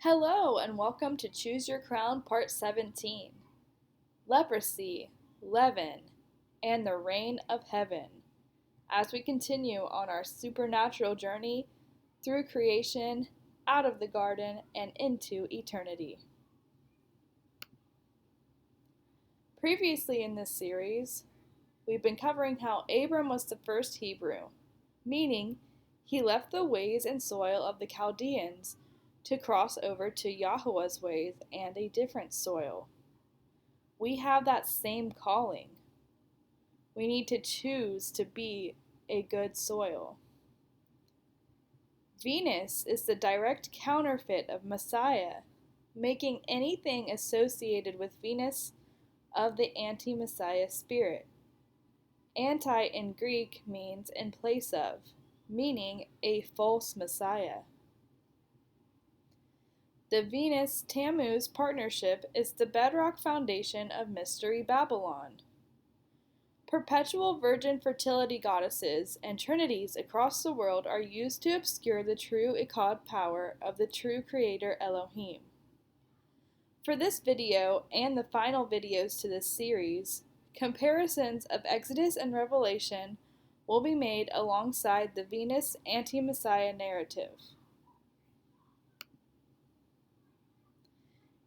Hello and welcome to Choose Your Crown Part 17. Leprosy, Leaven, and the Reign of Heaven. As we continue on our supernatural journey through creation, out of the garden, and into eternity. Previously in this series, we've been covering how Abram was the first Hebrew, meaning he left the ways and soil of the Chaldeans to cross over to Yahuwah's ways and a different soil. We have that same calling. We need to choose to be a good soil. Venus is the direct counterfeit of Messiah, making anything associated with Venus of the anti-Messiah spirit. Anti in Greek means in place of, meaning a false Messiah. The Venus-Tammuz partnership is the bedrock foundation of Mystery Babylon. Perpetual virgin fertility goddesses and trinities across the world are used to obscure the true Echad power of the true creator Elohim. For this video and the final videos to this series, comparisons of Exodus and Revelation will be made alongside the Venus anti-Messiah narrative.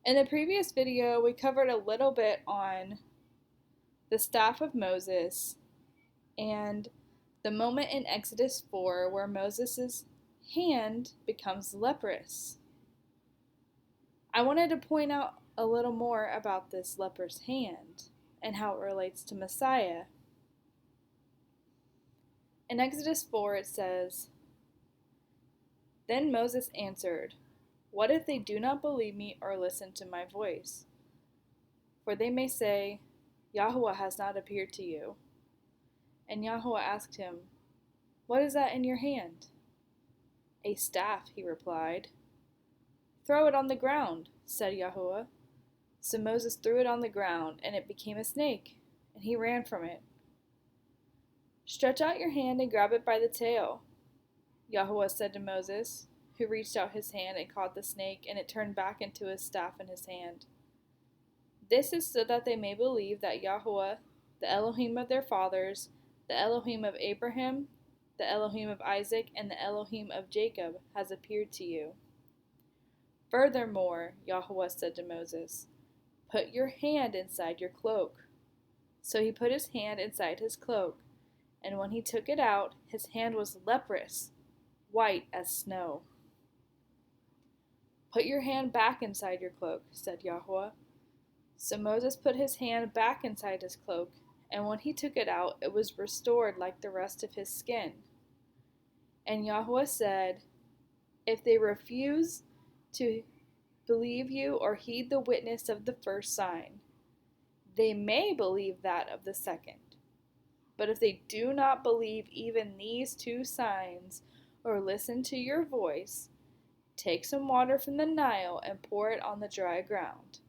In the previous video, we covered a little bit on the staff of Moses and the moment in Exodus 4 where Moses' hand becomes leprous. I wanted to point out a little more about this leper's hand and how it relates to Messiah. In Exodus 4 it says, "Then Moses answered, 'What if they do not believe me or listen to my voice? For they may say, Yahuwah has not appeared to you.' And Yahuwah asked him, 'What is that in your hand?' 'A staff,' he replied. 'Throw it on the ground,' said Yahuwah. So Moses threw it on the ground, and it became a snake, and he ran from it. 'Stretch out your hand and grab it by the tail,' Yahuwah said to Moses, who reached out his hand and caught the snake, and it turned back into his staff in his hand. 'This is so that they may believe that Yahuwah, the Elohim of their fathers, the Elohim of Abraham, the Elohim of Isaac, and the Elohim of Jacob, has appeared to you.' Furthermore, Yahuwah said to Moses, 'Put your hand inside your cloak.' So he put his hand inside his cloak, and when he took it out, his hand was leprous, white as snow. 'Put your hand back inside your cloak,' said Yahuwah. So Moses put his hand back inside his cloak, and when he took it out, it was restored like the rest of his skin. And Yahuwah said, 'If they refuse to believe you or heed the witness of the first sign, they may believe that of the second. But if they do not believe even these two signs or listen to your voice, take some water from the Nile and pour it on the dry ground.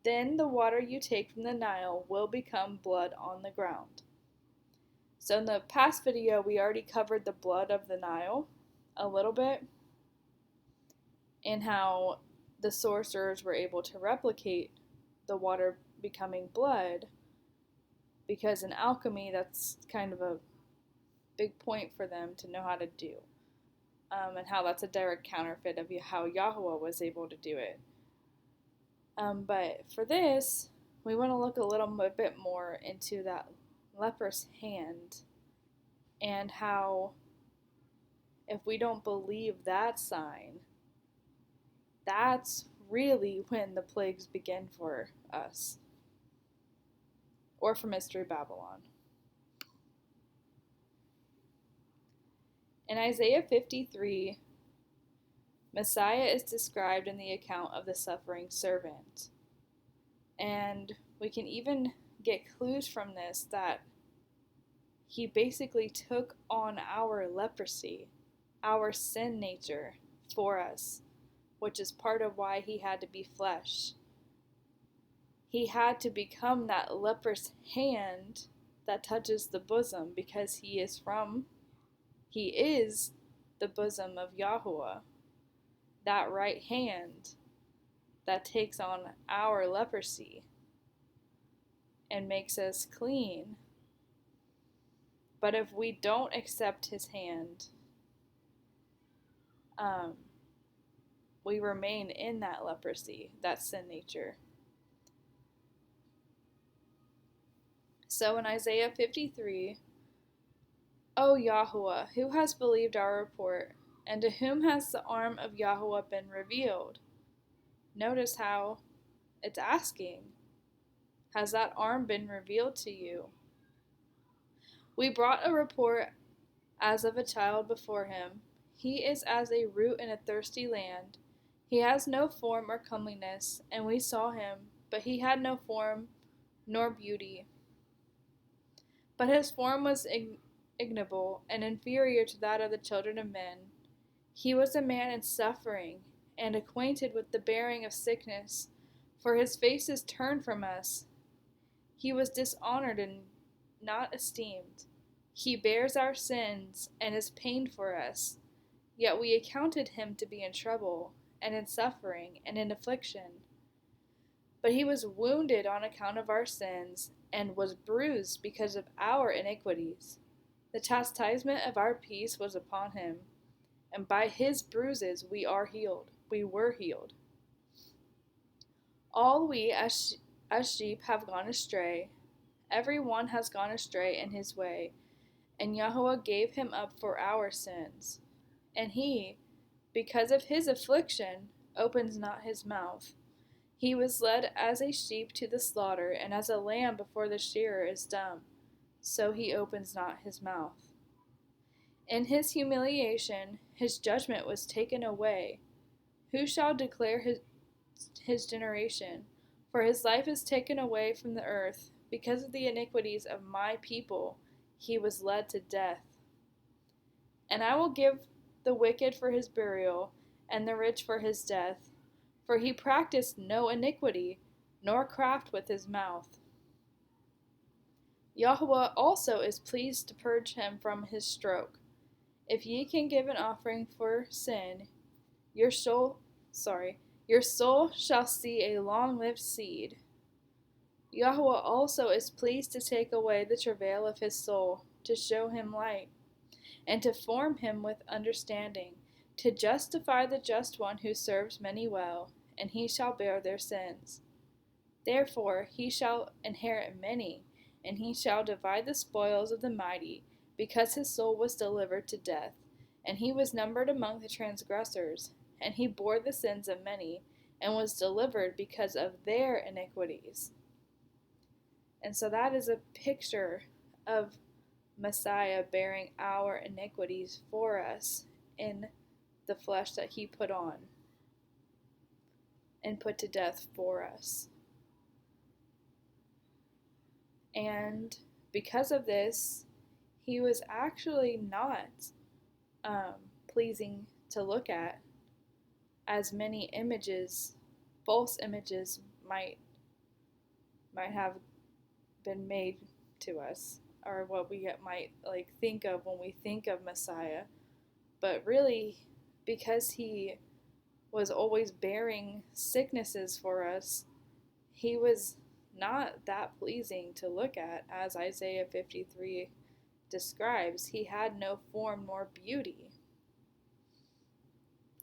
Then the water you take from the Nile will become blood on the ground.'" So in the past video, we already covered the blood of the Nile a little bit, and how the sorcerers were able to replicate the water becoming blood, because in alchemy, that's kind of a big point for them to know how to do, and how that's a direct counterfeit of how Yahuwah was able to do it. But for this, we want to look a little bit more into that leper's hand and how if we don't believe that sign, that's really when the plagues begin for us, or for Mystery Babylon. In Isaiah 53, Messiah is described in the account of the suffering servant. And we can even get clues from this that he basically took on our leprosy, our sin nature, for us, which is part of why he had to be flesh. He had to become that leper's hand that touches the bosom, because he is the bosom of Yahuwah. that right hand that takes on our leprosy and makes us clean. But if we don't accept his hand, we remain in that leprosy, that sin nature. So in Isaiah 53, O Yahuwah, who has believed our report, and to whom has the arm of Yahuwah been revealed? Notice how it's asking, has that arm been revealed to you? We brought a report as of a child before him. He is as a root in a thirsty land. He has no form or comeliness, and we saw him, but he had no form nor beauty. But his form was ignoble and inferior to that of the children of men. He was a man in suffering, and acquainted with the bearing of sickness, for his face is turned from us. He was dishonored and not esteemed. He bears our sins and is pained for us. Yet we accounted him to be in trouble, and in suffering, and in affliction. But he was wounded on account of our sins, and was bruised because of our iniquities. The chastisement of our peace was upon him, and by his bruises we were healed. All we as sheep have gone astray. Every one has gone astray in his way, and Yahuwah gave him up for our sins. And he, because of his affliction, opens not his mouth. He was led as a sheep to the slaughter, and as a lamb before the shearer is dumb, so he opens not his mouth. In his humiliation, his judgment was taken away. Who shall declare his generation? For his life is taken away from the earth. Because of the iniquities of my people, he was led to death. And I will give the wicked for his burial, and the rich for his death. For he practiced no iniquity, nor craft with his mouth. Yahuwah also is pleased to purge him from his stroke. If ye can give an offering for sin, your soul shall see a long-lived seed. Yahuwah also is pleased to take away the travail of his soul, to show him light, and to form him with understanding, to justify the just one who serves many well, and he shall bear their sins. Therefore he shall inherit many, and he shall divide the spoils of the mighty, because his soul was delivered to death, and he was numbered among the transgressors, and he bore the sins of many, and was delivered because of their iniquities. And so that is a picture of Messiah bearing our iniquities for us in the flesh that he put on and put to death for us. And because of this, he was actually not pleasing to look at, as many images, false images, might have been made to us, or what we might think of when we think of Messiah. But really, because he was always bearing sicknesses for us, he was not that pleasing to look at, as Isaiah 53 describes. He had no form nor beauty.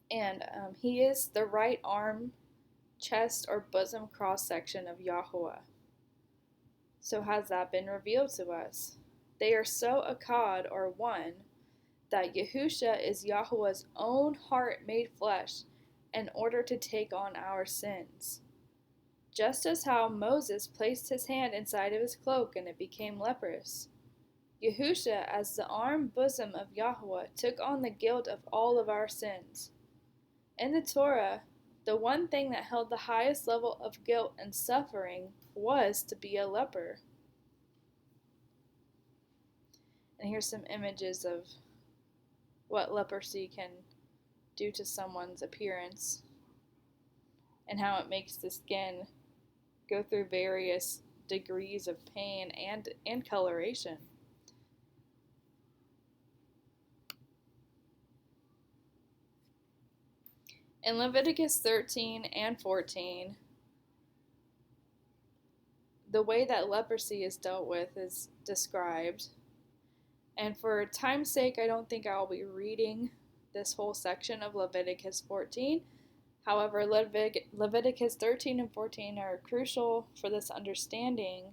And he is the right arm, chest, or bosom cross-section of Yahuwah. So has that been revealed to us? They are so akkad, or one, that Yahusha is Yahuwah's own heart made flesh in order to take on our sins. Just as how Moses placed his hand inside of his cloak and it became leprous, Yahusha, as the arm bosom of Yahuwah, took on the guilt of all of our sins. In the Torah, the one thing that held the highest level of guilt and suffering was to be a leper. And here's some images of what leprosy can do to someone's appearance and how it makes the skin go through various degrees of pain and coloration. In Leviticus 13 and 14, the way that leprosy is dealt with is described. And for time's sake, I don't think I'll be reading this whole section of Leviticus 14. However, Leviticus 13 and 14 are crucial for this understanding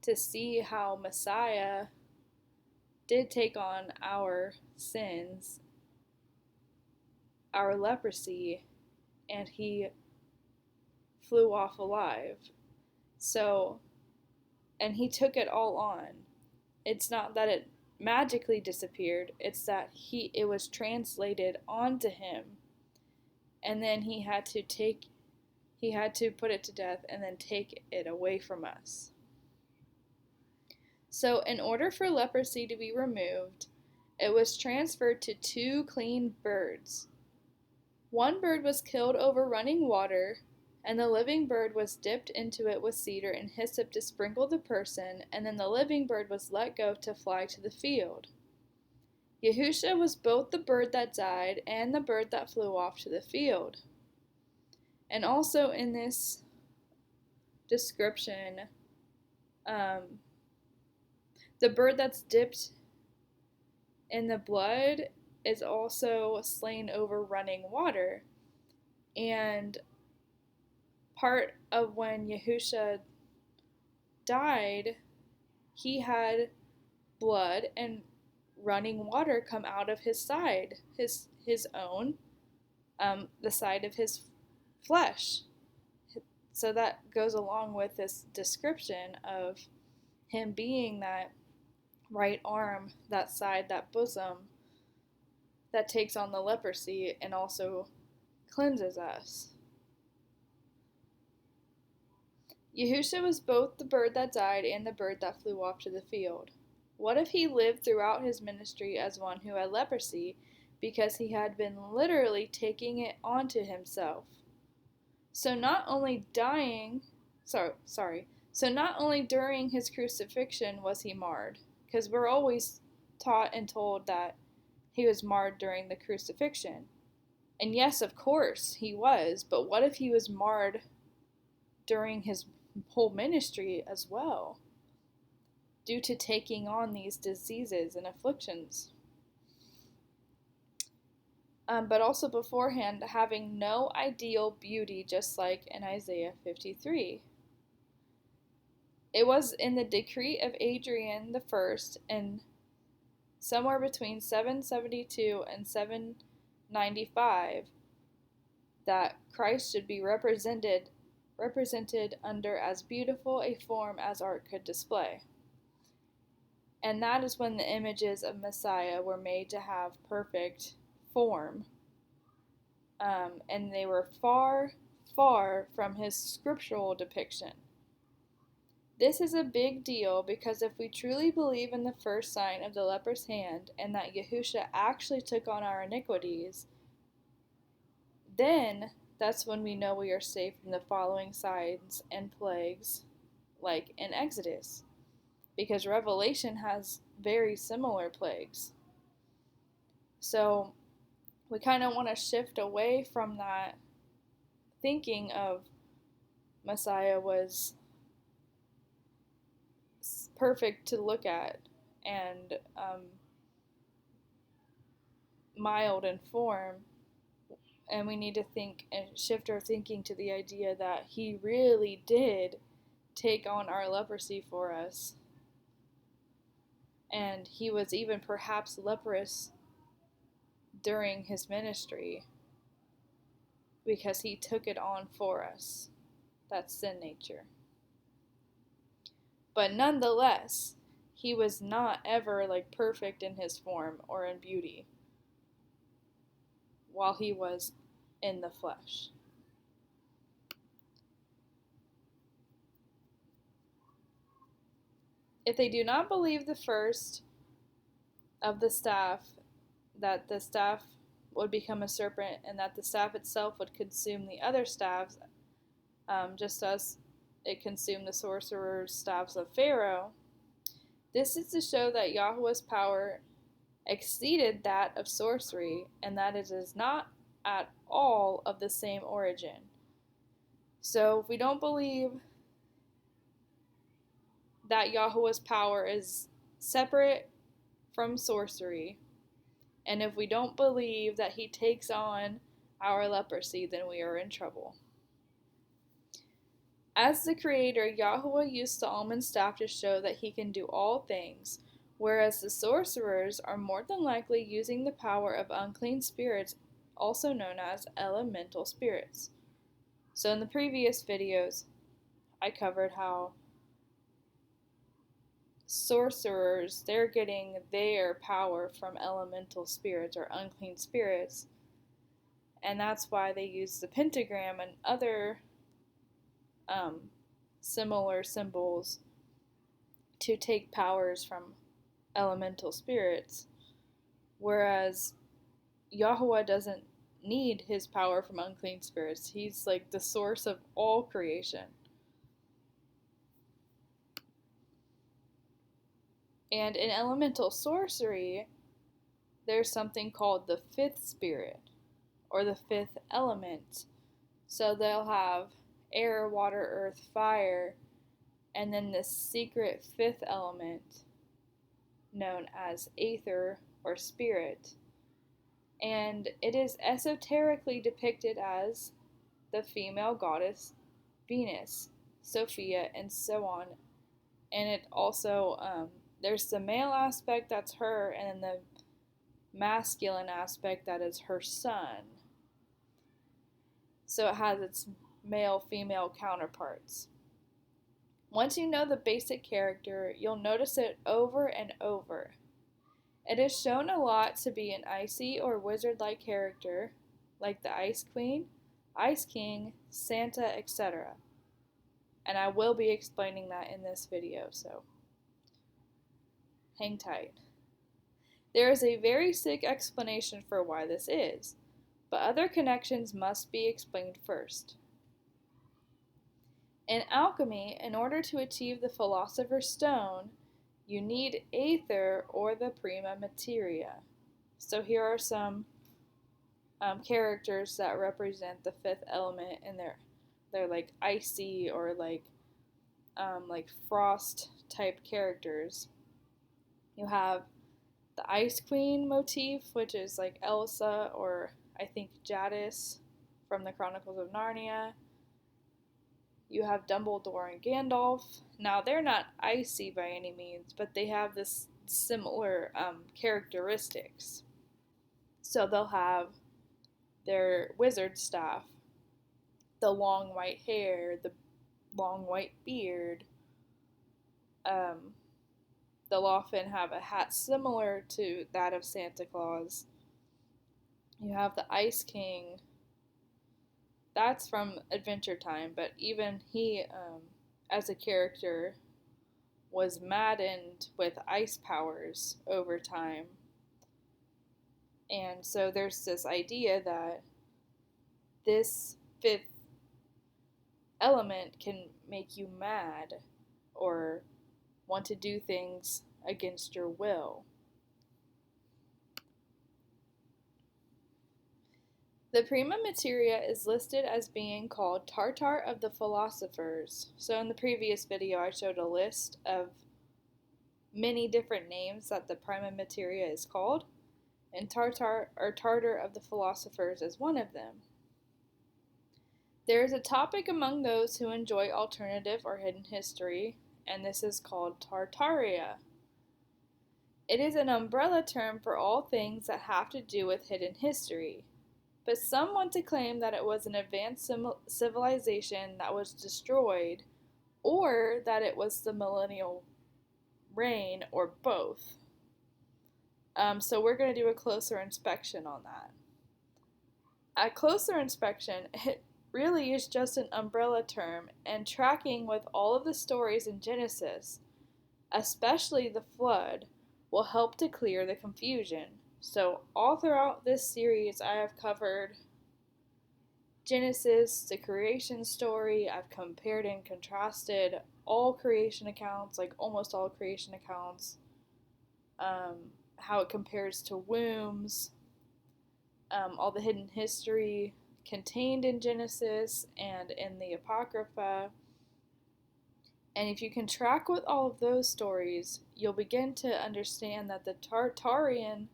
to see how Messiah did take on our sins, our leprosy, and he flew off alive. So, and he took it all on. It's not that it magically disappeared, it's that it was translated onto him, and then he had to put it to death and then take it away from us. So in order for leprosy to be removed, it was transferred to 2 clean birds. One bird was killed over running water, and the living bird was dipped into it with cedar and hyssop to sprinkle the person, and then the living bird was let go to fly to the field. Yahusha was both the bird that died and the bird that flew off to the field. And also in this description, the bird that's dipped in the blood is also slain over running water. And part of when Yahusha died, he had blood and running water come out of his side, his own, the side of his flesh. So that goes along with this description of him being that right arm, that side, that bosom that takes on the leprosy and also cleanses us. Yahusha was both the bird that died and the bird that flew off to the field. What if he lived throughout his ministry as one who had leprosy because he had been literally taking it onto himself? So not only during his crucifixion was he marred, because we're always taught and told that he was marred during the crucifixion. And yes, of course, he was, but what if he was marred during his whole ministry as well, due to taking on these diseases and afflictions? But also beforehand, having no ideal beauty, just like in Isaiah 53. It was in the decree of Adrian I, and somewhere between 772 and 795, that Christ should be represented under as beautiful a form as art could display. And that is when the images of Messiah were made to have perfect form. And they were far, far from his scriptural depiction. This is a big deal because if we truly believe in the first sign of the leper's hand and that Yahusha actually took on our iniquities, then that's when we know we are saved from the following signs and plagues, like in Exodus, because Revelation has very similar plagues. So we kind of want to shift away from that thinking of Messiah was perfect to look at and mild in form, and we need to think and shift our thinking to the idea that he really did take on our leprosy for us, and he was even perhaps leprous during his ministry because he took it on for us. That's sin nature. But nonetheless, he was not ever perfect in his form or in beauty while he was in the flesh. If they do not believe the first of the staff, that the staff would become a serpent and that the staff itself would consume the other staffs, just as it consumed the sorcerer's staffs of Pharaoh, this is to show that Yahweh's power exceeded that of sorcery, and that it is not at all of the same origin. So if we don't believe that Yahweh's power is separate from sorcery, and if we don't believe that he takes on our leprosy, then we are in trouble. As the creator, Yahweh used the almond staff to show that he can do all things, whereas the sorcerers are more than likely using the power of unclean spirits, also known as elemental spirits. So in the previous videos, I covered how sorcerers, they're getting their power from elemental spirits or unclean spirits, and that's why they use the pentagram and other similar symbols to take powers from elemental spirits, whereas Yahweh doesn't need his power from unclean spirits. He's like the source of all creation. And in elemental sorcery, there's something called the fifth spirit, or the fifth element. So they'll have air, water, earth, fire, and then this secret fifth element known as aether or spirit. And it is esoterically depicted as the female goddess Venus, Sophia, and so on. And it also, there's the male aspect, that's her, and then the masculine aspect, that is her son. So it has its male-female counterparts. Once you know the basic character, you'll notice it over and over. It is shown a lot to be an icy or wizard-like character, like the Ice Queen, Ice King, Santa, etc. And I will be explaining that in this video, so hang tight. There is a very sick explanation for why this is, but other connections must be explained first. In alchemy, in order to achieve the Philosopher's Stone, you need aether or the prima materia. So here are some characters that represent the fifth element, and they're like icy or like frost type characters. You have the Ice Queen motif, which is like Elsa or I think Jadis from the Chronicles of Narnia. You have Dumbledore and Gandalf. Now, they're not icy by any means, but they have this similar characteristics. So they'll have their wizard staff, the long white hair, the long white beard. They'll often have a hat similar to that of Santa Claus. You have the Ice King. That's from Adventure Time, but even he, as a character, was maddened with ice powers over time. And so there's this idea that this fifth element can make you mad or want to do things against your will. The prima materia is listed as being called Tartar of the Philosophers. So in the previous video I showed a list of many different names that the prima materia is called, and Tartar of the Philosophers is one of them. There is a topic among those who enjoy alternative or hidden history, and this is called Tartaria. It is an umbrella term for all things that have to do with hidden history. But some want to claim that it was an advanced civilization that was destroyed, or that it was the millennial reign, or both. So we're going to do a closer inspection on that. At closer inspection, it really is just an umbrella term, and tracking with all of the stories in Genesis, especially the flood, will help to clear the confusion. So all throughout this series, I have covered Genesis, the creation story. I've compared and contrasted all creation accounts, like almost all creation accounts, how it compares to wombs, all the hidden history contained in Genesis and in the Apocrypha. And if you can track with all of those stories, you'll begin to understand that the Tartarian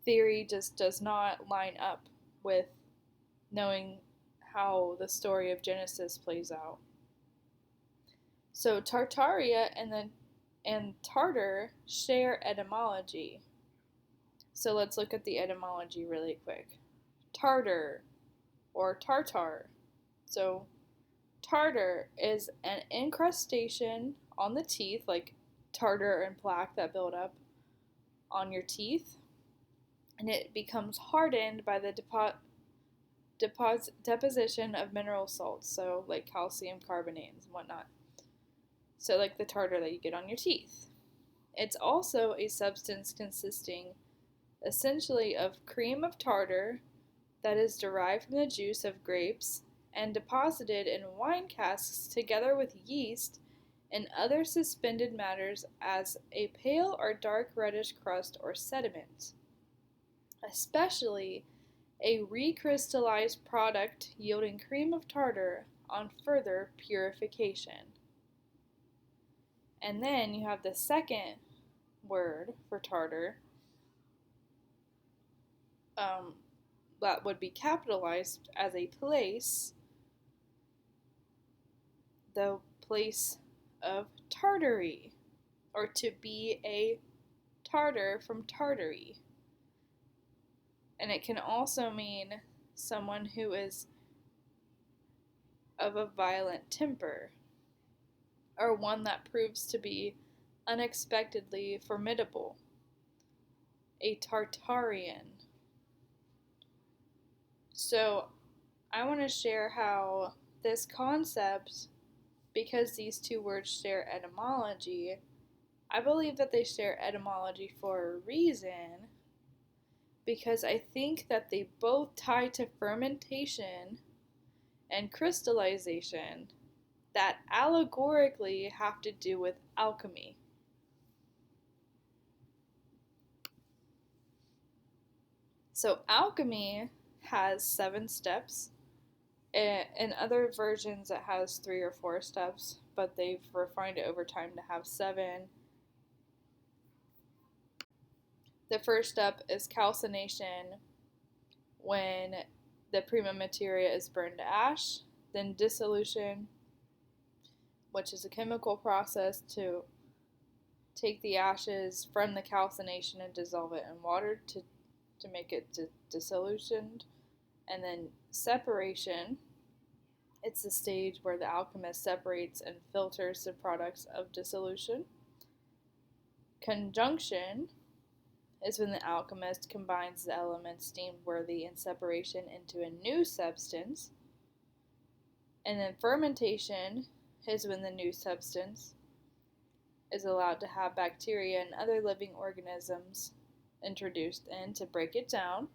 theory just does not line up with knowing how the story of Genesis plays out. So Tartaria and Tartar share etymology. So let's look at the etymology really quick. Tartar or tartar. So tartar is an incrustation on the teeth, like tartar and plaque that build up on your teeth, and it becomes hardened by the deposition of mineral salts, so like calcium carbonate and whatnot. So like the tartar that you get on your teeth. It's also a substance consisting essentially of cream of tartar that is derived from the juice of grapes and deposited in wine casks together with yeast and other suspended matters as a pale or dark reddish crust or sediment, especially a recrystallized product yielding cream of tartar on further purification. And then you have the second word for tartar, that would be capitalized as a place, the place of Tartary, or to be a Tartar from Tartary. And it can also mean someone who is of a violent temper, or one that proves to be unexpectedly formidable, a Tartarian. So I want to share how this concept, because these two words share etymology, I believe that they share etymology for a reason, because I think that they both tie to fermentation and crystallization that allegorically have to do with alchemy. So alchemy has 7 steps. In other versions it has 3 or 4 steps, but they've refined it over time to have 7. The first step is calcination, when the prima materia is burned to ash. Then dissolution, which is a chemical process to take the ashes from the calcination and dissolve it in water to make it dissolutioned. And then separation, it's the stage where the alchemist separates and filters the products of dissolution. Conjunction is when the alchemist combines the elements deemed worthy in separation into a new substance. And then fermentation is when the new substance is allowed to have bacteria and other living organisms introduced in to break it down.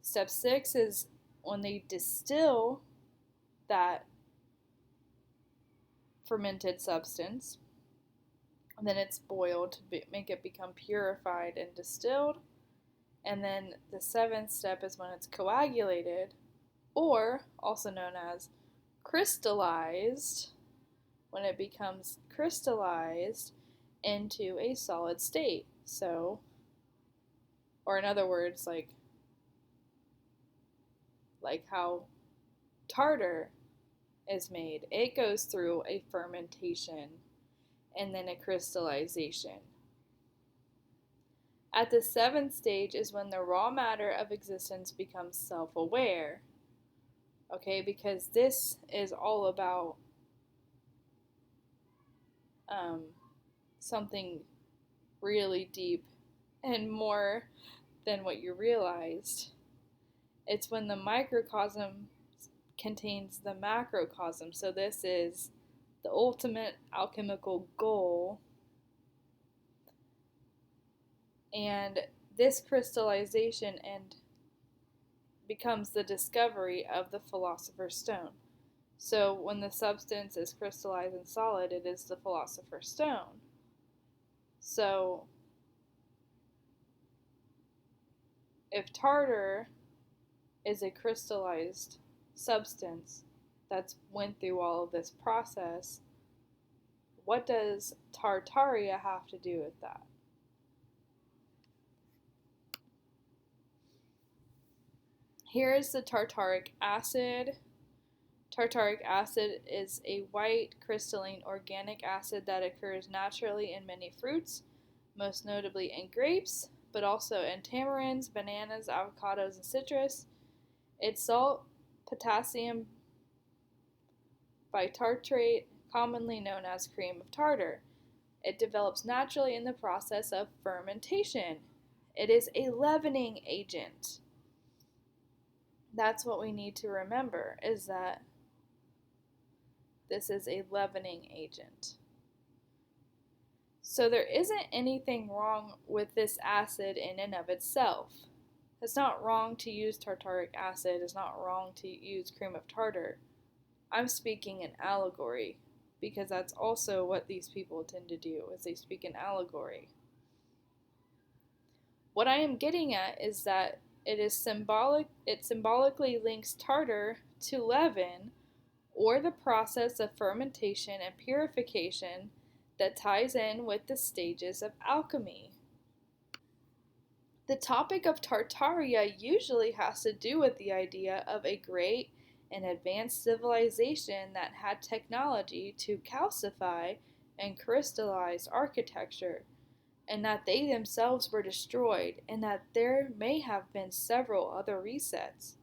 Step 6 is when they distill that fermented substance, and then it's boiled to make it become purified and distilled. And then the 7th step is when it's coagulated, or also known as crystallized, when it becomes crystallized into a solid state. So, or in other words, like how tartar is made, it goes through a fermentation and then a crystallization. At the 7th stage is when the raw matter of existence becomes self-aware. Okay, because this is all about something really deep and more than what you realized. It's when the microcosm contains the macrocosm. So this is the ultimate alchemical goal. And this crystallization and becomes the discovery of the Philosopher's Stone. So when the substance is crystallized and solid, it is the Philosopher's Stone. So If tartar is a crystallized substance that's went through all of this process, what does Tartaria have to do with that? Here is the tartaric acid. Tartaric acid is a white crystalline organic acid that occurs naturally in many fruits, most notably in grapes, but also in tamarinds, bananas, avocados, and citrus. Its salt, potassium bitartrate, commonly known as cream of tartar. It develops naturally in the process of fermentation. It is a leavening agent. That's what we need to remember, is that this is a leavening agent. So there isn't anything wrong with this acid in and of itself. It's not wrong to use tartaric acid. It's not wrong to use cream of tartar. I'm speaking in allegory, because that's also what these people tend to do, is they speak in allegory. What I am getting at is that it symbolically links tartar to leaven, or the process of fermentation and purification that ties in with the stages of alchemy. The topic of Tartaria usually has to do with the idea of a great and advanced civilization that had technology to calcify and crystallize architecture, and that they themselves were destroyed, and that there may have been several other resets.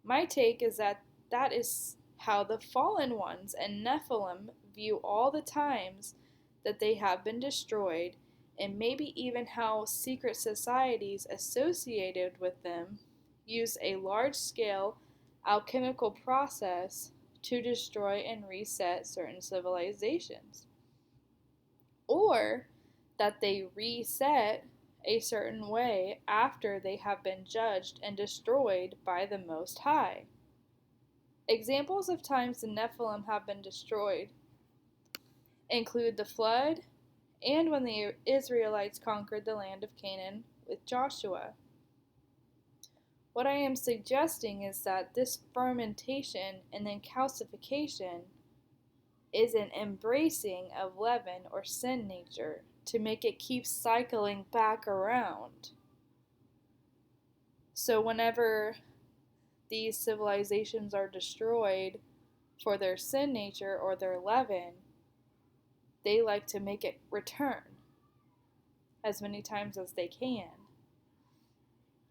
My take is that that is how the fallen ones and Nephilim view all the times that they have been destroyed, and maybe even how secret societies associated with them use a large-scale alchemical process to destroy and reset certain civilizations. Or that they reset a certain way after they have been judged and destroyed by the Most High. Examples of times the Nephilim have been destroyed include the flood and when the Israelites conquered the land of Canaan with Joshua. What I am suggesting is that this fermentation and then calcification is an embracing of leaven or sin nature to make it keep cycling back around. So whenever these civilizations are destroyed for their sin nature or their leaven, they like to make it return as many times as they can.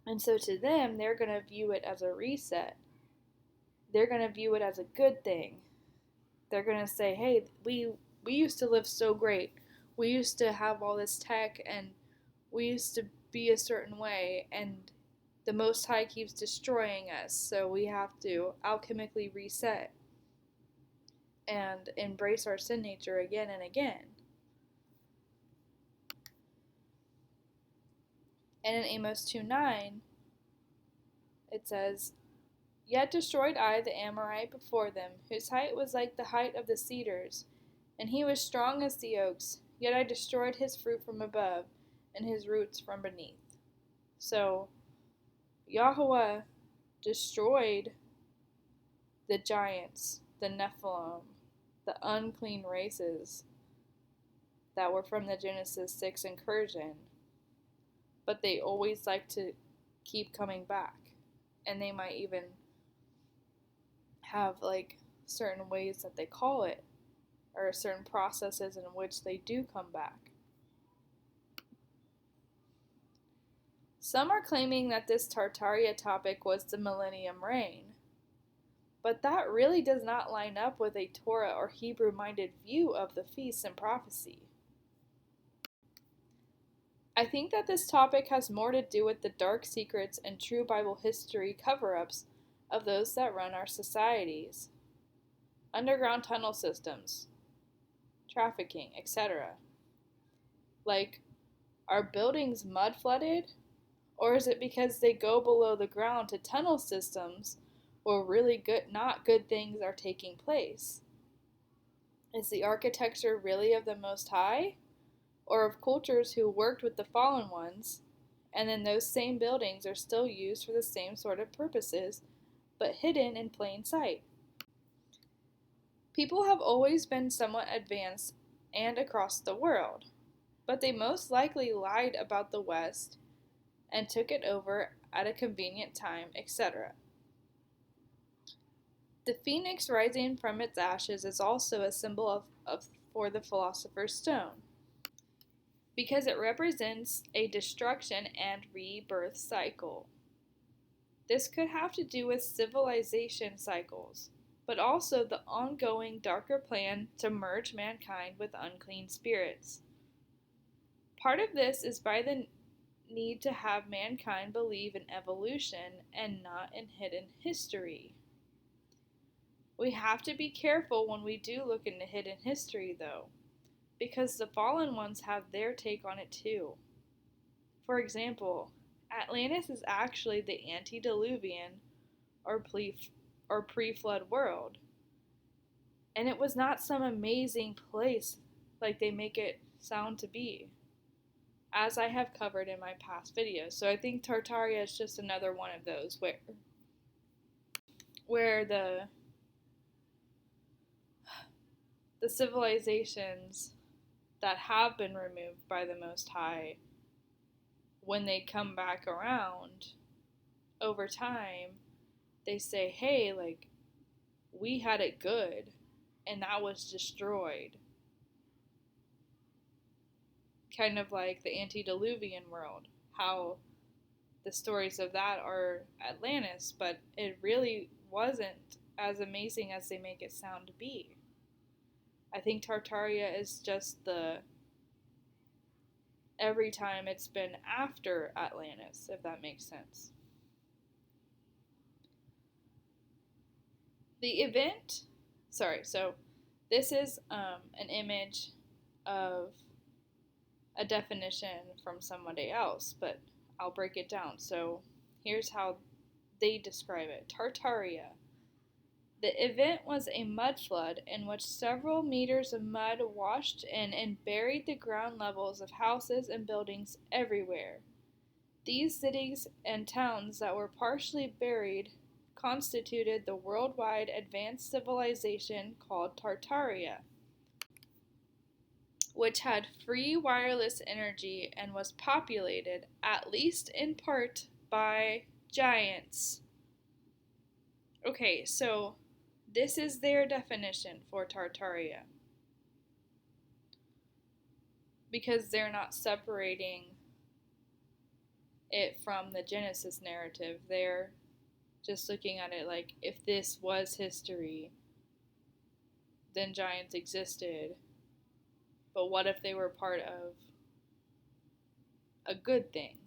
And so to them, they're going to view it as a reset. They're going to view it as a good thing. They're going to say, hey, we used to live so great. We used to have all this tech, and we used to be a certain way, and the Most High keeps destroying us, so we have to alchemically reset and embrace our sin nature again and again. And in Amos 2:9, it says, Yet destroyed I the Amorite before them, whose height was like the height of the cedars, and he was strong as the oaks, yet I destroyed his fruit from above, and his roots from beneath. So, Yahweh destroyed the giants, the Nephilim, the unclean races that were from the Genesis 6 incursion, but they always like to keep coming back, and they might even have like certain ways that they call it, or certain processes in which they do come back. Some are claiming that this Tartaria topic was the millennium reign, but that really does not line up with a Torah or Hebrew-minded view of the feasts and prophecy. I think that this topic has more to do with the dark secrets and true Bible history cover-ups of those that run our societies. Underground tunnel systems, trafficking, etc. Like, are buildings mud flooded? Or is it because they go below the ground to tunnel systems where really not good things are taking place? Is the architecture really of the Most High? Or of cultures who worked with the fallen ones And then those same buildings are still used for the same sort of purposes, but hidden in plain sight. People have always been somewhat advanced and across the world, but they most likely lied about the West and took it over at a convenient time, etc. The phoenix rising from its ashes is also a symbol for the Philosopher's Stone, because it represents a destruction and rebirth cycle. This could have to do with civilization cycles, but also the ongoing darker plan to merge mankind with unclean spirits. Part of this is by the need to have mankind believe in evolution and not in hidden history. We have to be careful when we do look into hidden history, though, because the fallen ones have their take on it too. For example, Atlantis is actually the antediluvian or pre-flood world, and it was not some amazing place like they make it sound to be, as I have covered in my past videos. So I think Tartaria is just another one of those where the civilizations that have been removed by the Most High, when they come back around over time, they say, hey, like, we had it good, and that was destroyed. Kind of like the antediluvian world, how the stories of that are Atlantis, but it really wasn't as amazing as they make it sound to be. I think Tartaria is just every time it's been after Atlantis, if that makes sense. The event, so this is an image of a definition from somebody else, but I'll break it down. So here's how they describe it. Tartaria. The event was a mud flood in which several meters of mud washed in and buried the ground levels of houses and buildings everywhere. These cities and towns that were partially buried constituted the worldwide advanced civilization called Tartaria, which had free wireless energy and was populated, at least in part, by giants. Okay, so this is their definition for Tartaria, because they're not separating it from the Genesis narrative. They're just looking at it like, if this was history, then giants existed. But what if they were part of a good thing?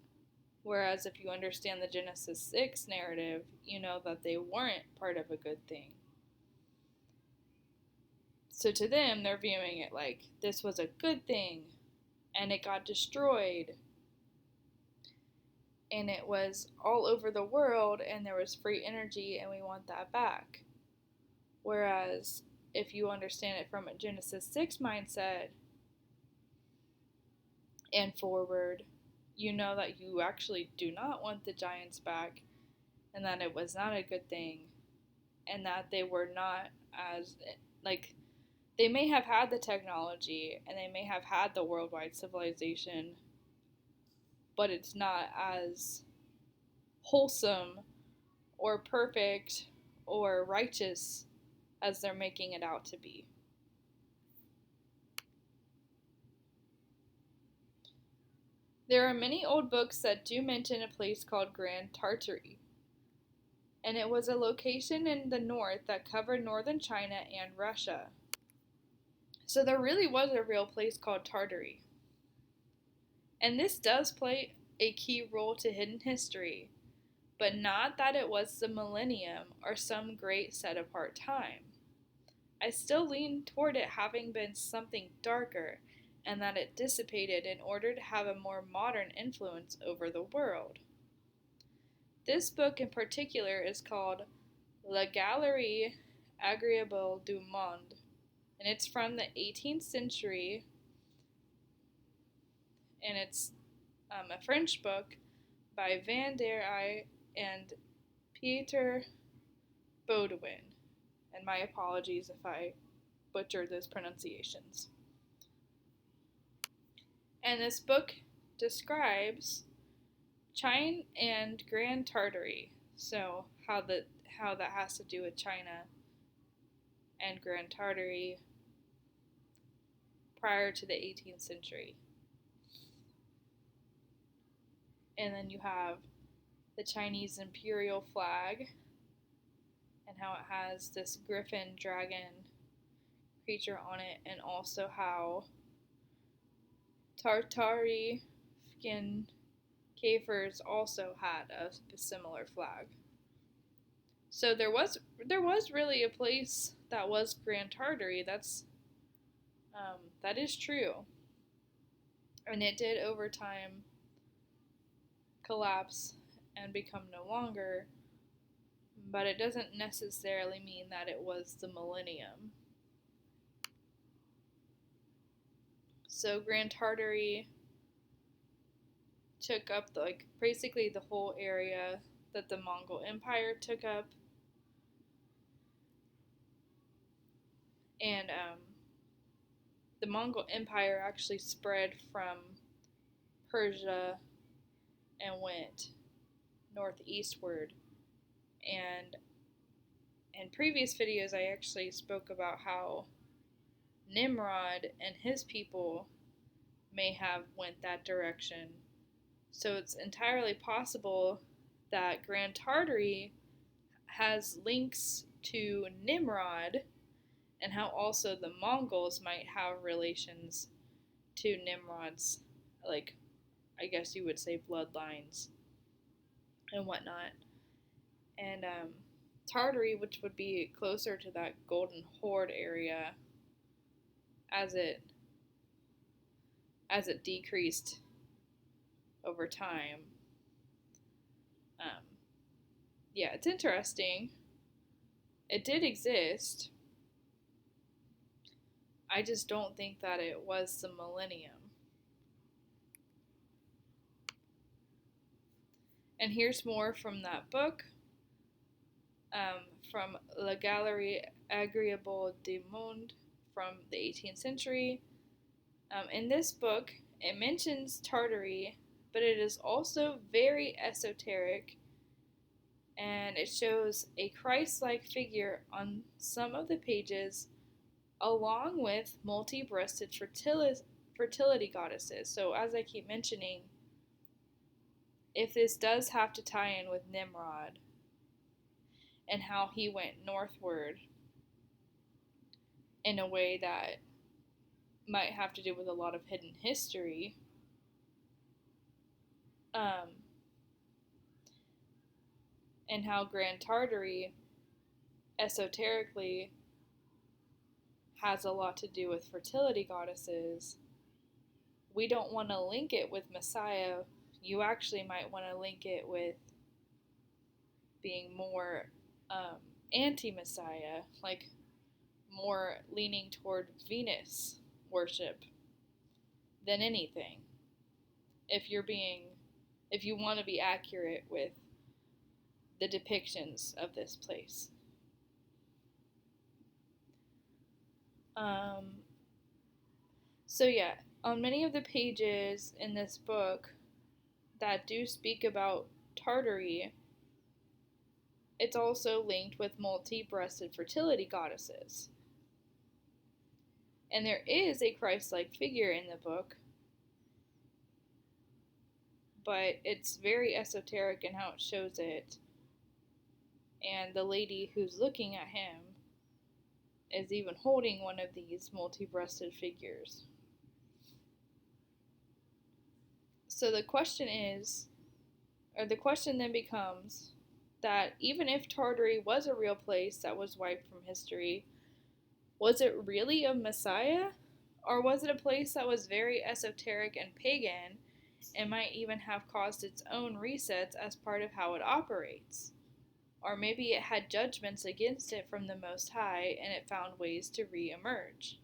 Whereas if you understand the Genesis 6 narrative, you know that they weren't part of a good thing. So to them, they're viewing it like this was a good thing, and it got destroyed, and it was all over the world, and there was free energy, and we want that back. Whereas if you understand it from a Genesis 6 mindset and forward, you know that you actually do not want the giants back, and that it was not a good thing, and that they were not as, like, they may have had the technology and they may have had the worldwide civilization, but it's not as wholesome or perfect or righteous as they're making it out to be. There are many old books that do mention a place called Grand Tartary, and it was a location in the north that covered northern China and Russia. So there really was a real place called Tartary. And this does play a key role to hidden history, but not that it was the millennium or some great set apart time. I still lean toward it having been something darker, and that it dissipated in order to have a more modern influence over the world. This book in particular is called La Galerie Agréable du Monde, and it's from the 18th century, and it's a French book, by Van der Eye and Pieter Bodewin. And my apologies if I butchered those pronunciations. And this book describes China and Grand Tartary. So how that has to do with China and Grand Tartary prior to the 18th century. And then you have the Chinese imperial flag and how it has this griffin dragon creature on it, and also how Tartarian Kafirs also had a similar flag. So there was really a place that was Grand Tartary. That is true, and it did over time collapse and become no longer. But it doesn't necessarily mean that it was the millennium. So Grand Tartary took up basically the whole area that the Mongol Empire took up, and the Mongol Empire actually spread from Persia and went northeastward. And in previous videos, I actually spoke about how Nimrod and his people may have went that direction. So it's entirely possible that Grand Tartary has links to Nimrod, and how also the Mongols might have relations to Nimrod's, I guess you would say, bloodlines and whatnot. And Tartary, which would be closer to that Golden Horde area, as it decreased over time. Yeah, it's interesting. It did exist. I just don't think that it was the millennium. And here's more from that book, from La Galerie Agréable du Monde from the 18th century. In this book, it mentions Tartary, but it is also very esoteric, and it shows a Christ-like figure on some of the pages, along with multi-breasted fertility goddesses. So as I keep mentioning, if this does have to tie in with Nimrod and how he went northward in a way that might have to do with a lot of hidden history, and how Grand Tartary esoterically has a lot to do with fertility goddesses, we don't want to link it with Messiah. You actually might want to link it with being more anti-Messiah, like more leaning toward Venus worship than anything. If you want to be accurate with the depictions of this place. So yeah, on many of the pages in this book that do speak about Tartary, it's also linked with multi-breasted fertility goddesses. And there is a Christ-like figure in the book, but it's very esoteric in how it shows it. And the lady who's looking at him is even holding one of these multi-breasted figures. So the question then becomes that even if Tartary was a real place that was wiped from history, was it really a Messiah? Or was it a place that was very esoteric and pagan and might even have caused its own resets as part of how it operates? Or maybe it had judgments against it from the Most High and it found ways to re-emerge.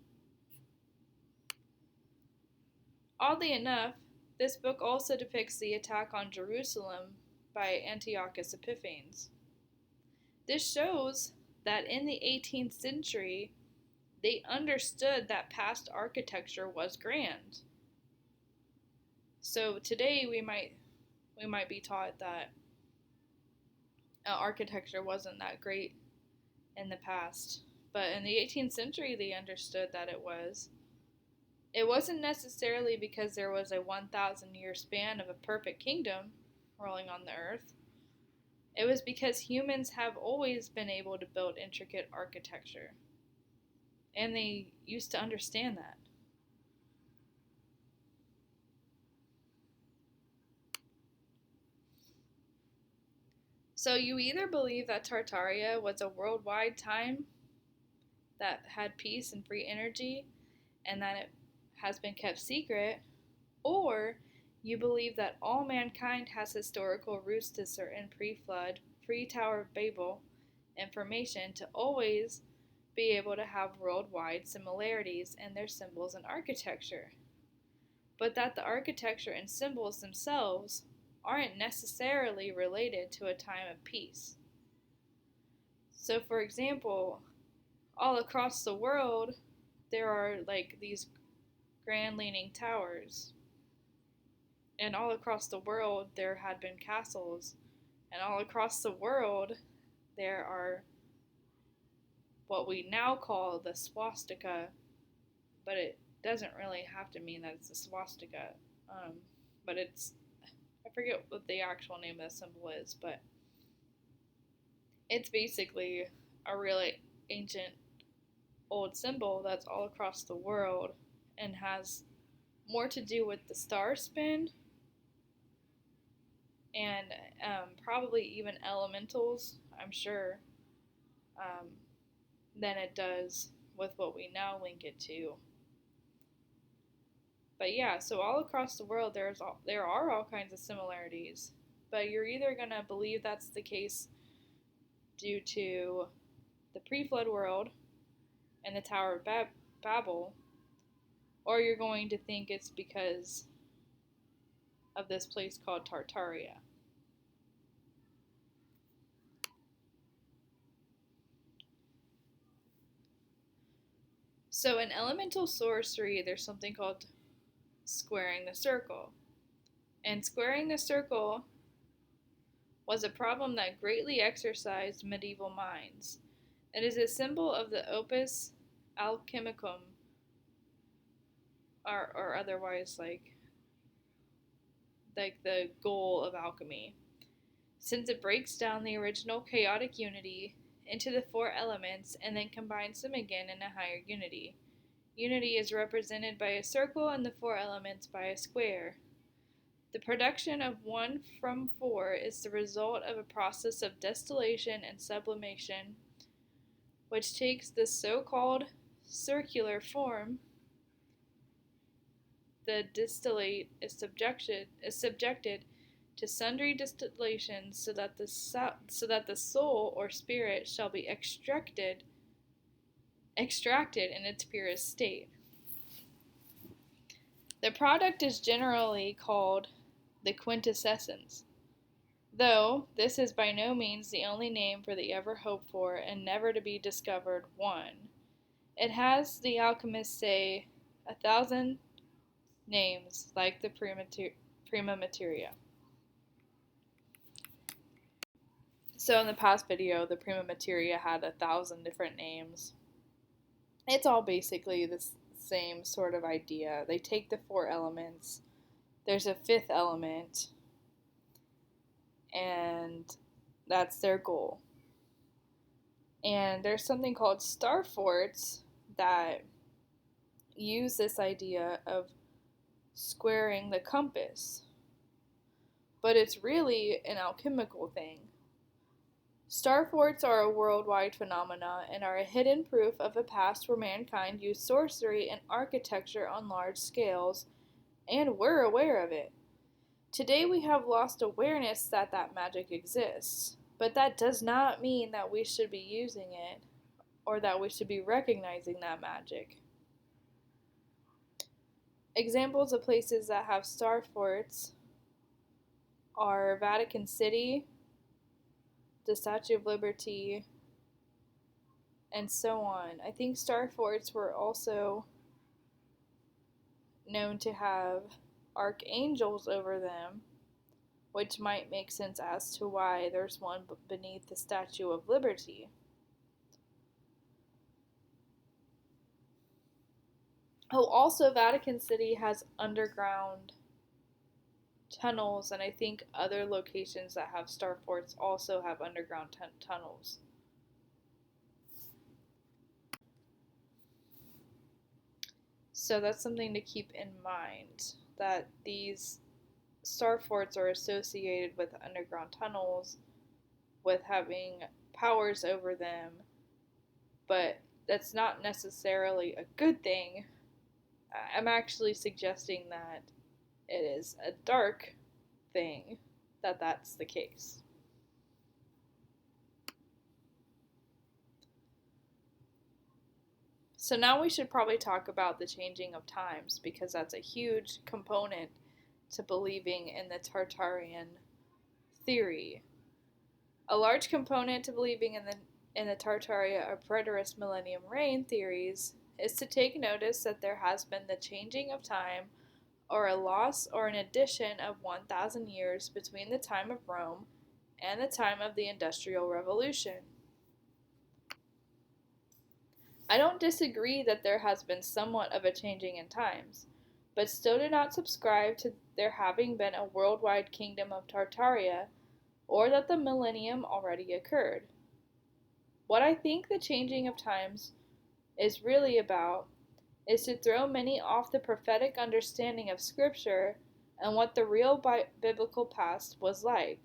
Oddly enough, This book also depicts the attack on Jerusalem by Antiochus Epiphanes. This shows that in the 18th century, they understood that past architecture was grand. So today we might be taught that architecture wasn't that great in the past, but in the 18th century they understood that it was. It wasn't necessarily because there was a 1,000-year span of a perfect kingdom rolling on the earth. It was because humans have always been able to build intricate architecture, and they used to understand that. So you either believe that Tartaria was a worldwide time that had peace and free energy, and that it has been kept secret, or you believe that all mankind has historical roots to certain pre-flood, pre-Tower of Babel information to always be able to have worldwide similarities in their symbols and architecture, but that the architecture and symbols themselves aren't necessarily related to a time of peace. So, for example, all across the world, there are like these grand leaning towers. And all across the world, there had been castles. And all across the world, there are what we now call the swastika, but it doesn't really have to mean that it's a swastika. But I forget what the actual name of the symbol is, but it's basically a really ancient old symbol that's all across the world and has more to do with the star spin and probably even elementals, I'm sure, than it does with what we now link it to. But yeah, so all across the world there are all kinds of similarities, but you're either going to believe that's the case due to the pre-flood world and the Tower of Babel, or you're going to think it's because of this place called Tartaria. So in elemental sorcery, there's something called squaring the circle. And squaring the circle was a problem that greatly exercised medieval minds. It is a symbol of the opus alchemicum, or otherwise like the goal of alchemy, since it breaks down the original chaotic unity into the four elements and then combines them again in a higher unity. Unity is represented by a circle and the four elements by a square. The production of one from four is the result of a process of distillation and sublimation, which takes the so-called circular form. The distillate is subjected to sundry distillations so that the soul or spirit shall be extracted in its purest state. The product is generally called the quintessence, though this is by no means the only name for the ever hoped for and never to be discovered one. It has, the alchemists say, 1,000 names like the prima materia. So in the past video, the prima materia had 1,000 different names. It's all basically the same sort of idea. They take the four elements. There's a fifth element, and that's their goal. And there's something called star forts that use this idea of squaring the compass, but it's really an alchemical thing. Star forts are a worldwide phenomena and are a hidden proof of a past where mankind used sorcery and architecture on large scales, and we're aware of it. Today we have lost awareness that magic exists, but that does not mean that we should be using it or that we should be recognizing that magic. Examples of places that have star forts are Vatican City, the Statue of Liberty, and so on. I think star forts were also known to have archangels over them, which might make sense as to why there's one beneath the Statue of Liberty. Oh, also, Vatican City has underground tunnels, and I think other locations that have star forts also have underground tunnels. So that's something to keep in mind, that these star forts are associated with underground tunnels, with having powers over them, but that's not necessarily a good thing. I'm actually suggesting that it is a dark thing that that's the case. So now we should probably talk about the changing of times, because that's a huge component to believing in the Tartarian theory. A large component to believing in the Tartaria or preterist millennium reign theories is to take notice that there has been the changing of time, or a loss or an addition of 1,000 years between the time of Rome and the time of the Industrial Revolution. I don't disagree that there has been somewhat of a changing in times, but still do not subscribe to there having been a worldwide kingdom of Tartaria, or that the millennium already occurred. What I think the changing of times is really about is to throw many off the prophetic understanding of Scripture and what the real biblical past was like.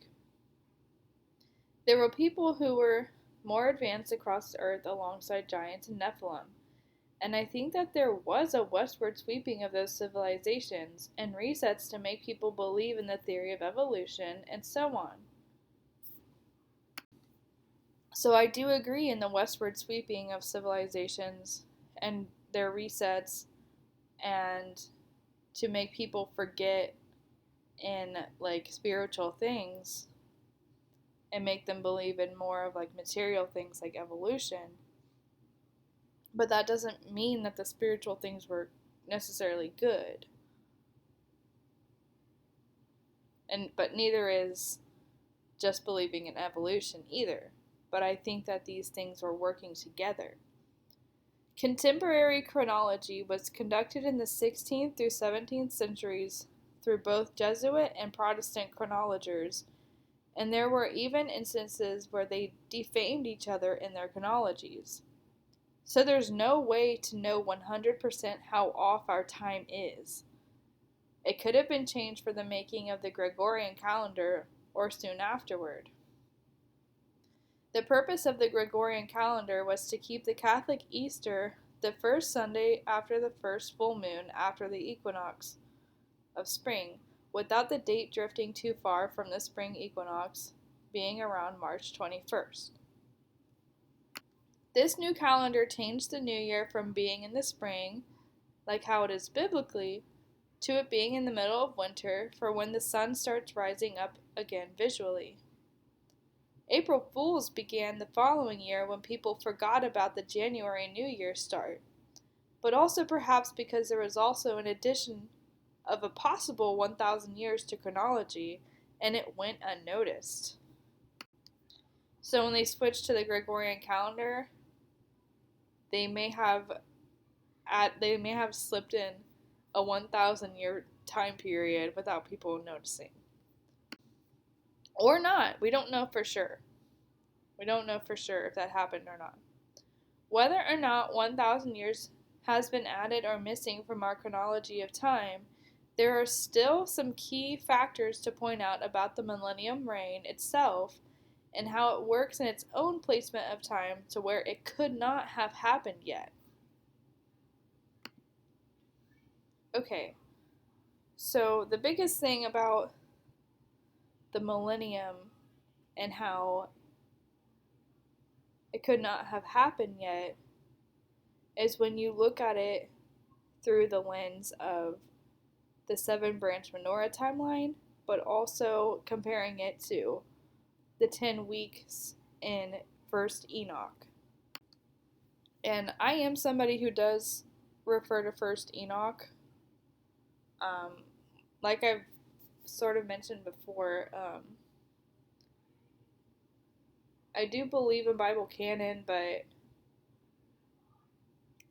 There were people who were more advanced across the earth alongside giants and Nephilim, and I think that there was a westward sweeping of those civilizations and resets to make people believe in the theory of evolution and so on. So I do agree in the westward sweeping of civilizations and their resets, and to make people forget in like spiritual things and make them believe in more of like material things like evolution. But that doesn't mean that the spiritual things were necessarily good. But neither is just believing in evolution either. But I think that these things were working together. Contemporary chronology was conducted in the 16th through 17th centuries through both Jesuit and Protestant chronologers, and there were even instances where they defamed each other in their chronologies. So there's no way to know 100% how off our time is. It could have been changed for the making of the Gregorian calendar or soon afterward. The purpose of the Gregorian calendar was to keep the Catholic Easter the first Sunday after the first full moon after the equinox of spring, without the date drifting too far from the spring equinox, being around March 21st. This new calendar changed the new year from being in the spring, like how it is biblically, to it being in the middle of winter for when the sun starts rising up again visually. April Fools began the following year when people forgot about the January New Year start, but also perhaps because there was also an addition of a possible 1,000 years to chronology, and it went unnoticed. So when they switched to the Gregorian calendar, they may have slipped in a 1,000 year time period without people noticing. Or not. We don't know for sure. We don't know for sure if that happened or not. Whether or not 1,000 years has been added or missing from our chronology of time, there are still some key factors to point out about the millennium reign itself and how it works in its own placement of time to where it could not have happened yet. Okay, so the biggest thing about the millennium and how it could not have happened yet is when you look at it through the lens of the 7-branch menorah timeline, but also comparing it to the 10 weeks in 1st Enoch. And I am somebody who does refer to 1st Enoch. Like I've sort of mentioned before, I do believe in Bible canon, but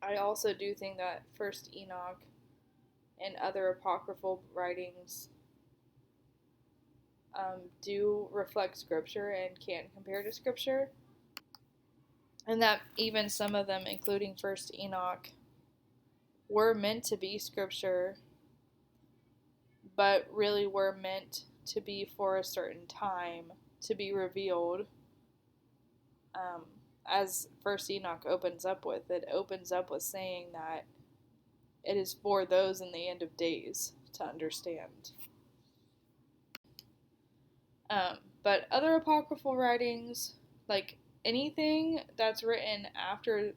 I also do think that 1st Enoch and other apocryphal writings do reflect Scripture and can compare to Scripture. And that even some of them, including 1st Enoch, were meant to be Scripture, but really were meant to be for a certain time, to be revealed. As 1st Enoch opens up with, it opens up with saying that it is for those in the end of days to understand. But other apocryphal writings, like anything that's written after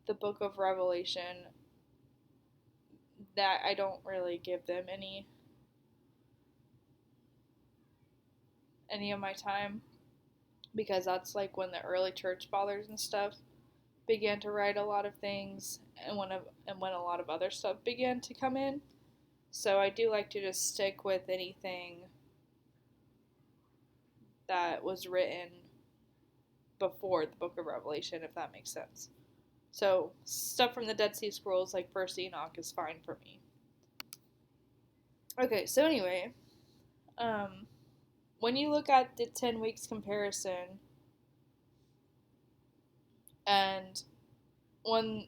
the book of Revelation, that I don't really give them any of my time, because that's like when the early church fathers and stuff began to write a lot of things, and when a lot of other stuff began to come in. So I do like to just stick with anything that was written before the book of Revelation, if that makes sense. So stuff from the Dead Sea Scrolls, like 1st Enoch, is fine for me. Okay, so anyway, when you look at the 10 weeks comparison, and when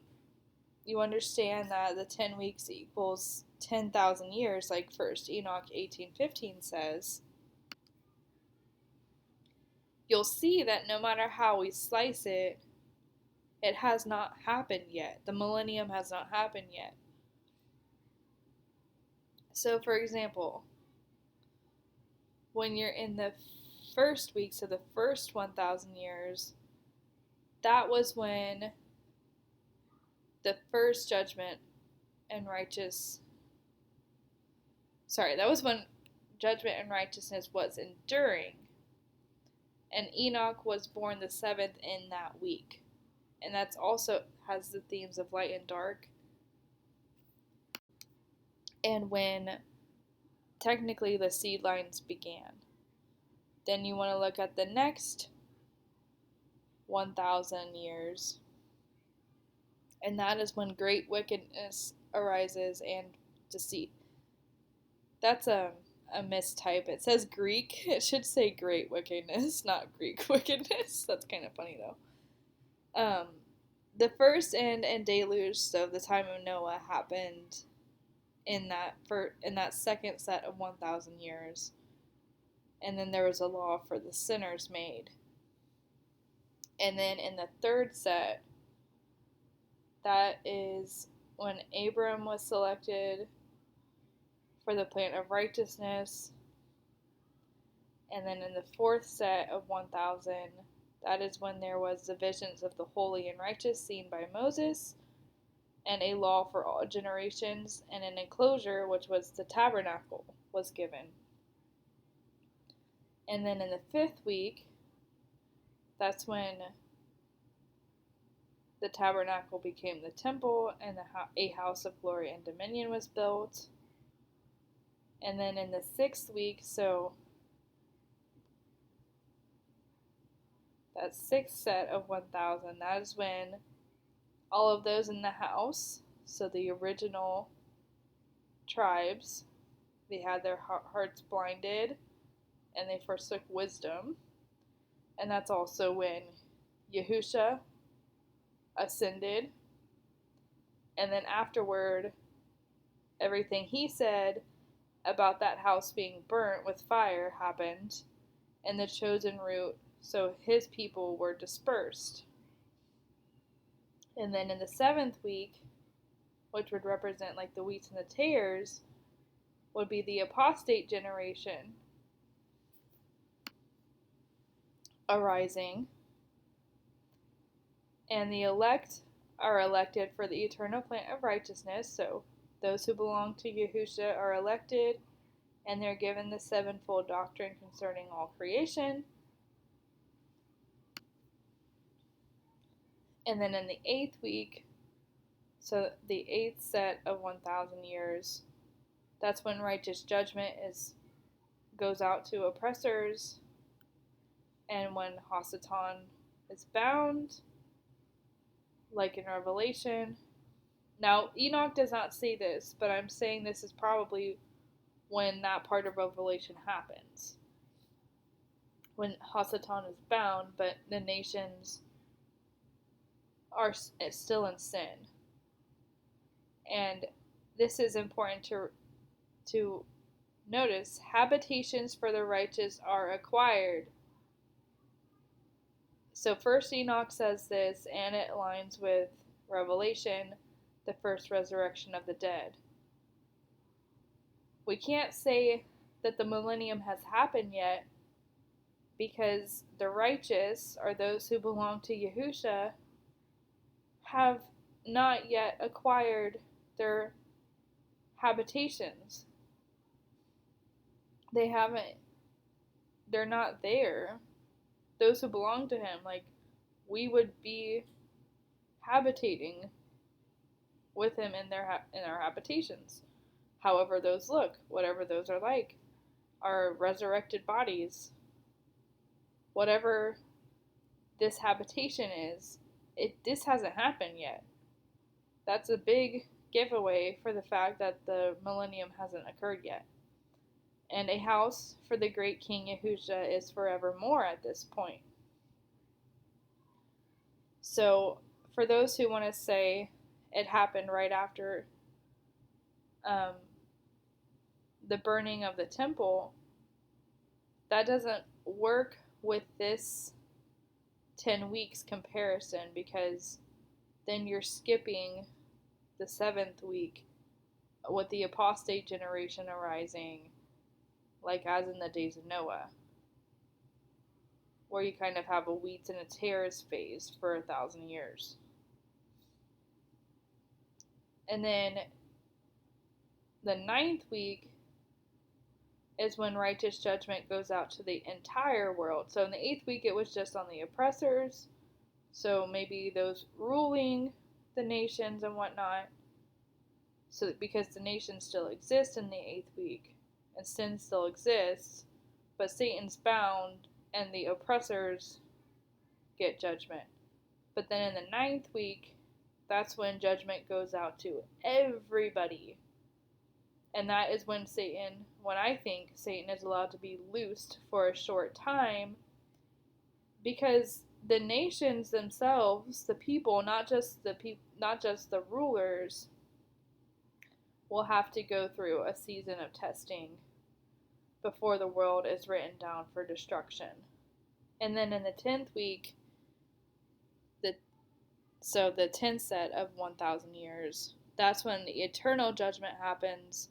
you understand that the 10 weeks equals 10,000 years, like 1st Enoch 18:15 says, you'll see that no matter how we slice it, it has not happened yet. The millennium has not happened yet. So, for example, when you're in the first weeks of the first 1,000 years, that was when the first judgment and that was when judgment and righteousness was enduring. And Enoch was born the 7th in that week. And that's also has the themes of light and dark. And when technically the seed lines began. Then you want to look at the next 1,000 years. And that is when great wickedness arises and deceit. That's a mistype. It says Greek. It should say great wickedness, not Greek wickedness. That's kind of funny though. The first end and deluge, so the time of Noah, happened in that second set of 1,000 years. And then there was a law for the sinners made. And then in the third set, that is when Abram was selected for the plan of righteousness. And then in the fourth set of 1,000, that is when there was the visions of the holy and righteous seen by Moses, and a law for all generations, and an enclosure, which was the tabernacle, was given. And then in the fifth week, that's when the tabernacle became the temple, and a house of glory and dominion was built. And then in the sixth week, so that sixth set of 1,000, that is when all of those in the house, so the original tribes, they had their hearts blinded, and they forsook wisdom. And that's also when Yahusha ascended. And then afterward, everything he said about that house being burnt with fire happened, and the chosen root, so his people, were dispersed. And then in the seventh week, which would represent like the wheats and the tares, would be the apostate generation arising. And the elect are elected for the eternal plan of righteousness, so Those who belong to Yahusha are elected, and they're given the sevenfold doctrine concerning all creation. And then in the 8th week, so the 8th set of 1,000 years, that's when righteous judgment goes out to oppressors, and when Hasatan is bound, like in Revelation. Now, Enoch does not say this, but I'm saying this is probably when that part of Revelation happens. When Hasatan is bound, but the nations are still in sin. And this is important to notice. Habitations for the righteous are acquired. So first Enoch says this, and it aligns with Revelation, the first resurrection of the dead. We can't say that the millennium has happened yet, because the righteous, or those who belong to Yahusha, have not yet acquired their habitations. They're not there. Those who belong to him, like, we would be habitating with him in our habitations. However those look, whatever those are like, our resurrected bodies, whatever this habitation is, this hasn't happened yet. That's a big giveaway for the fact that the millennium hasn't occurred yet. And a house for the great King Yahusha is forevermore at this point. So, for those who want to say it happened right after the burning of the temple, that doesn't work with this 10 weeks comparison, because then you're skipping the 7th week with the apostate generation arising, like as in the days of Noah, where you kind of have a wheats and a tares phase for 1,000 years. And then the 9th week is when righteous judgment goes out to the entire world. So in the 8th week, it was just on the oppressors. So maybe those ruling the nations and whatnot. So because the nations still exist in the 8th week, and sin still exists, but Satan's bound and the oppressors get judgment. But then in the 9th week, that's when judgment goes out to everybody. And that is when I think Satan is allowed to be loosed for a short time, because the nations themselves, the people, not just the rulers, will have to go through a season of testing before the world is written down for destruction. And then in the 10th week, the 10th set of 1,000 years, that's when the eternal judgment happens.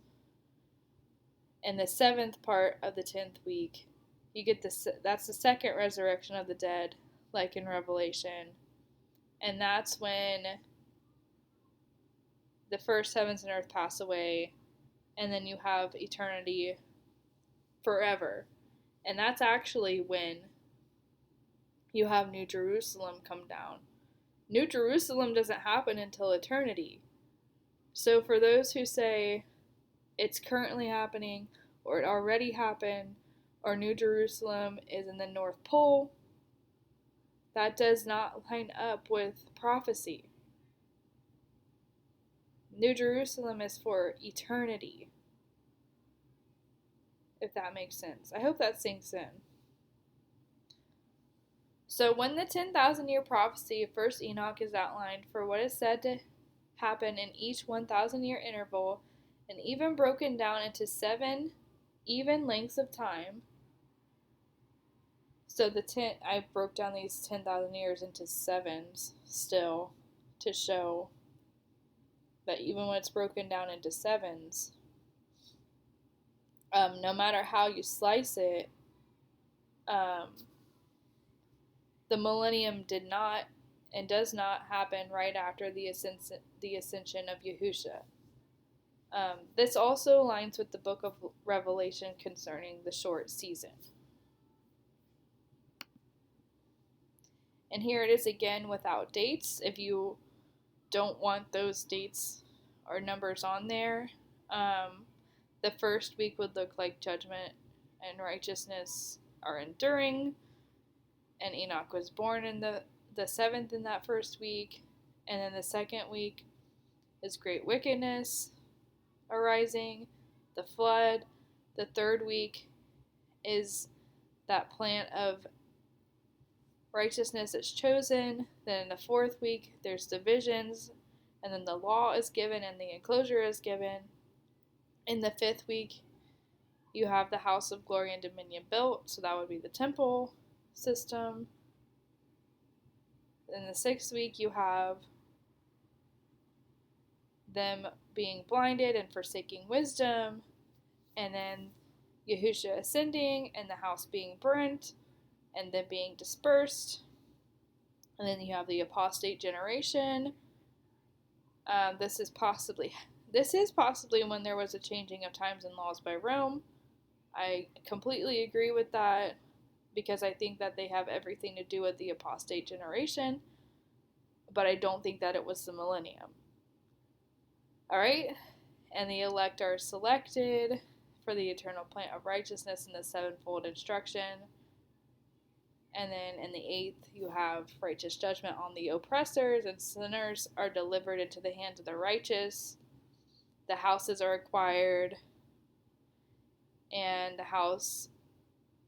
In the 7th part of the 10th week, you get that's the second resurrection of the dead, like in Revelation. And that's when the first heavens and earth pass away, and then you have eternity forever. And that's actually when you have New Jerusalem come down. New Jerusalem doesn't happen until eternity. So for those who say it's currently happening, or it already happened, or New Jerusalem is in the North Pole, that does not line up with prophecy. New Jerusalem is for eternity, if that makes sense. I hope that sinks in. So when the 10,000 year prophecy of 1st Enoch is outlined for what is said to happen in each 1,000 year interval, and even broken down into 7 even lengths of time. So I broke down these 10,000 years into 7s still, to show that even when it's broken down into 7s, no matter how you slice it, the millennium did not and does not happen right after the ascension of Yahusha. This also aligns with the book of Revelation concerning the short season. And here it is again without dates. If you don't want those dates or numbers on there, the first week would look like judgment and righteousness are enduring. And Enoch was born in the 7th in that first week. And then the second week is great wickedness arising, the flood. The third week is that plant of righteousness is chosen. Then in the fourth week, there's divisions, and then the law is given and the enclosure is given. In the fifth week, you have the house of glory and dominion built, so that would be the temple system. In the sixth week, you have them being blinded and forsaking wisdom, and then Yahusha ascending and the house being burnt and then being dispersed. And then you have the apostate generation. This is possibly when there was a changing of times and laws by Rome. I completely agree with that because I think that they have everything to do with the apostate generation, but I don't think that it was the millennium. Alright? And the elect are selected for the eternal plant of righteousness and the sevenfold instruction. And then in the 8th, you have righteous judgment on the oppressors, and sinners are delivered into the hands of the righteous. The houses are acquired, and the house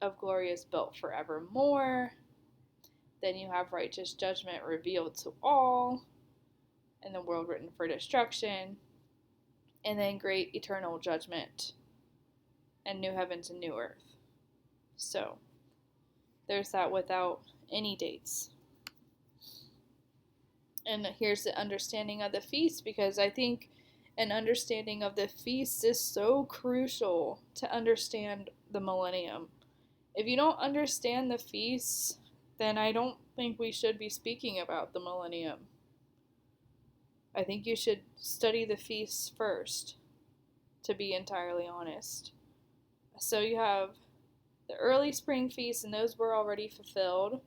of glory is built forevermore. Then you have righteous judgment revealed to all, and the world written for destruction. And then great eternal judgment, and new heavens and new earth. So there's that without any dates. And here's the understanding of the feast, because I think an understanding of the feast is so crucial to understand the millennium. If you don't understand the feasts, then I don't think we should be speaking about the millennium. I think you should study the feasts first, to be entirely honest. So you have the early spring feasts, and those were already fulfilled.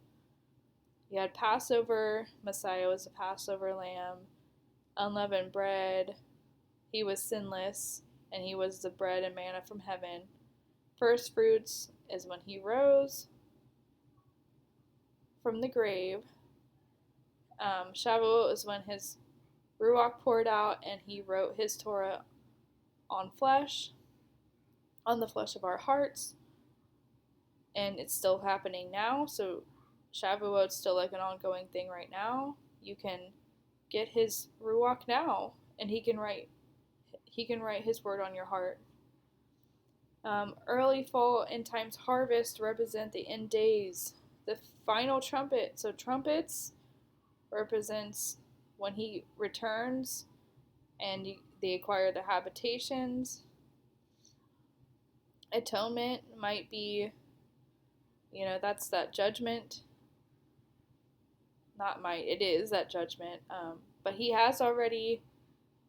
You had Passover, Messiah was a Passover lamb, unleavened bread, he was sinless, and he was the bread and manna from heaven. First fruits is when he rose from the grave. Shavuot is when his Ruach poured out and he wrote his Torah on the flesh of our hearts. And it's still happening now, so Shavuot's still like an ongoing thing right now. You can get his Ruach now, and he can write his word on your heart. Early fall end times harvest represent the end days. The final trumpet, so trumpets represents when he returns and they acquire the habitations. Atonement might be, that's that judgment. It is that judgment. But he has already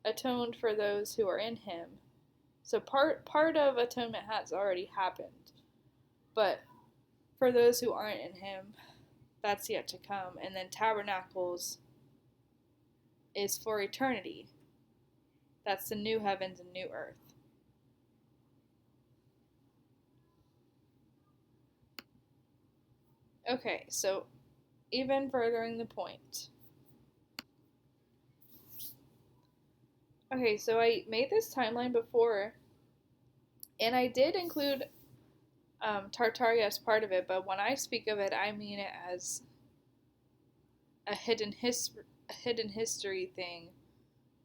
atoned for those who are in him. So part of atonement has already happened. But for those who aren't in him, that's yet to come. And then tabernacles is for eternity. That's the new heavens and new earth. Okay, so even furthering the point. Okay, so I made this timeline before, and I did include Tartaria as part of it, but when I speak of it, I mean it as a hidden history thing,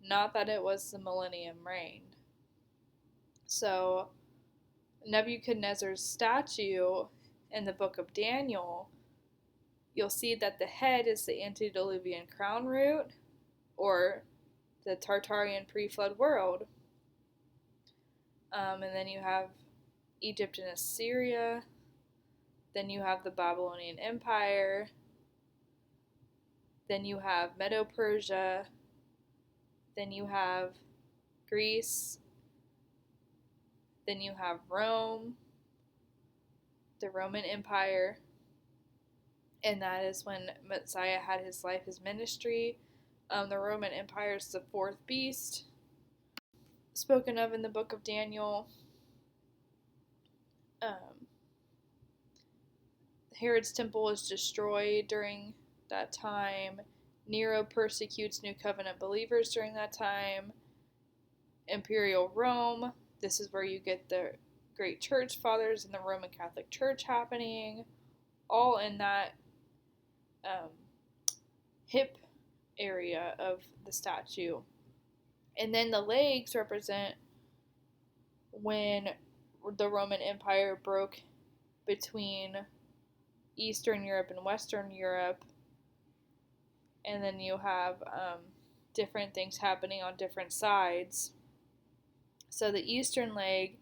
not that it was the millennium reign. So Nebuchadnezzar's statue in the book of Daniel, you'll see that the head is the antediluvian crown root, or the Tartarian pre-flood world. And then you have Egypt and Assyria. Then you have the Babylonian Empire. Then you have Medo-Persia. Then you have Greece Then you have Rome, the Roman Empire, and that is when Messiah had his life, his ministry. The Roman Empire is the fourth beast, spoken of in the book of Daniel. Herod's temple is destroyed during that time. Nero persecutes New Covenant believers during that time. Imperial Rome, this is where you get the great church fathers and the Roman Catholic Church happening, all in that hip area of the statue. And then the legs represent when the Roman Empire broke between Eastern Europe and Western Europe. And then you have different things happening on different sides. So the Eastern leg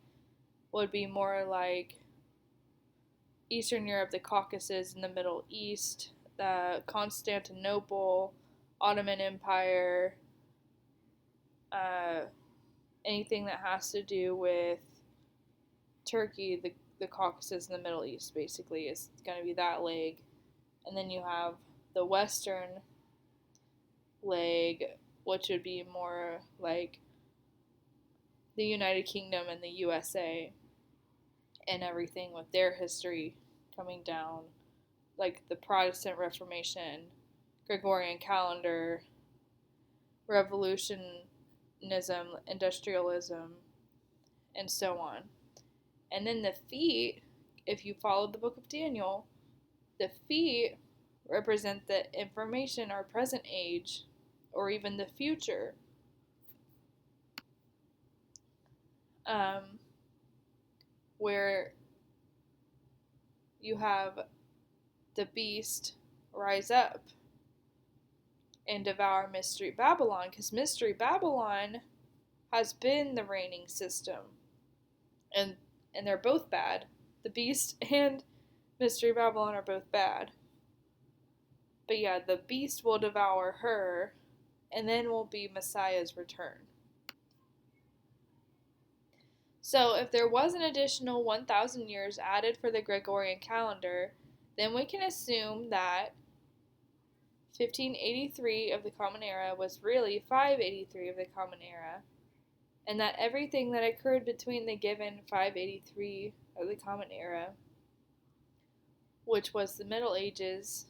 would be more like Eastern Europe, the Caucasus, and the Middle East, Constantinople, Ottoman Empire, anything that has to do with Turkey, the Caucasus, and the Middle East, basically, is going to be that leg. And then you have the Western leg, which would be more like the United Kingdom and the USA and everything with their history coming down, like the Protestant Reformation, Gregorian calendar, revolutionism, industrialism, and so on. And then the feet, if you follow the book of Daniel, the feet represent the information or present age or even the future. Where you have the beast rise up and devour Mystery Babylon, because Mystery Babylon has been the reigning system, and they're both bad. The beast and Mystery Babylon are both bad. But yeah, the beast will devour her, and then will be Messiah's return. So if there was an additional 1,000 years added for the Gregorian calendar, then we can assume that 1583 of the Common Era was really 583 of the Common Era, and that everything that occurred between the given 583 of the Common Era, which was the Middle Ages,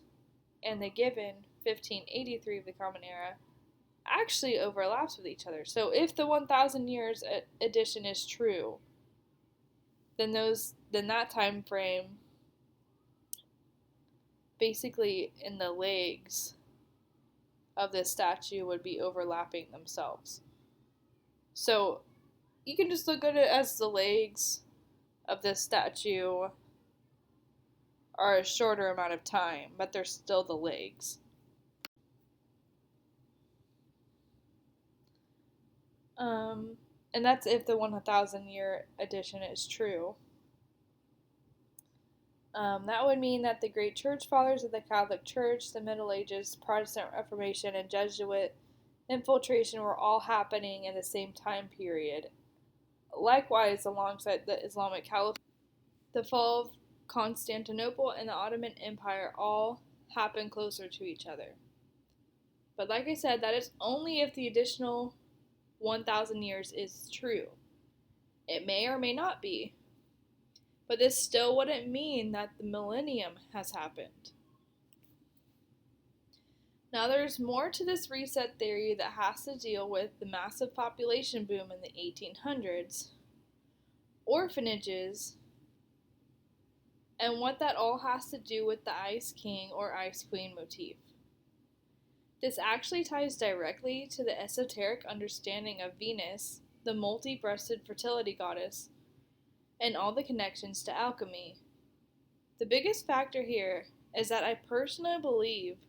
and the given 1583 of the Common Era, actually overlaps with each other. So if the 1,000 years addition is true, then that time frame, basically in the legs of this statue, would be overlapping themselves. So you can just look at it as the legs of this statue are a shorter amount of time, but they're still the legs. And that's if the 1,000 year addition is true. That would mean that the great church fathers of the Catholic Church, the Middle Ages, Protestant Reformation, and Jesuit infiltration were all happening in the same time period. Likewise, alongside the Islamic Caliphate, the fall of Constantinople and the Ottoman Empire all happened closer to each other. But like I said, that is only if the additional 1,000 years is true. It may or may not be. But this still wouldn't mean that the millennium has happened. Now there's more to this reset theory that has to deal with the massive population boom in the 1800s, orphanages, and what that all has to do with the Ice King or Ice Queen motif. This actually ties directly to the esoteric understanding of Venus, the multi-breasted fertility goddess, and all the connections to alchemy. The biggest factor here is that I personally believe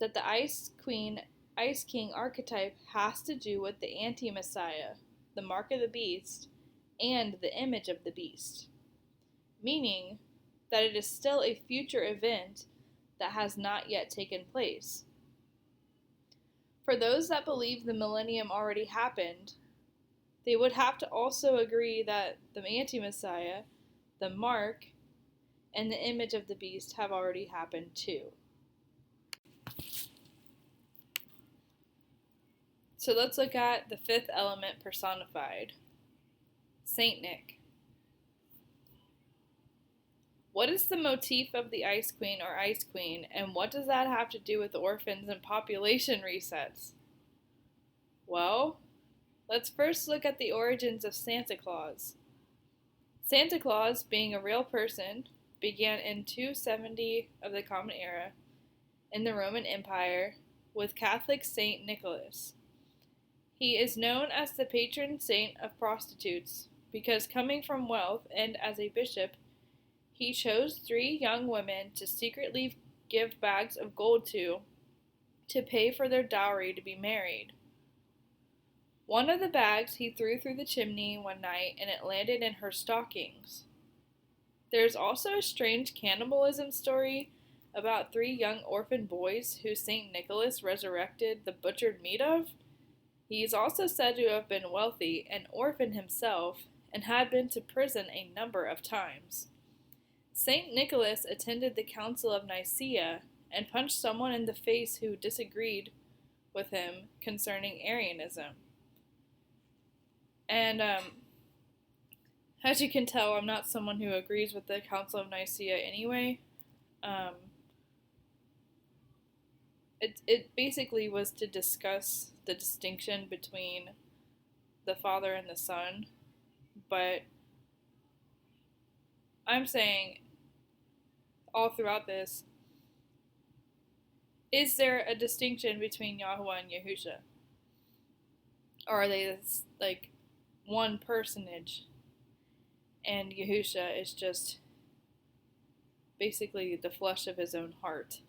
that the Ice Queen, Ice King archetype has to do with the anti-Messiah, the mark of the beast, and the image of the beast, meaning that it is still a future event that has not yet taken place. For those that believe the millennium already happened, They would have to also agree that the anti-Messiah, the mark, and the image of the beast have already happened too. So let's look at the fifth element personified, Saint Nick. What is the motif of the Ice Queen or Ice Queen, and what does that have to do with orphans and population resets? Well, let's first look at the origins of Santa Claus. Santa Claus, being a real person, began in 270 of the Common Era in the Roman Empire with Catholic Saint Nicholas. He is known as the patron saint of prostitutes because, coming from wealth and as a bishop, he chose 3 young women to secretly give bags of gold to pay for their dowry to be married. One of the bags he threw through the chimney one night and it landed in her stockings. There's also a strange cannibalism story about 3 young orphan boys who St. Nicholas resurrected the butchered meat of. He is also said to have been wealthy, an orphan himself, and had been to prison a number of times. St. Nicholas attended the Council of Nicaea and punched someone in the face who disagreed with him concerning Arianism. And as you can tell, I'm not someone who agrees with the Council of Nicaea anyway. It basically was to discuss the distinction between the Father and the Son, but I'm saying all throughout this, is there a distinction between Yahuwah and Yahusha? Or are they like one personage and Yahusha is just basically the flesh of his own heart?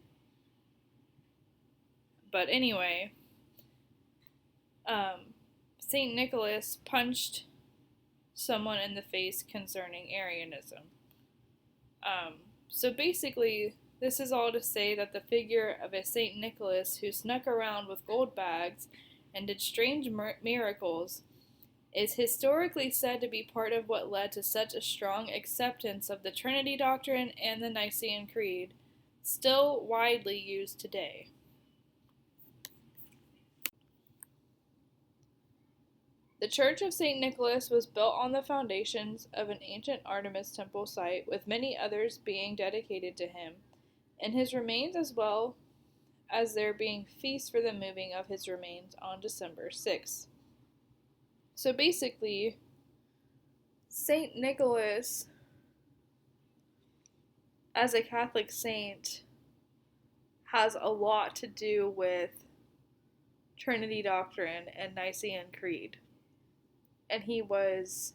But anyway, St. Nicholas punched someone in the face concerning Arianism. So basically, this is all to say that the figure of a St. Nicholas who snuck around with gold bags and did strange miracles is historically said to be part of what led to such a strong acceptance of the Trinity doctrine and the Nicene Creed, still widely used today. The Church of St. Nicholas was built on the foundations of an ancient Artemis temple site, with many others being dedicated to him, and his remains, as well as there being feasts for the moving of his remains on December 6th. So basically, St. Nicholas, as a Catholic saint, has a lot to do with Trinity doctrine and Nicene Creed. And he was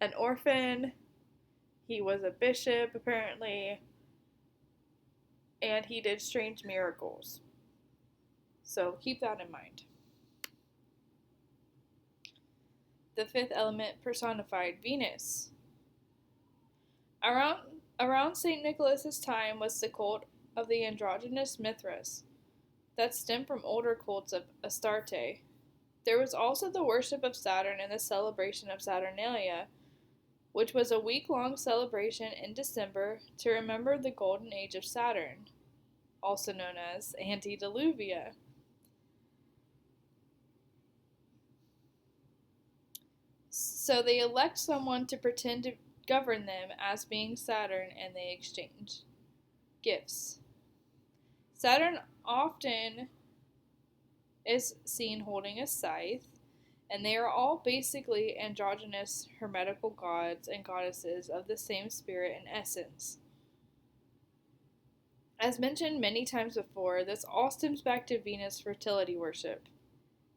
an orphan, he was a bishop apparently, and he did strange miracles. So keep that in mind. The fifth element personified, Venus. Around St. Nicholas's time was the cult of the androgynous Mithras that stemmed from older cults of Astarte. There was also the worship of Saturn and the celebration of Saturnalia, which was a week-long celebration in December to remember the golden age of Saturn, also known as antediluvian. So they elect someone to pretend to govern them as being Saturn, and they exchange gifts. Saturn often is seen holding a scythe, and they are all basically androgynous hermetical gods and goddesses of the same spirit and essence. As mentioned many times before, this all stems back to Venus fertility worship.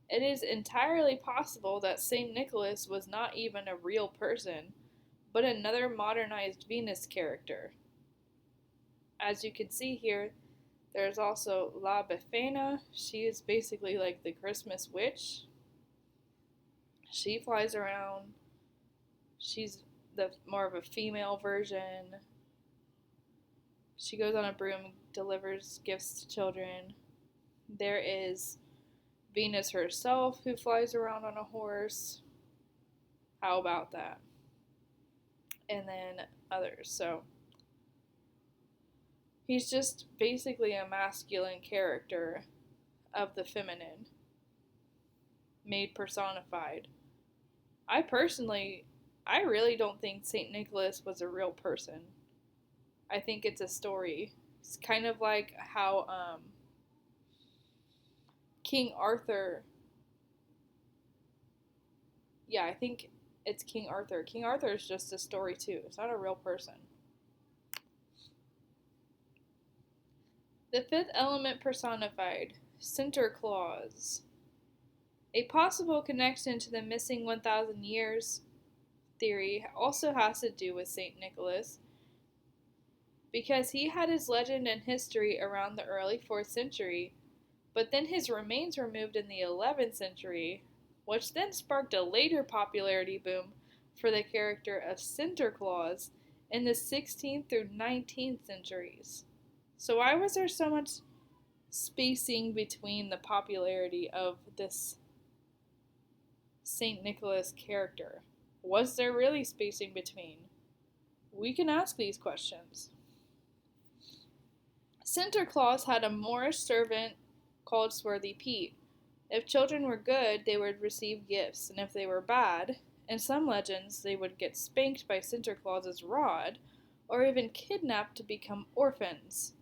It is entirely possible that St. Nicholas was not even a real person, but another modernized Venus character. As you can see here, there's also La Befana. She is basically like the Christmas witch. She flies around. She's the more of a female version. She goes on a broom, delivers gifts to children. There is Venus herself, who flies around on a horse. How about that? And then others. So he's just basically a masculine character of the feminine, made personified. I really don't think St. Nicholas was a real person. I think it's a story. It's kind of like how King Arthur. Yeah, I think it's King Arthur. King Arthur is just a story too. It's not a real person. The fifth element personified, Sinterklaas. A possible connection to the missing 1,000 years theory also has to do with St. Nicholas, because he had his legend and history around the early 4th century, but then his remains were moved in the 11th century, which then sparked a later popularity boom for the character of Sinterklaas in the 16th through 19th centuries. So why was there so much spacing between the popularity of this St. Nicholas character? Was there really spacing between? We can ask these questions. Sinterklaas had a Moorish servant called Swarthy Pete. If children were good, they would receive gifts, and if they were bad, in some legends, they would get spanked by Sinterklaas's rod, or even kidnapped to become orphans.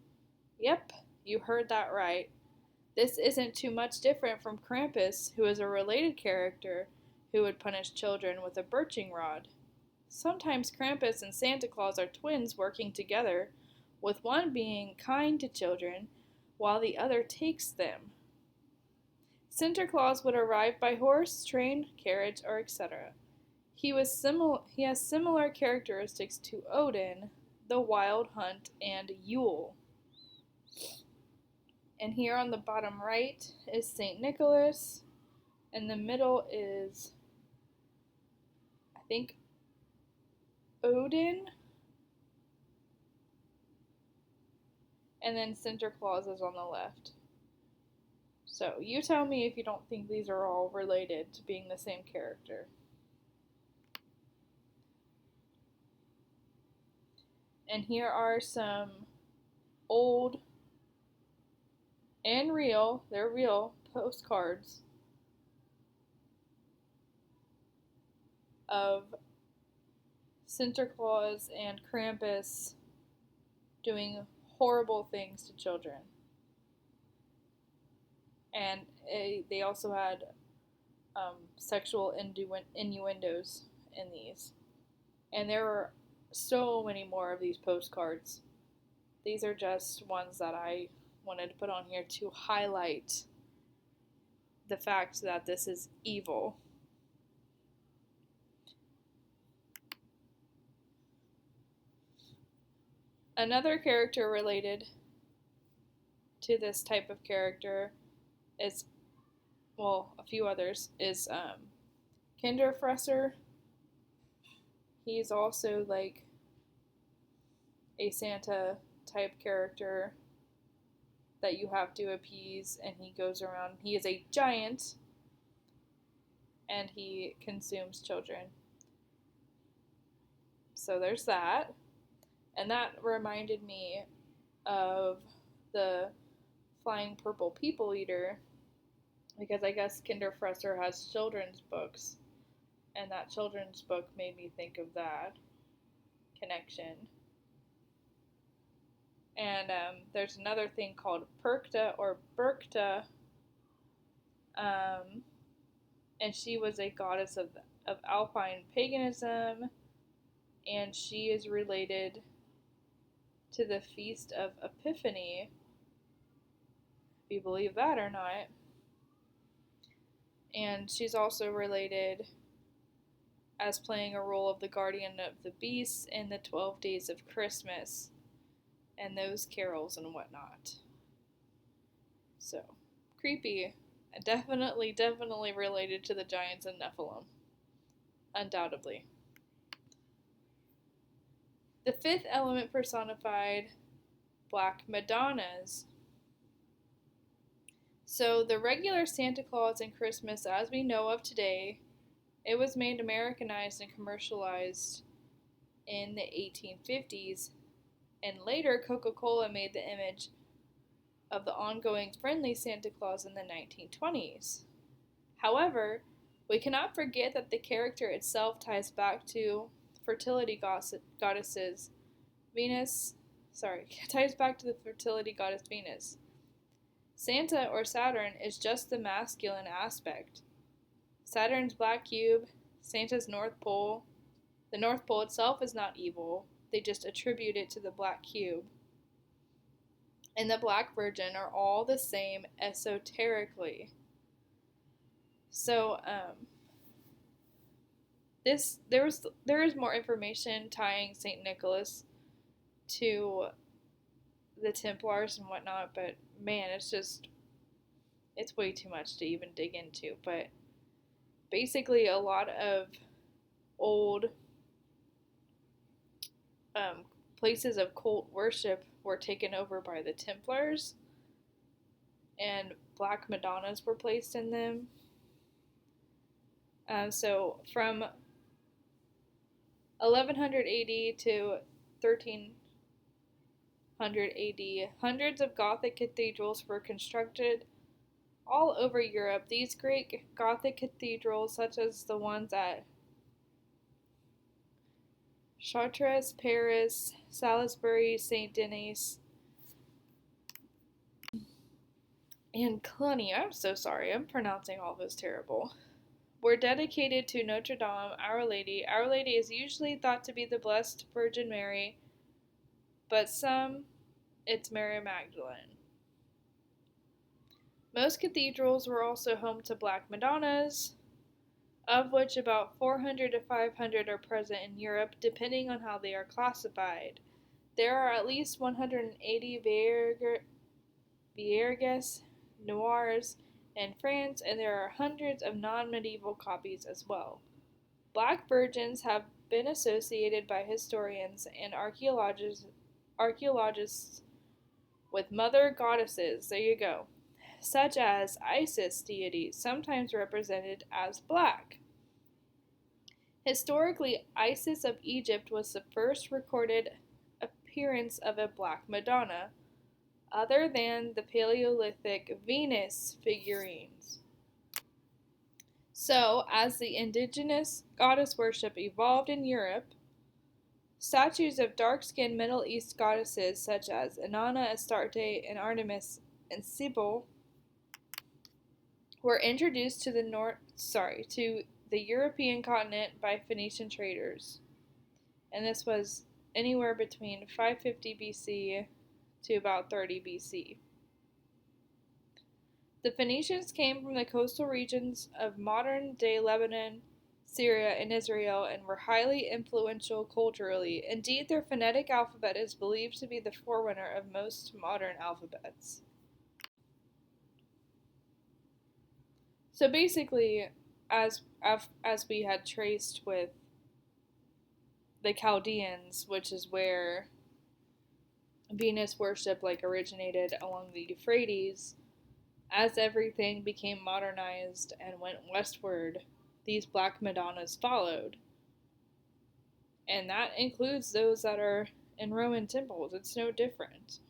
Yep, you heard that right. This isn't too much different from Krampus, who is a related character who would punish children with a birching rod. Sometimes Krampus and Santa Claus are twins working together, with one being kind to children while the other takes them. Sinterklaas would arrive by horse, train, carriage, or etc. He has similar characteristics to Odin, the Wild Hunt, and Yule. And here on the bottom right is St. Nicholas. In the middle is, I think, Odin. And then Sinterklaas is on the left. So you tell me if you don't think these are all related to being the same character. And here are some old and real, they're real, postcards of Sinterklaas and Krampus doing horrible things to children. And they also had sexual innuendos in these. And there were so many more of these postcards. These are just ones that I wanted to put on here to highlight the fact that this is evil. Another character related to this type of character is, well, a few others, is Kinderfresser. He's also like a Santa type character that you have to appease, and he goes around. He is a giant, and he consumes children. So there's that. And that reminded me of the Flying Purple People Eater, because I guess Kinderfresser has children's books, and that children's book made me think of that connection. And there's another thing called Perkta or Berkta, and she was a goddess of Alpine paganism, and she is related to the Feast of Epiphany, if you believe that or not. And she's also related as playing a role of the guardian of the beasts in the 12 Days of Christmas and those carols and whatnot. So, creepy. Definitely related to the giants and Nephilim. Undoubtedly. The fifth element personified, Black Madonnas. So the regular Santa Claus and Christmas as we know of today, it was made Americanized and commercialized in the 1850s, and later Coca-Cola made the image of the ongoing friendly Santa Claus in the 1920s. However, we cannot forget that the character itself ties back to fertility goddesses Venus, ties back to the fertility goddess Venus. Santa or Saturn is just the masculine aspect. Saturn's black cube, Santa's North Pole. The North Pole itself is not evil, they just attribute it to the black cube. And the Black Virgin are all the same esoterically. So, there is more information tying Saint Nicholas to the Templars and whatnot, but man, it's way too much to even dig into. But basically, a lot of old places of cult worship were taken over by the Templars, and black Madonnas were placed in them. So from 1100 AD to 1300 AD, hundreds of Gothic cathedrals were constructed all over Europe. These great Gothic cathedrals, such as the ones at Chartres, Paris, Salisbury, St. Denis, and Cluny, I'm so sorry, I'm pronouncing all this terrible, were dedicated to Notre Dame, Our Lady. Our Lady is usually thought to be the Blessed Virgin Mary, but some, it's Mary Magdalene. Most cathedrals were also home to Black Madonnas, of which about 400 to 500 are present in Europe, depending on how they are classified. There are at least 180 Vierges Noirs in France, and there are hundreds of non-medieval copies as well. Black virgins have been associated by historians and archaeologists with mother goddesses, there you go, such as Isis deities, sometimes represented as black. Historically, Isis of Egypt was the first recorded appearance of a black Madonna, other than the Paleolithic Venus figurines. So, as the indigenous goddess worship evolved in Europe, statues of dark-skinned Middle East goddesses such as Inanna, Astarte, and Artemis and Cybele were introduced to the European continent by Phoenician traders. And this was anywhere between 550 BC to about 30 BC. The Phoenicians came from the coastal regions of modern-day Lebanon, Syria, and Israel and were highly influential culturally. Indeed, their phonetic alphabet is believed to be the forerunner of most modern alphabets. So basically, as we had traced with the Chaldeans, which is where Venus worship originated along the Euphrates, as everything became modernized and went westward, these black Madonnas followed. And that includes those that are in Roman temples. It's no different.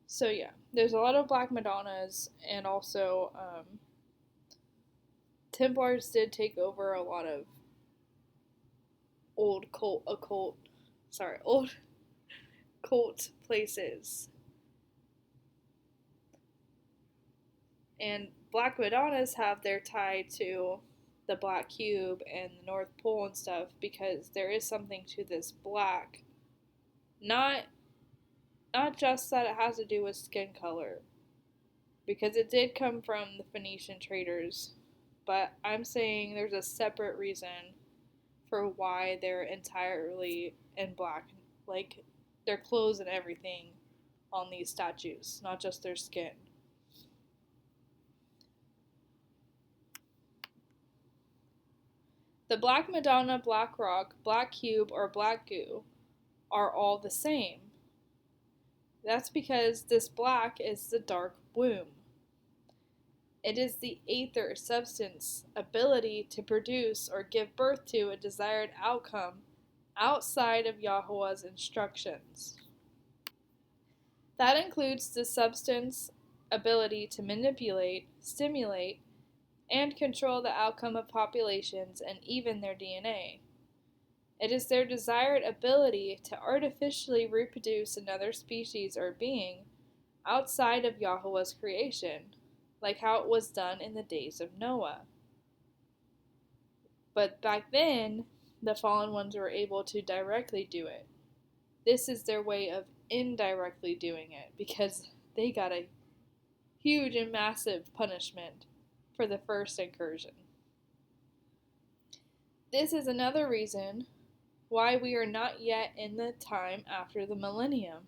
So yeah, there's a lot of black Madonnas, and also Templars did take over a lot of old cult places. And black Madonnas have their tie to the Black Cube and the North Pole and stuff because there is something to this black. Not just that it has to do with skin color, because it did come from the Phoenician traders, but I'm saying there's a separate reason for why they're entirely in black, like their clothes and everything on these statues, not just their skin. The Black Madonna, Black Rock, Black Cube, or Black Goo are all the same. That's because this black is the dark womb. It is the aether substance ability to produce or give birth to a desired outcome outside of Yahuwah's instructions. That includes the substance ability to manipulate, stimulate, and control the outcome of populations and even their DNA. It is their desired ability to artificially reproduce another species or being outside of Yahuwah's creation, like how it was done in the days of Noah. But back then, the fallen ones were able to directly do it. This is their way of indirectly doing it because they got a huge and massive punishment for the first incursion. This is another reason why we are not yet in the time after the millennium.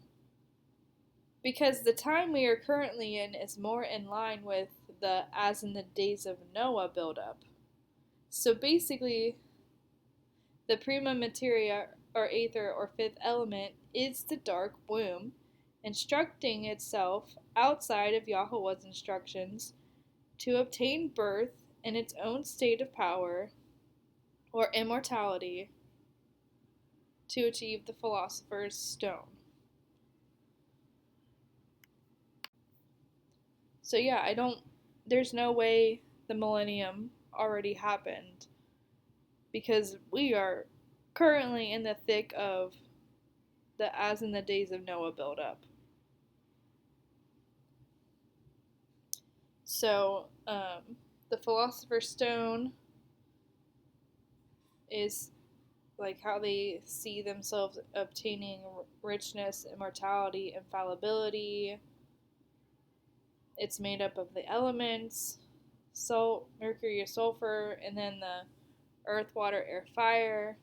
Because the time we are currently in is more in line with the as in the days of Noah buildup. So basically, the prima materia or aether or fifth element is the dark womb, instructing itself outside of Yahuwah's instructions to obtain birth in its own state of power or immortality to achieve the philosopher's stone. So yeah, there's no way the millennium already happened because we are currently in the thick of the as in the days of Noah buildup. So, the Philosopher's Stone is like how they see themselves obtaining richness, immortality, infallibility. It's made up of the elements, salt, mercury, sulfur, and then the earth, water, air, fire.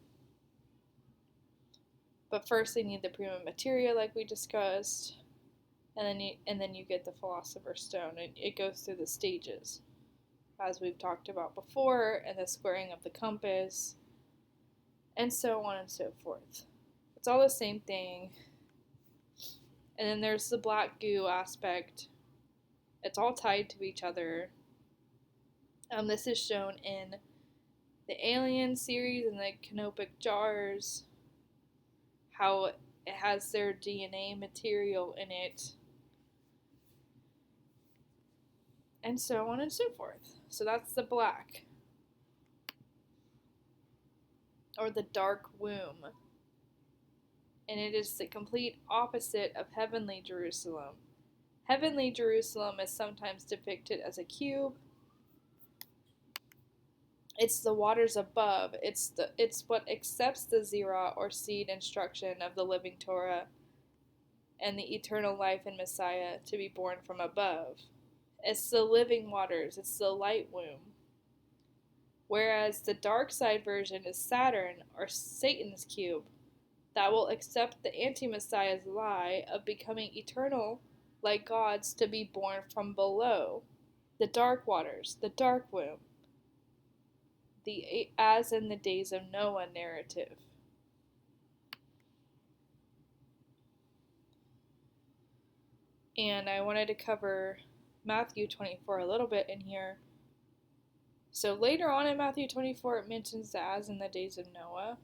But first they need the prima materia like we discussed, and then you get the Philosopher's Stone. It goes through the stages, as we've talked about before, and the squaring of the compass, and so on and so forth. It's all the same thing. And then there's the black goo aspect. It's all tied to each other. This is shown in the Alien series and the canopic jars, how it has their DNA material in it, and so on and so forth. So that's the black, or the dark womb. And it is the complete opposite of heavenly Jerusalem. Heavenly Jerusalem is sometimes depicted as a cube. It's the waters above. It's what accepts the zirah or seed instruction of the living Torah and the eternal life in Messiah to be born from above. It's the living waters. It's the light womb. Whereas the dark side version is Saturn or Satan's cube that will accept the anti-Messiah's lie of becoming eternal like gods to be born from below. The dark waters, the dark womb. The as in the days of Noah narrative. And I wanted to cover Matthew 24 a little bit in here. So later on in Matthew 24 it mentions the as in the days of Noah,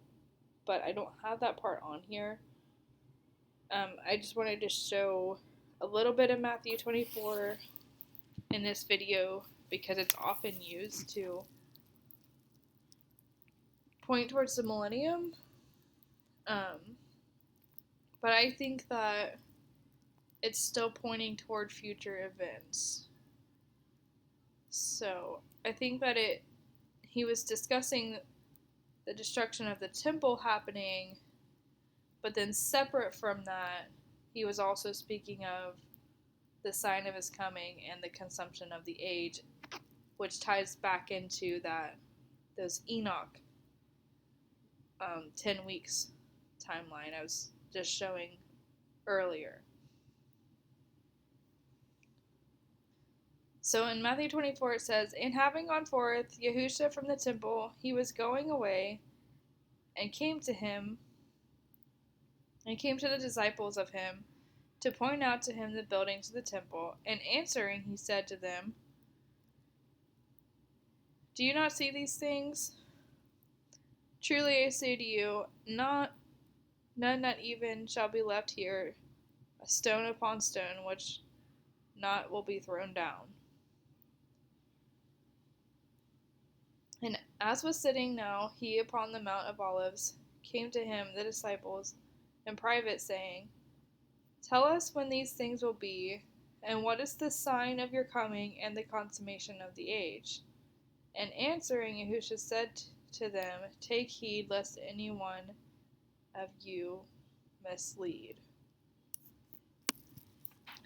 but I don't have that part on here. I just wanted to show a little bit of Matthew 24 in this video because it's often used to point towards the millennium. But I think that it's still pointing toward future events. So I think that he was discussing the destruction of the temple happening, but then separate from that, he was also speaking of the sign of his coming and the consumption of the age, which ties back into those Enoch 10 weeks timeline I was just showing earlier. So in Matthew 24 it says, "And having gone forth Yahusha from the temple, he was going away, and came to him, And he came to the disciples of him to point out to him the buildings of the temple. And answering, he said to them, "Do you not see these things? Truly I say to you, none not even shall be left here, a stone upon stone, which not will be thrown down." And as was sitting now he upon the Mount of Olives, came to him the disciples in private, saying, "Tell us when these things will be, and what is the sign of your coming and the consummation of the age?" And answering, Yahusha said to them, "Take heed lest any one of you mislead."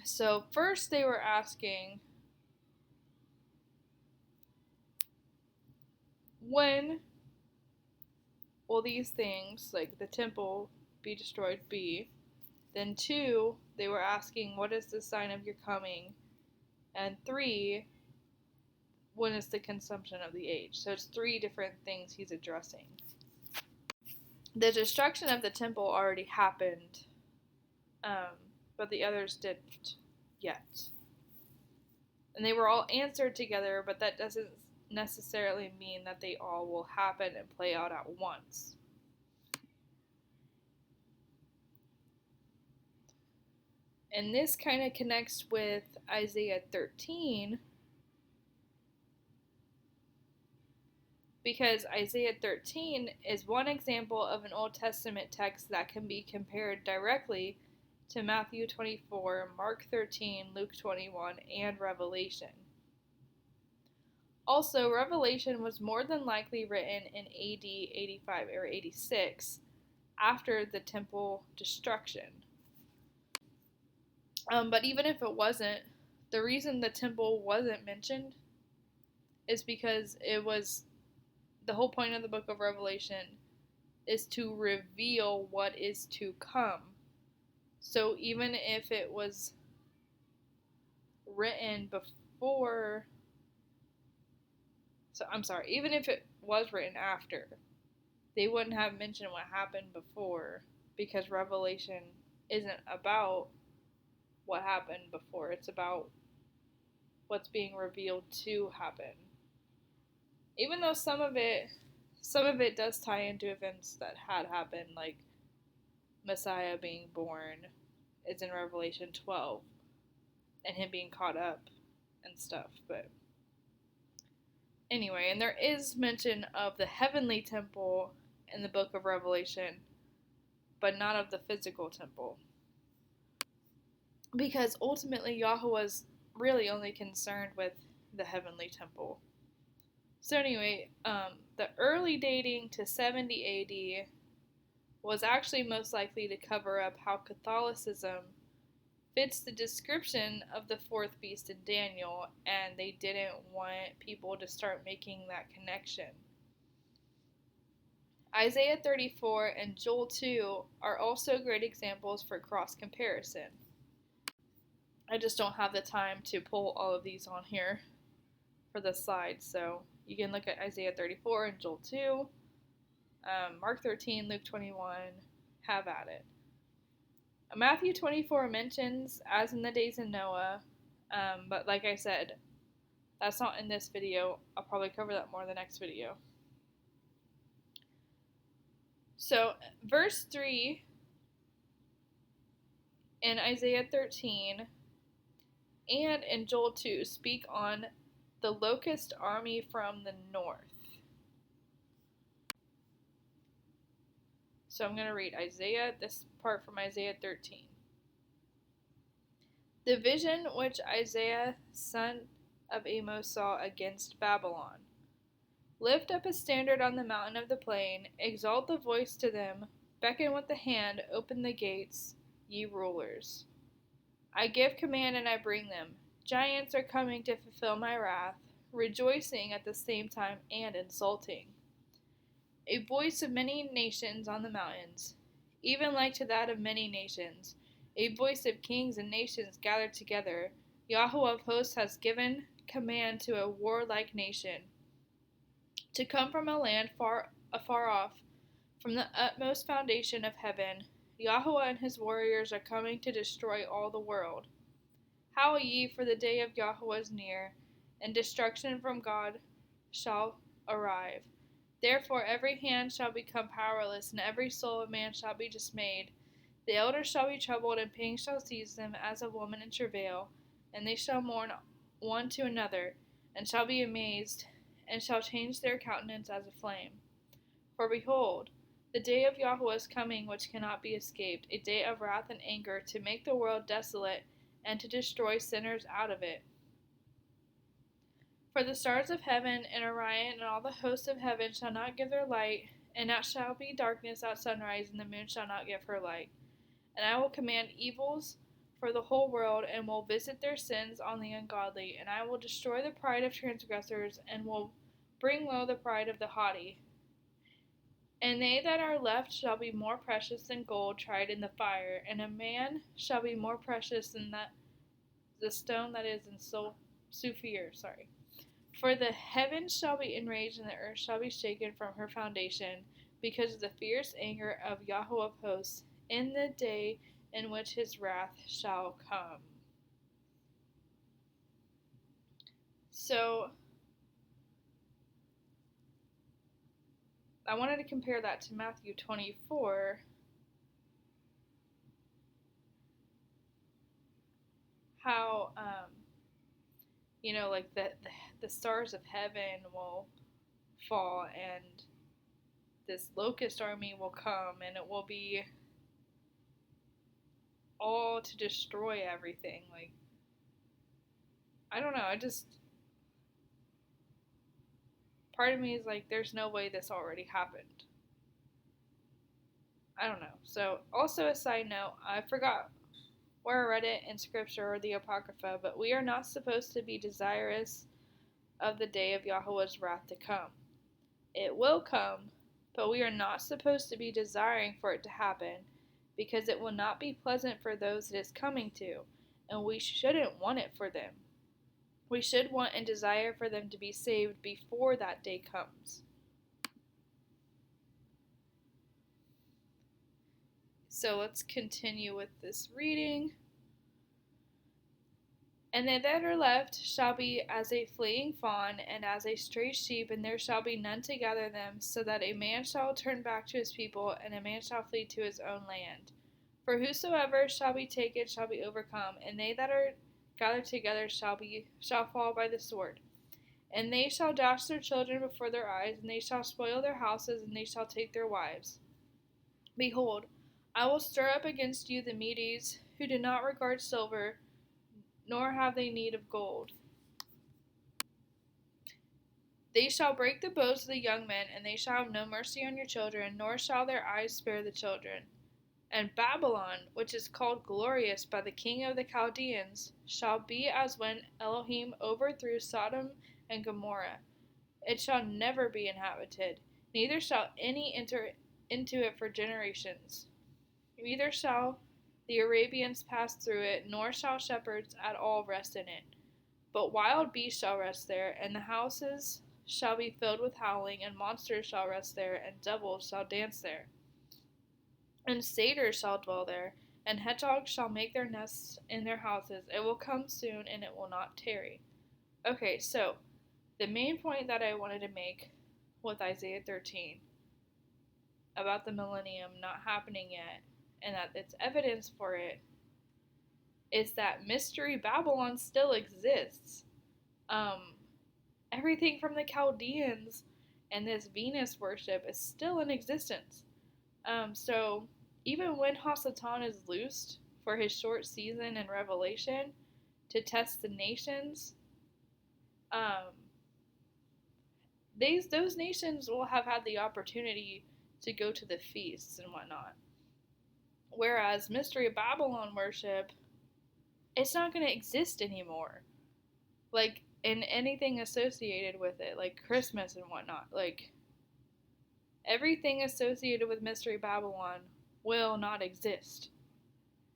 So first they were asking, when will these things, like the temple be destroyed, be? Then 2, they were asking, what is the sign of your coming? And 3, when is the consumption of the age? So it's 3 different things he's addressing. The destruction of the temple already happened, but the others didn't yet. And they were all answered together, but that doesn't necessarily mean that they all will happen and play out at once. And this kind of connects with Isaiah 13, because Isaiah 13 is one example of an Old Testament text that can be compared directly to Matthew 24, Mark 13, Luke 21, and Revelation. Also, Revelation was more than likely written in AD 85 or 86, after the temple destruction. But even if it wasn't, the reason the temple wasn't mentioned is because it was the whole point of the book of Revelation is to reveal what is to come. So even if it was written before, even if it was written after, they wouldn't have mentioned what happened before, because Revelation isn't about what happened before. It's about what's being revealed to happen. Even though some of it does tie into events that had happened, like Messiah being born is in Revelation 12, and him being caught up and stuff. But anyway, and there is mention of the heavenly temple in the book of Revelation, but not of the physical temple, because ultimately Yahweh was really only concerned with the heavenly temple. So anyway, the early dating to 70 AD was actually most likely to cover up how Catholicism fits the description of the fourth beast in Daniel, and they didn't want people to start making that connection. Isaiah 34 and Joel 2 are also great examples for cross comparison. I just don't have the time to pull all of these on here for the slides, so you can look at Isaiah 34 and Joel 2, Mark 13, Luke 21, have at it. Matthew 24 mentions, as in the days of Noah, but like I said, that's not in this video. I'll probably cover that more in the next video. So, verse 3 in Isaiah 13 and in Joel 2 speak on the locust army from the north. So I'm going to read this part from Isaiah 13. The vision which Isaiah, son of Amos, saw against Babylon. Lift up a standard on the mountain of the plain, exalt the voice to them, beckon with the hand, open the gates, ye rulers. I give command and I bring them. Giants are coming to fulfill my wrath, rejoicing at the same time and insulting. A voice of many nations on the mountains, even like to that of many nations, a voice of kings and nations gathered together. Yahweh of hosts has given command to a warlike nation to come from a land afar off, from the utmost foundation of heaven. Yahweh and his warriors are coming to destroy all the world. Howl ye, for the day of Yahweh is near, and destruction from God shall arrive. Therefore every hand shall become powerless, and every soul of man shall be dismayed. The elders shall be troubled, and pain shall seize them as a woman in travail, and they shall mourn one to another, and shall be amazed, and shall change their countenance as a flame. For behold, the day of Yahweh is coming, which cannot be escaped, a day of wrath and anger, to make the world desolate, and to destroy sinners out of it. For the stars of heaven and Orion and all the hosts of heaven shall not give their light, and it shall be darkness at sunrise, and the moon shall not give her light. And I will command evils for the whole world, and will visit their sins on the ungodly, and I will destroy the pride of transgressors, and will bring low the pride of the haughty. And they that are left shall be more precious than gold tried in the fire, and a man shall be more precious than the stone that is in Sophir. For the heavens shall be enraged, and the earth shall be shaken from her foundation, because of the fierce anger of Yahweh of hosts, in the day in which his wrath shall come. So, I wanted to compare that to Matthew 24. How, like the stars of heaven will fall, and this locust army will come, and it will be all to destroy everything. Like, I don't know, part of me is like, there's no way this already happened. I don't know. So, also a side note, I forgot where I read it in scripture or the Apocrypha, but we are not supposed to be desirous of the day of Yahweh's wrath to come. It will come, but we are not supposed to be desiring for it to happen, because it will not be pleasant for those it is coming to, and we shouldn't want it for them. We should want and desire for them to be saved before that day comes. So let's continue with this reading. And they that are left shall be as a fleeing fawn, and as a stray sheep, and there shall be none to gather them, so that a man shall turn back to his people, and a man shall flee to his own land. For whosoever shall be taken shall be overcome, and they that are gathered together shall fall by the sword. And they shall dash their children before their eyes, and they shall spoil their houses, and they shall take their wives. Behold, I will stir up against you the Medes, who do not regard silver, nor have they need of gold. They shall break the bows of the young men, and they shall have no mercy on your children, nor shall their eyes spare the children. And Babylon, which is called glorious by the king of the Chaldeans, shall be as when Elohim overthrew Sodom and Gomorrah. It shall never be inhabited, neither shall any enter into it for generations. Neither shall the Arabians pass through it, nor shall shepherds at all rest in it. But wild beasts shall rest there, and the houses shall be filled with howling, and monsters shall rest there, and devils shall dance there. And satyrs shall dwell there, and hedgehogs shall make their nests in their houses. It will come soon, and it will not tarry. Okay, so the main point that I wanted to make with Isaiah 13 about the millennium not happening yet, and that it's evidence for it, is that Mystery Babylon still exists. Everything from the Chaldeans and this Venus worship is still in existence. So even when Hasatan is loosed for his short season in Revelation to test the nations, those nations will have had the opportunity to go to the feasts and whatnot. Whereas Mystery Babylon worship, it's not going to exist anymore. Like, in anything associated with it, like Christmas and whatnot. Like, everything associated with Mystery Babylon will not exist.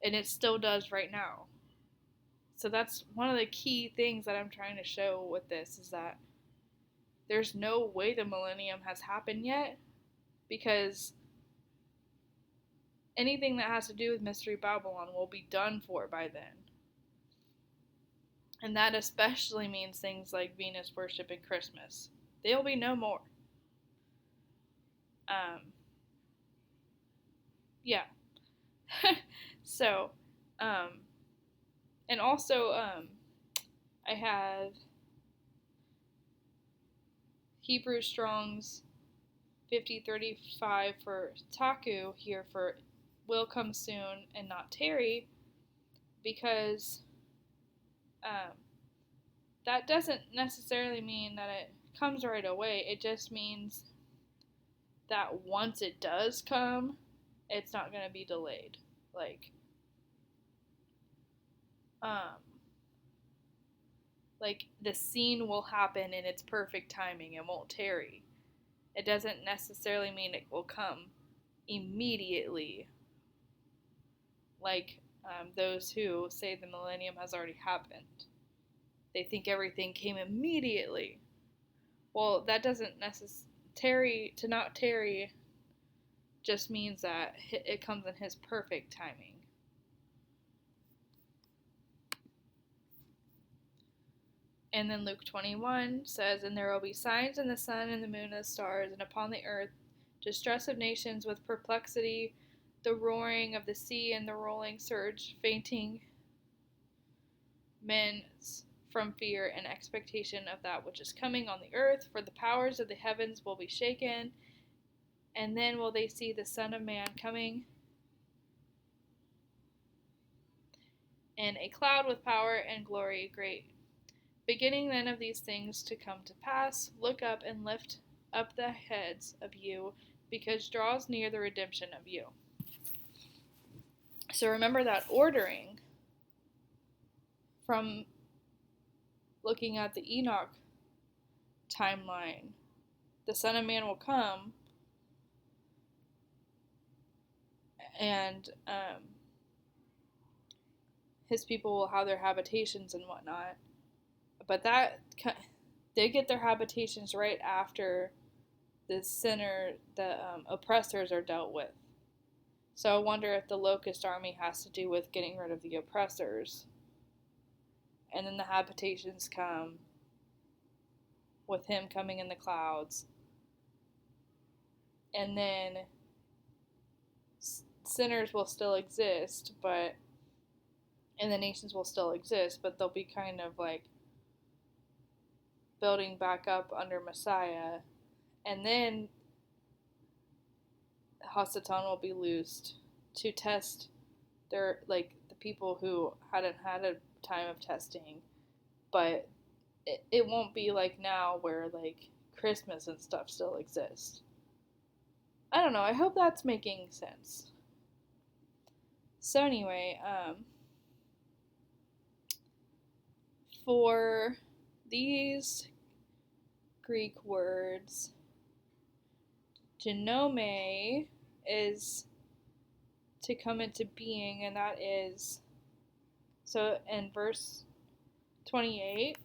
And it still does right now. So that's one of the key things that I'm trying to show with this, is that there's no way the millennium has happened yet, because anything that has to do with Mystery Babylon will be done for by then. And that especially means things like Venus worship and Christmas. They'll be no more. Yeah. So, and also, I have Hebrew Strong's 5035 for Taku here for will come soon and not tarry, because that doesn't necessarily mean that it comes right away. It just means that once it does come, it's not going to be delayed. Like the scene will happen in its perfect timing. It won't tarry. It doesn't necessarily mean it will come immediately, like those who say the millennium has already happened. They think everything came immediately. Well, that doesn't necessarily, to not tarry just means that it comes in his perfect timing. And then Luke 21 says, "And there will be signs in the sun and the moon and the stars, and upon the earth distress of nations with perplexity, the roaring of the sea and the rolling surge, fainting men from fear and expectation of that which is coming on the earth, for the powers of the heavens will be shaken, and then will they see the Son of Man coming in a cloud with power and glory great. Beginning then of these things to come to pass, look up and lift up the heads of you, because draws near the redemption of you." So remember that ordering from looking at the Enoch timeline. The Son of Man will come, and his people will have their habitations and whatnot. But they get their habitations right after the oppressors are dealt with. So I wonder if the locust army has to do with getting rid of the oppressors. And then the habitations come with him coming in the clouds. And then sinners will still exist, and the nations will still exist, but they'll be kind of like building back up under Messiah. And then Hasatan will be loosed to test the people who hadn't had a time of testing. But it won't be like now where like Christmas and stuff still exist. I don't know. I hope that's making sense. So anyway, for these Greek words, genome is to come into being, and that is, so in verse 28,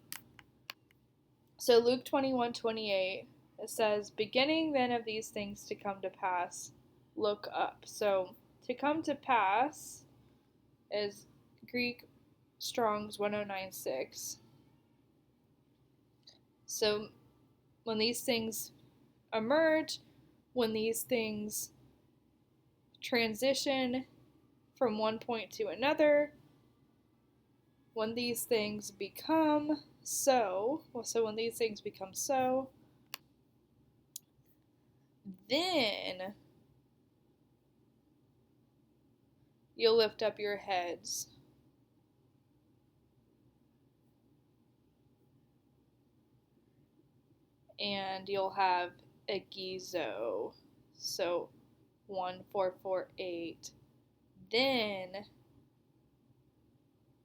so Luke 21:28, it says, "Beginning then of these things to come to pass, look up." So to come to pass is Greek Strong's 1096. So when these things emerge, when these things transition from one point to another, when these things become so, when these things become so, then you'll lift up your heads. And you'll have a gizo. So 1448. Then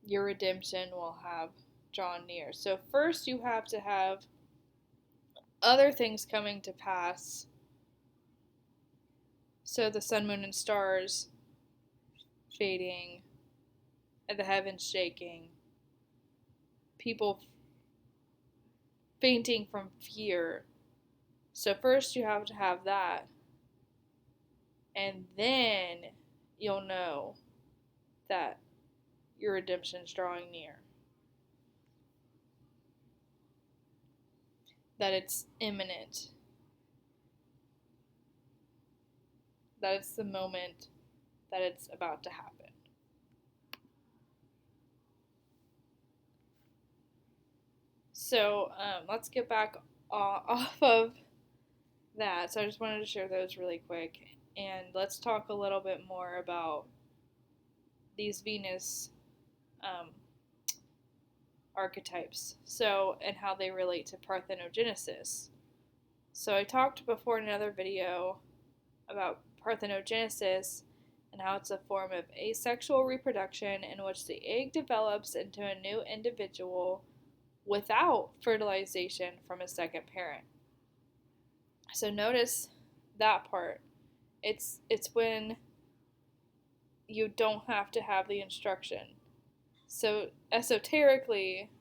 your redemption will have drawn near. So first you have to have other things coming to pass. So the sun, moon, and stars fading, and the heavens shaking, people fainting from fear. So first you have to have that, and then you'll know that your redemption's drawing near. That it's imminent. That it's the moment that it's about to happen. So let's get back off of that. So I just wanted to share those really quick. And let's talk a little bit more about these Venus archetypes. So, and how they relate to parthenogenesis. So I talked before in another video about parthenogenesis and how it's a form of asexual reproduction in which the egg develops into a new individual without fertilization from a second parent. So notice that part. It's when you don't have to have the instruction. So esoterically,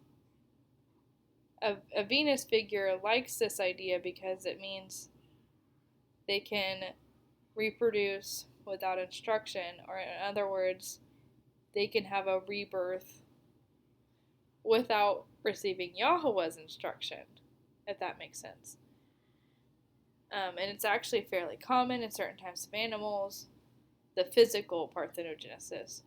a Venus figure likes this idea because it means they can reproduce without instruction, or in other words, they can have a rebirth without receiving Yahusha's instruction, if that makes sense. And it's actually fairly common in certain types of animals, the physical parthenogenesis.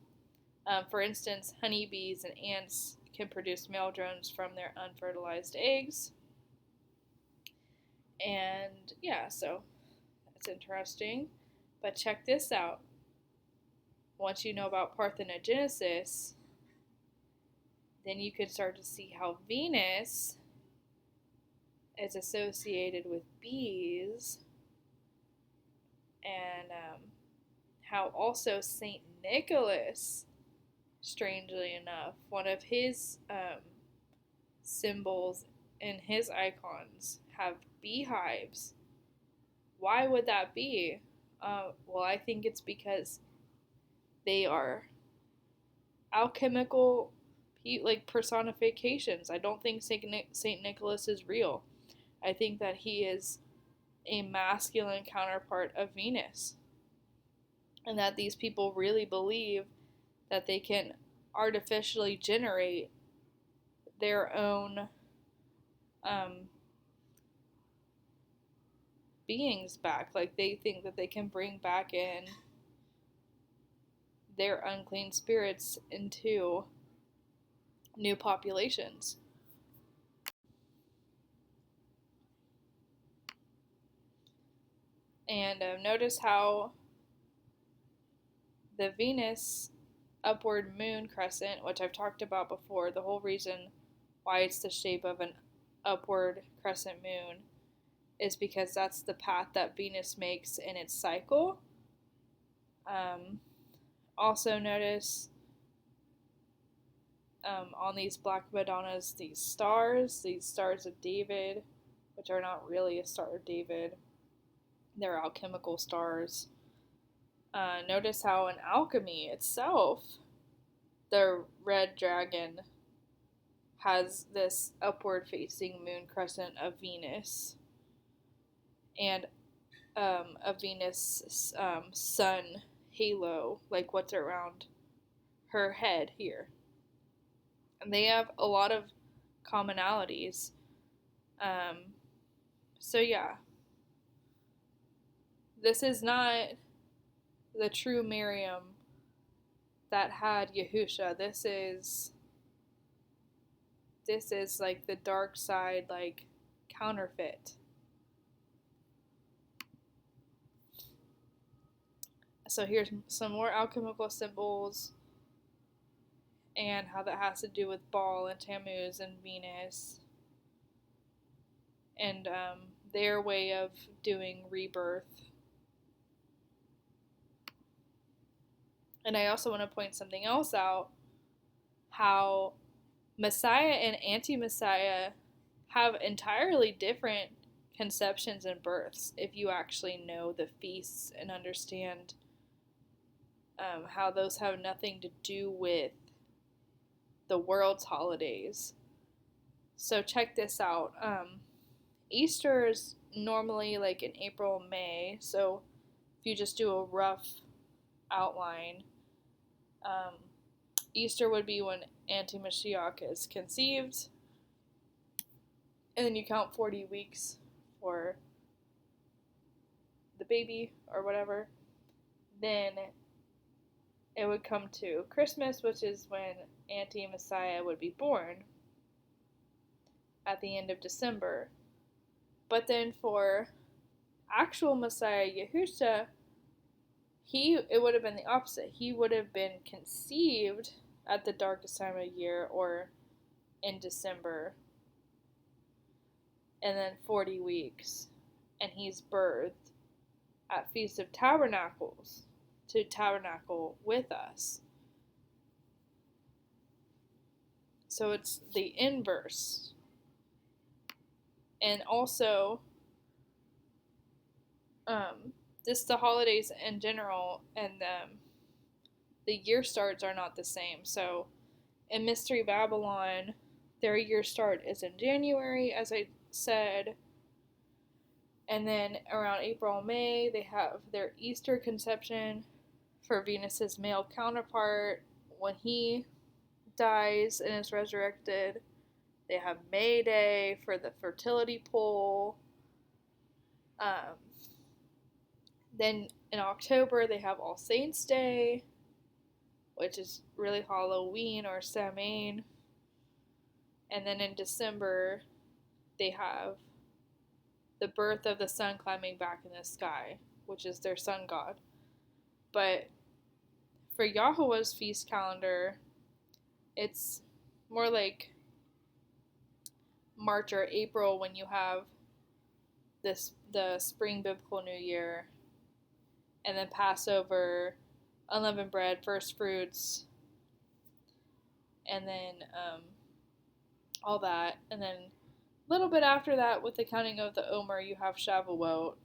For instance, honeybees and ants can produce male drones from their unfertilized eggs. And yeah, so that's interesting. But check this out. Once you know about parthenogenesis, then you can start to see how Venus is associated with bees, and how also St. Nicholas, strangely enough, one of his symbols in his icons have beehives. Why would that be? Well, I think it's because they are alchemical personifications. I don't think St. Nicholas is real. I think that he is a masculine counterpart of Venus. And that these people really believe that they can artificially generate their own beings back. Like, they think that they can bring back in their unclean spirits into new populations. And notice how the Venus upward moon crescent, which I've talked about before, the whole reason why it's the shape of an upward crescent moon is because that's the path that Venus makes in its cycle. Also notice on these Black Madonnas, these stars of David, which are not really a Star of David. They're alchemical stars. Notice how in Alchemy itself, the red dragon has this upward facing moon crescent of Venus, and a Venus sun halo, like what's around her head here. And they have a lot of commonalities. So yeah, this is not the true Miriam that had Yahusha. This is like the dark side, like counterfeit. So here's some more alchemical symbols and how that has to do with Baal and Tammuz and Venus and their way of doing rebirth. And I also want to point something else out, how Messiah and anti-Messiah have entirely different conceptions and births if you actually know the feasts and understand how those have nothing to do with the world's holidays. So check this out. Easter is normally like in April, May, so if you just do a rough outline. Easter would be when Anti-Mashiach is conceived, and then you count 40 weeks for the baby or whatever. Then it would come to Christmas, which is when Anti-Messiah would be born at the end of December. But then for actual Messiah Yahusha, it would have been the opposite. He would have been conceived at the darkest time of year, or in December, and then 40 weeks, and he's birthed at Feast of Tabernacles to tabernacle with us. So it's the inverse. And also, just the holidays in general and the year starts are not the same. So in Mystery Babylon, their year start is in January, as I said. And then around April, May, they have their Easter conception for Venus's male counterpart when he dies and is resurrected. They have May Day for the fertility pole. Then in October, they have All Saints Day, which is really Halloween or Samhain. And then in December, they have the birth of the sun climbing back in the sky, which is their sun god. But for Yahuwah's feast calendar, it's more like March or April when you have the spring biblical New Year, and then Passover, unleavened bread, first fruits, and then all that. And then a little bit after that, with the counting of the Omer, you have Shavuot.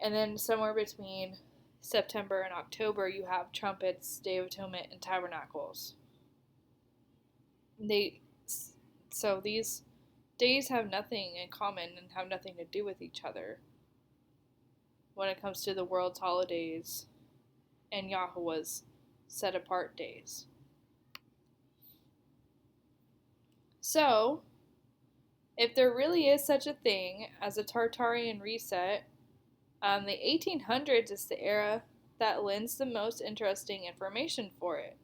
And then somewhere between September and October, you have trumpets, Day of Atonement, and tabernacles. So these days have nothing in common and have nothing to do with each other when it comes to the world's holidays and Yahuwah's set apart days. So, if there really is such a thing as a Tartarian reset, the 1800s is the era that lends the most interesting information for it.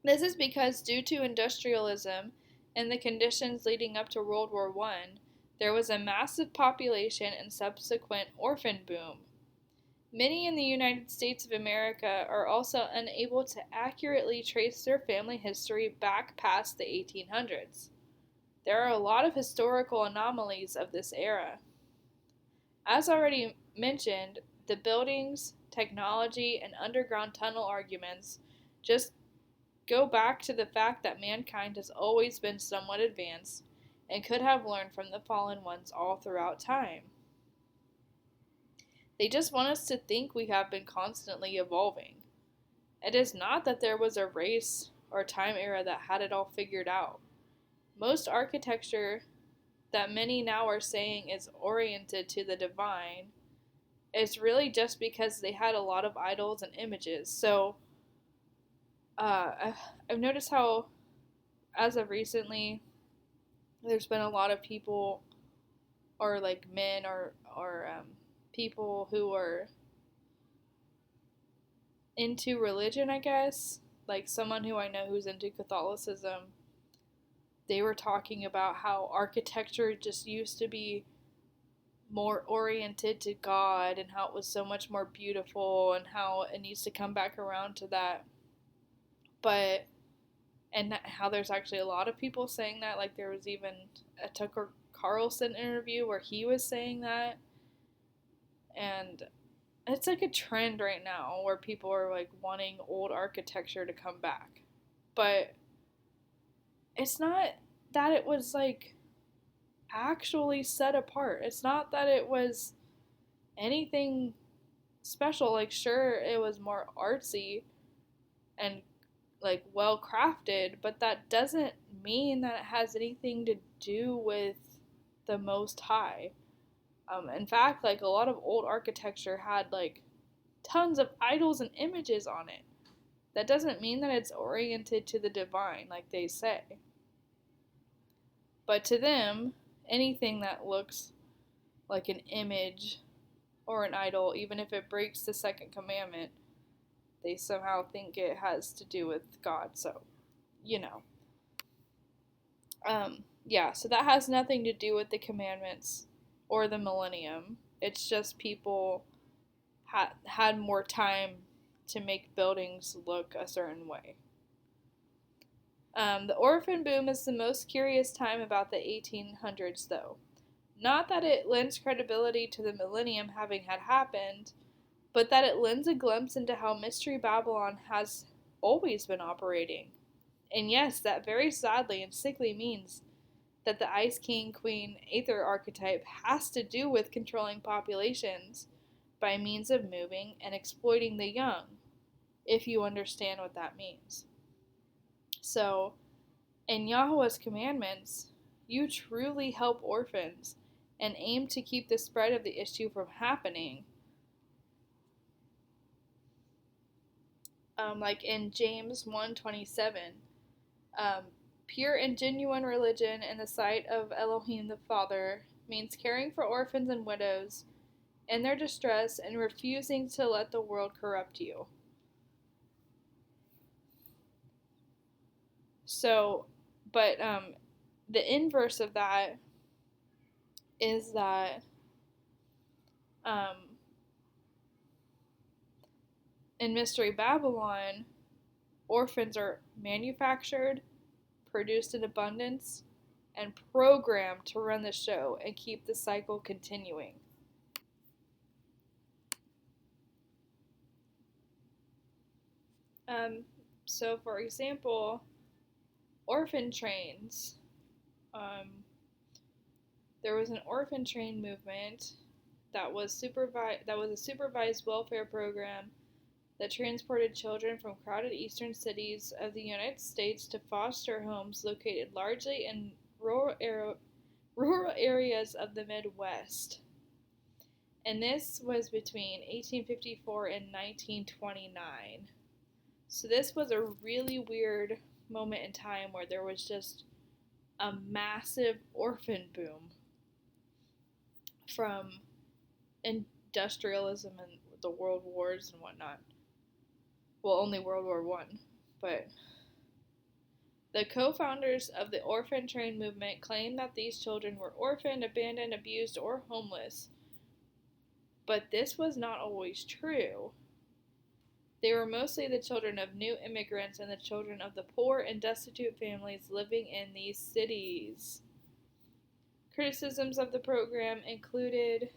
This is because due to industrialism and the conditions leading up to World War I, there was a massive population and subsequent orphan boom. Many in the United States of America are also unable to accurately trace their family history back past the 1800s. There are a lot of historical anomalies of this era. As already mentioned, the buildings, technology, and underground tunnel arguments just go back to the fact that mankind has always been somewhat advanced and could have learned from the fallen ones all throughout time. They just want us to think we have been constantly evolving. It is not that there was a race or time era that had it all figured out. Most architecture that many now are saying is oriented to the divine is really just because they had a lot of idols and images. So, I've noticed how, as of recently, there's been a lot of people, or like men, or people who are into religion, I guess. Like someone who I know who's into Catholicism, they were talking about how architecture just used to be more oriented to God and how it was so much more beautiful and how it needs to come back around to that. And how there's actually a lot of people saying that. Like there was even a Tucker Carlson interview where he was saying that. And it's like a trend right now where people are like wanting old architecture to come back. But it's not that it was like actually set apart. It's not that it was anything special. Like sure, it was more artsy and like well crafted, but that doesn't mean that it has anything to do with the Most High. In fact, like a lot of old architecture had like tons of idols and images on it. That doesn't mean that it's oriented to the divine, like they say. But to them, anything that looks like an image or an idol, even if it breaks the second commandment, they somehow think it has to do with God. So, you know. Yeah, so that has nothing to do with the commandments or the millennium. It's just people had more time to make buildings look a certain way. The orphan boom is the most curious time about the 1800s, though. Not that it lends credibility to the millennium having had happened, but that it lends a glimpse into how Mystery Babylon has always been operating. And yes, that very sadly and sickly means that the Ice King Queen Aether archetype has to do with controlling populations by means of moving and exploiting the young, if you understand what that means. So, in Yahweh's commandments, you truly help orphans and aim to keep the spread of the issue from happening. Like in James 1:27, pure and genuine religion in the sight of Elohim the Father means caring for orphans and widows in their distress and refusing to let the world corrupt you. So, but the inverse of that is that um, in Mystery Babylon, orphans are manufactured, produced in abundance, and programmed to run the show and keep the cycle continuing. Um, so, for example, orphan trains. There was an orphan train movement that was a supervised welfare program that transported children from crowded eastern cities of the United States to foster homes located largely in rural areas of the Midwest. And this was between 1854 and 1929. So this was a really weird moment in time where there was just a massive orphan boom from industrialism and the world wars and whatnot. Well, only World War One, but the co-founders of the orphan train movement claimed that these children were orphaned, abandoned, abused, or homeless. But this was not always true. They were mostly the children of new immigrants and the children of the poor and destitute families living in these cities. Criticisms of the program included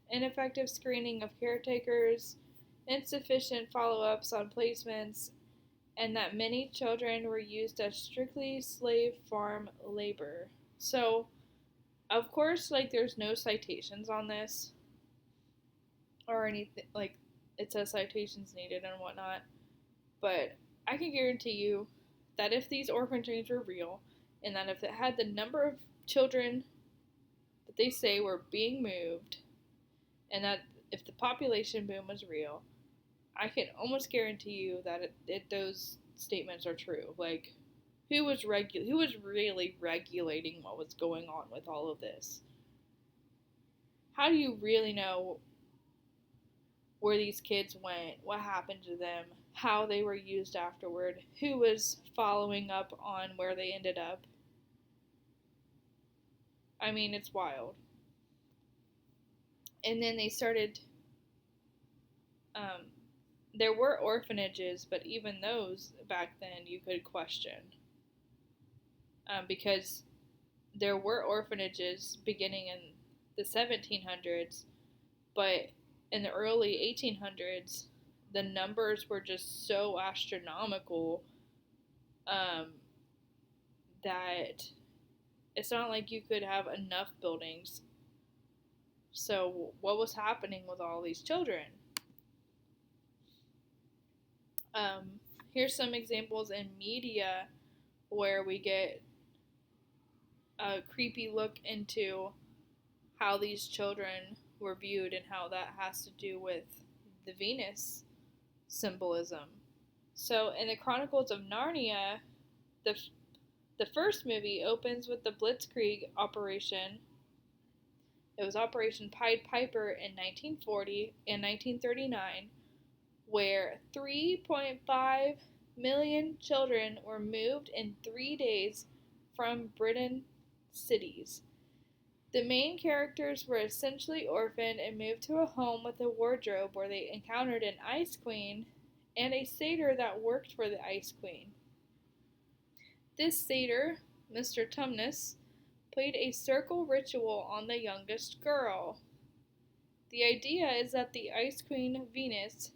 ineffective screening of caretakers, insufficient follow-ups on placements, and that many children were used as strictly slave farm labor. So, of course, like there's no citations on this or anything, like it says citations needed and whatnot, but I can guarantee you that if these orphan trains were real, and that if it had the number of children that they say were being moved, and that if the population boom was real, I can almost guarantee you that those statements are true. Like, who was really regulating what was going on with all of this? How do you really know where these kids went, what happened to them, how they were used afterward, who was following up on where they ended up? I mean, it's wild. And then they started, there were orphanages, but even those back then you could question. Because there were orphanages beginning in the 1700s, but in the early 1800s, the numbers were just so astronomical that it's not like you could have enough buildings. So, what was happening with all these children? Here's some examples in media where we get a creepy look into how these children were viewed and how that has to do with the Venus symbolism. So in the Chronicles of Narnia, the first movie opens with the Blitzkrieg operation. It was Operation Pied Piper in 1940 and 1939, where 3.5 million children were moved in 3 days from Britain cities. The main characters were essentially orphaned and moved to a home with a wardrobe where they encountered an ice queen and a satyr that worked for the ice queen. This satyr, Mr. Tumnus, played a circle ritual on the youngest girl. The idea is that the Ice Queen Venus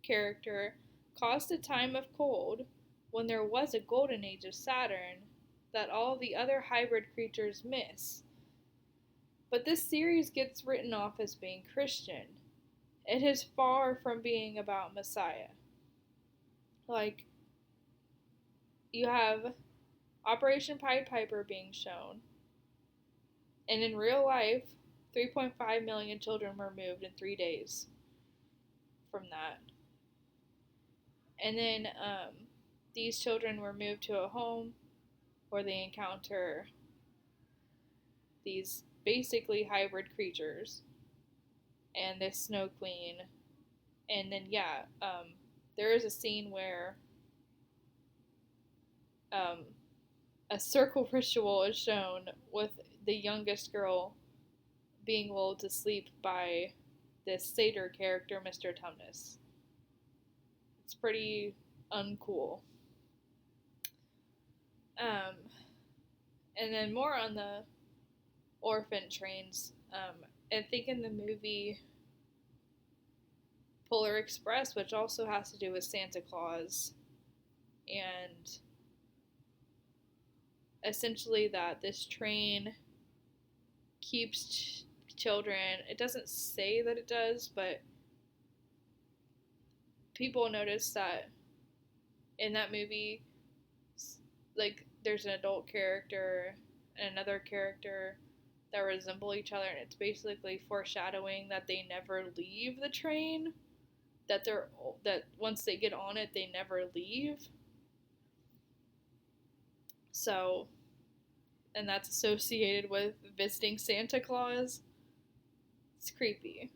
character caused a time of cold when there was a golden age of Saturn that all the other hybrid creatures miss. But this series gets written off as being Christian. It is far from being about Messiah. Like, you have Operation Pied Piper being shown, and in real life, 3.5 million children were moved in 3 days from that. And then these children were moved to a home where they encounter these basically hybrid creatures and this Snow Queen. And then, there is a scene where a circle ritual is shown with the youngest girl being lulled to sleep by this satyr character, Mr. Tumnus. It's pretty uncool. And then more on the orphan trains. I think in the movie Polar Express, which also has to do with Santa Claus, and essentially that this train keeps children. It doesn't say that it does, but people notice that in that movie, like, there's an adult character and another character that resemble each other, and it's basically foreshadowing that they never leave the train, that once they get on it, they never leave. So, and that's associated with visiting Santa Claus. It's creepy.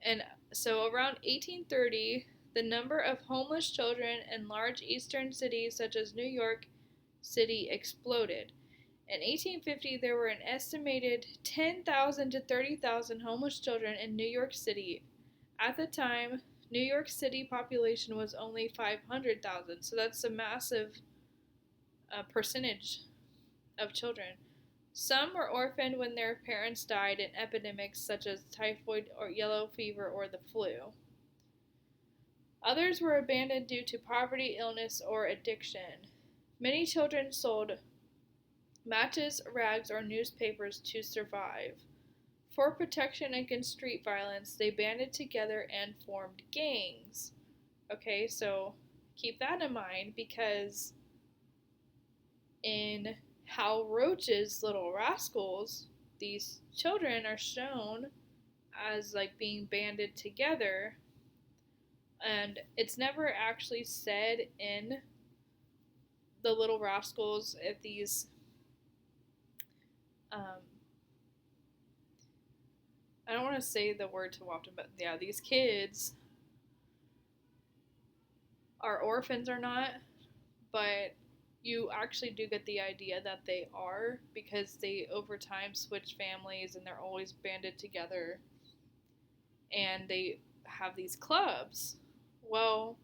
And so around 1830, the number of homeless children in large eastern cities such as New York City exploded. In 1850, there were an estimated 10,000 to 30,000 homeless children in New York City. At the time, New York City population was only 500,000, so that's a massive percentage of children. Some were orphaned when their parents died in epidemics such as typhoid or yellow fever or the flu. Others were abandoned due to poverty, illness, or addiction. Many children sold matches, rags, or newspapers to survive. For protection against street violence, they banded together and formed gangs. Okay, so keep that in mind, because in Hal Roach's Little Rascals, these children are shown as like being banded together, and it's never actually said in the Little Rascals if these I don't want to say the word too often, but yeah, these kids are orphans or not, but you actually do get the idea that they are, because they over time switch families and they're always banded together and they have these clubs. Well,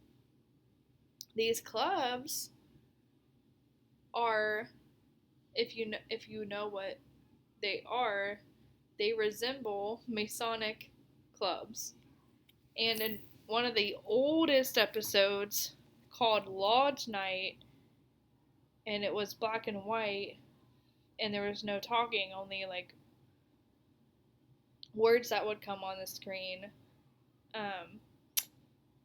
these clubs are, if you know what they are, they resemble Masonic clubs. And in one of the oldest episodes called Lodge Night, and it was black and white, and there was no talking, only like words that would come on the screen.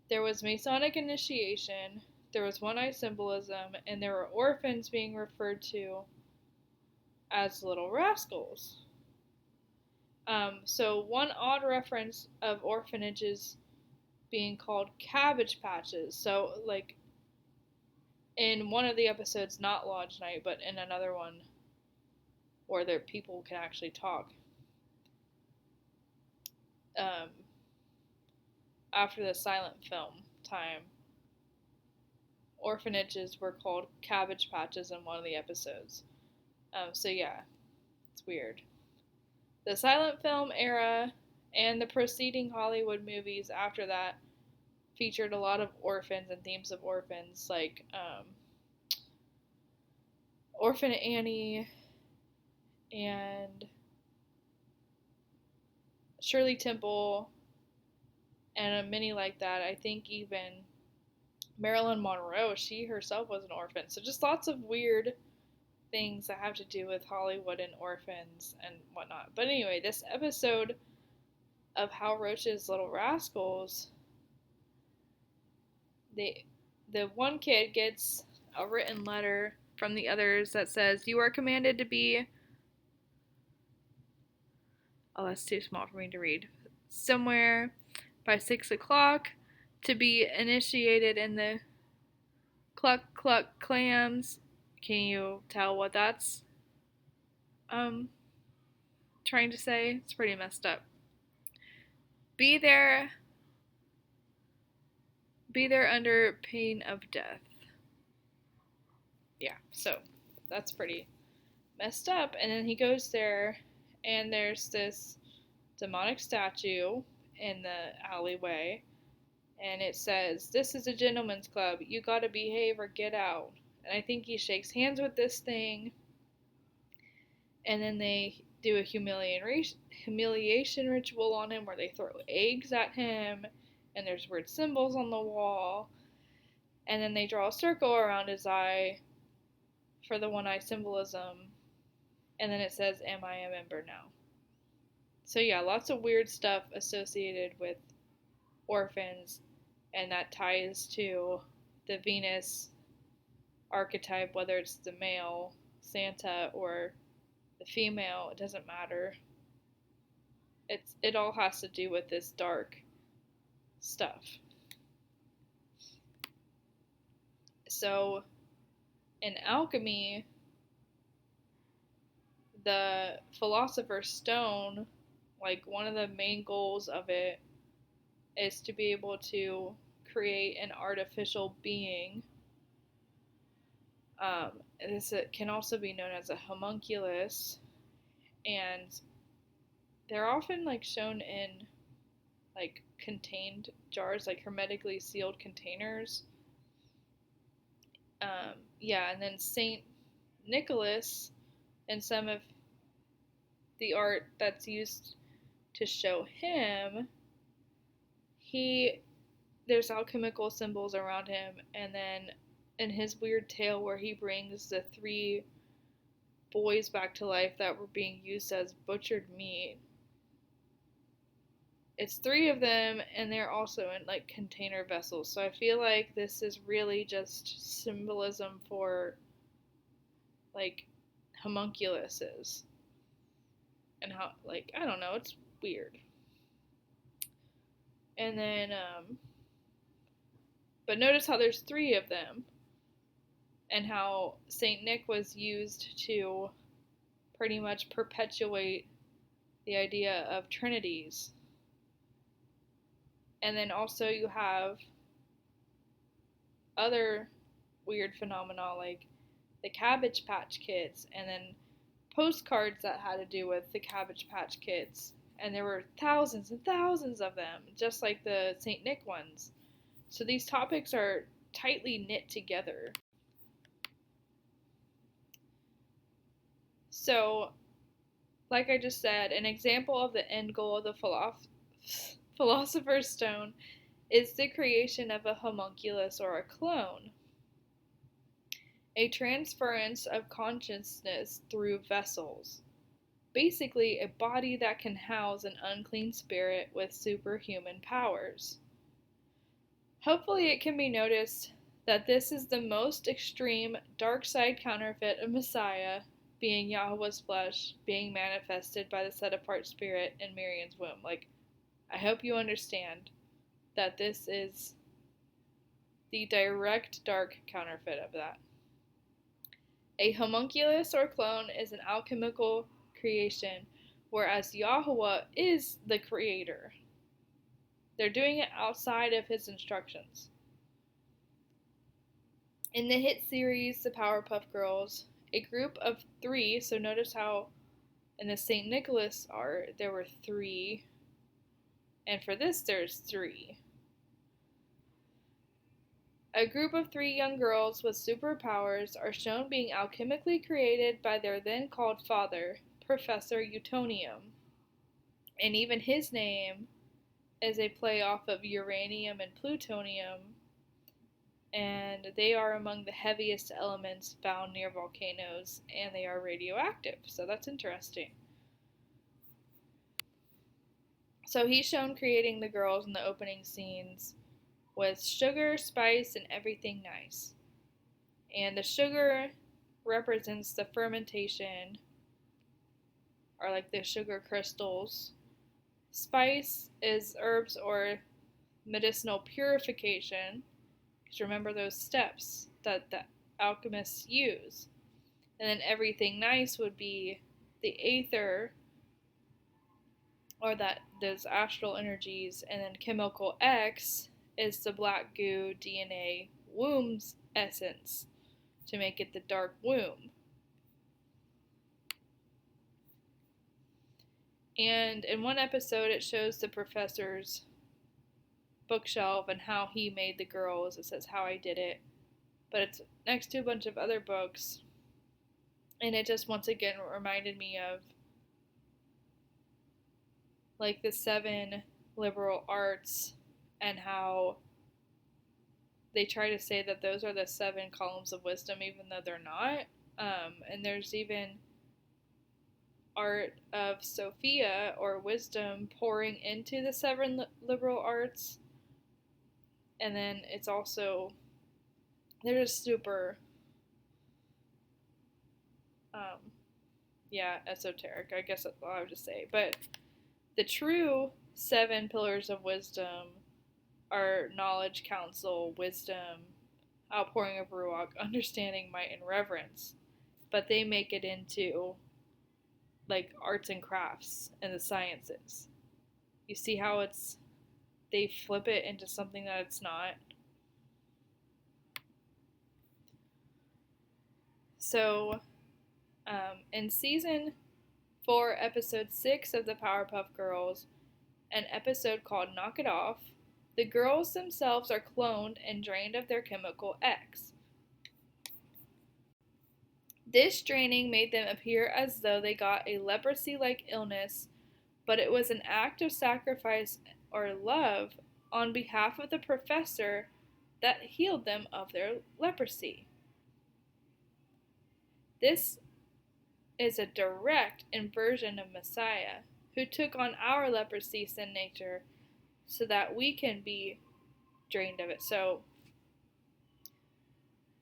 There was Masonic initiation, there was one-eye symbolism, and there were orphans being referred to as little rascals. So one odd reference of orphanages being called cabbage patches. So like in one of the episodes, not Lodge Night, but in another one where their people can actually talk. Um, After the silent film time, orphanages were called cabbage patches in one of the episodes. So yeah, it's weird. The silent film era and the preceding Hollywood movies after that featured a lot of orphans and themes of orphans, like Orphan Annie and Shirley Temple and many like that. I think even Marilyn Monroe, she herself was an orphan. So just lots of weird things that have to do with Hollywood and orphans and whatnot. But anyway, this episode of Hal Roach's Little Rascals, the one kid gets a written letter from the others that says, "You are commanded to be..." Oh, that's too small for me to read. "Somewhere by 6 o'clock to be initiated in the Cluck Cluck Clams." Can you tell what that's trying to say? It's pretty messed up. Be there under pain of death. Yeah, so that's pretty messed up. And then he goes there, and there's this demonic statue in the alleyway, and it says, "This is a gentleman's club. You gotta behave or get out." And I think he shakes hands with this thing, and then they do a humiliation ritual on him where they throw eggs at him, and there's weird symbols on the wall, and then they draw a circle around his eye for the one eye symbolism, and then it says, "Am I a member now?" So yeah, lots of weird stuff associated with orphans, and that ties to the Venus archetype, whether it's the male Santa or the female, it doesn't matter. It all has to do with this dark stuff. So in Alchemy, the Philosopher's Stone, like one of the main goals of it is to be able to create an artificial being. This can also be known as a homunculus, and they're often like shown in like contained jars, like hermetically sealed containers. Yeah, and then Saint Nicholas, and some of the art that's used to show him, there's alchemical symbols around him, and then in his weird tale where he brings the 3 boys back to life that were being used as butchered meat, it's 3 of them, and they're also in like container vessels. So I feel like this is really just symbolism for like homunculuses, and how, like, I don't know, it's weird. And then but notice how there's 3 of them, and how Saint Nick was used to pretty much perpetuate the idea of trinities. And then also you have other weird phenomena like the Cabbage Patch Kids, and then postcards that had to do with the Cabbage Patch Kids. And there were thousands and thousands of them, just like the St. Nick ones. So these topics are tightly knit together. So, like I just said, an example of the end goal of the Philosopher's Stone is the creation of a homunculus or a clone, a transference of consciousness through vessels. Basically, a body that can house an unclean spirit with superhuman powers. Hopefully, it can be noticed that this is the most extreme dark side counterfeit of Messiah being Yahweh's flesh, being manifested by the set-apart spirit in Miriam's womb. Like, I hope you understand that this is the direct dark counterfeit of that. A homunculus or clone is an alchemical creation, whereas Yahweh is the creator. They're doing it outside of his instructions. In the hit series The Powerpuff Girls, a group of 3, so notice how in the St. Nicholas art there were 3, and for this there's 3. A group of 3 young girls with superpowers are shown being alchemically created by their then called father, Professor Utonium. And even his name is a play off of uranium and plutonium, and they are among the heaviest elements found near volcanoes, and they are radioactive, so that's interesting. So he's shown creating the girls in the opening scenes with sugar, spice, and everything nice. And the sugar represents the fermentation, or like the sugar crystals. Spice is herbs or medicinal purification, because remember those steps that the alchemists use. And then everything nice would be the aether, or that those astral energies, and then chemical X is the black goo DNA womb's essence to make it the dark womb. And in one episode it shows the professor's bookshelf and how he made the girls. It says how I did it, but it's next to a bunch of other books, and it just once again reminded me of like the 7 liberal arts and how they try to say that those are the 7 columns of wisdom, even though they're not. And there's even art of Sophia, or wisdom, pouring into the 7 liberal arts. And then it's also, they're just super, esoteric, I guess that's all I would just say. But the true 7 pillars of wisdom are knowledge, counsel, wisdom, outpouring of Ruach, understanding, might, and reverence. But they make it into like arts and crafts and the sciences. You see how they flip it into something that it's not. So, in season 4, episode 6 of the Powerpuff Girls, an episode called Knock It Off, the girls themselves are cloned and drained of their chemical X. This draining made them appear as though they got a leprosy-like illness, but it was an act of sacrifice or love on behalf of the professor that healed them of their leprosy. This is a direct inversion of Messiah, who took on our leprosy sin nature so that we can be drained of it. So,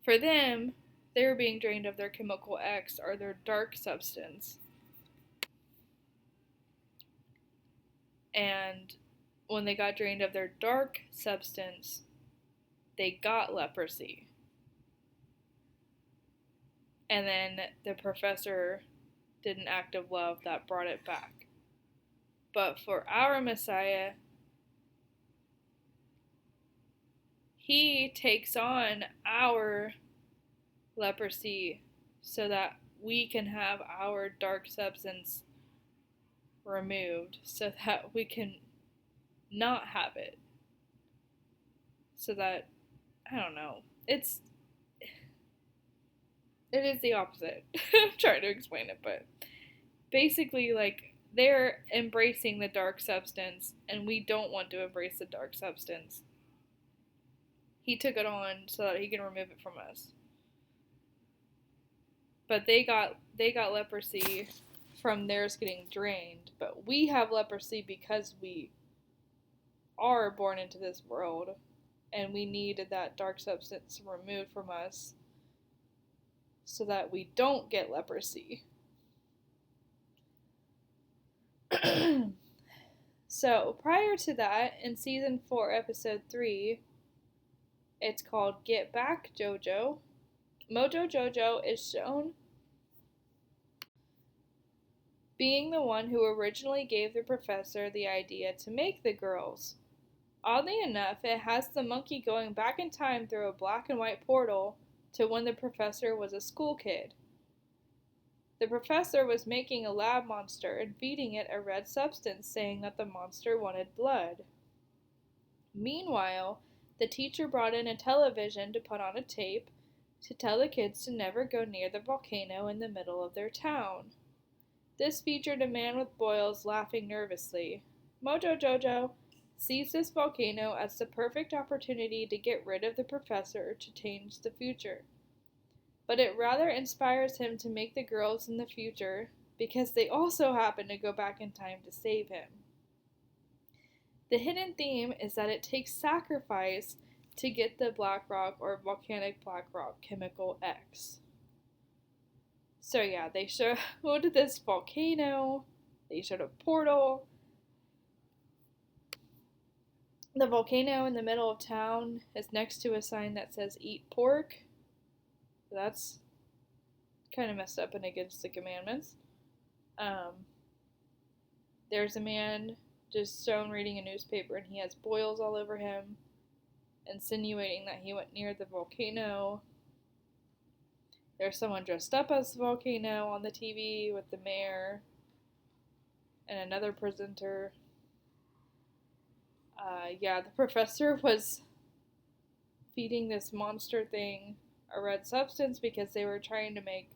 for them, they were being drained of their chemical X, or their dark substance. And when they got drained of their dark substance, they got leprosy. And then the professor did an act of love that brought it back. But for our Messiah, he takes on our leprosy so that we can have our dark substance removed, so that we can not have it. So that, I don't know, it is the opposite. I'm trying to explain it, but basically, like, they're embracing the dark substance, and we don't want to embrace the dark substance. He took it on so that he can remove it from us. But they got leprosy from theirs getting drained, but we have leprosy because we are born into this world, and we needed that dark substance removed from us so that we don't get leprosy. So, prior to that, in season 4, episode 3, it's called Get Back, Jojo. Mojo Jojo is shown being the one who originally gave the professor the idea to make the girls. Oddly enough, it has the monkey going back in time through a black and white portal to when the professor was a school kid. The professor was making a lab monster and feeding it a red substance, saying that the monster wanted blood. Meanwhile, the teacher brought in a television to put on a tape to tell the kids to never go near the volcano in the middle of their town. This featured a man with boils laughing nervously. Mojo Jojo sees this volcano as the perfect opportunity to get rid of the professor to change the future. But it rather inspires him to make the girls in the future because they also happen to go back in time to save him. The hidden theme is that it takes sacrifice to get the black rock or volcanic black rock chemical X. So yeah, they showed this volcano, they showed a portal. The volcano in the middle of town is next to a sign that says eat pork. That's kind of messed up and against the commandments. There's a man just shown reading a newspaper and he has boils all over him, insinuating that he went near the volcano. There's someone dressed up as the volcano on the TV with the mayor and another presenter. The professor was feeding this monster thing a red substance because they were trying to make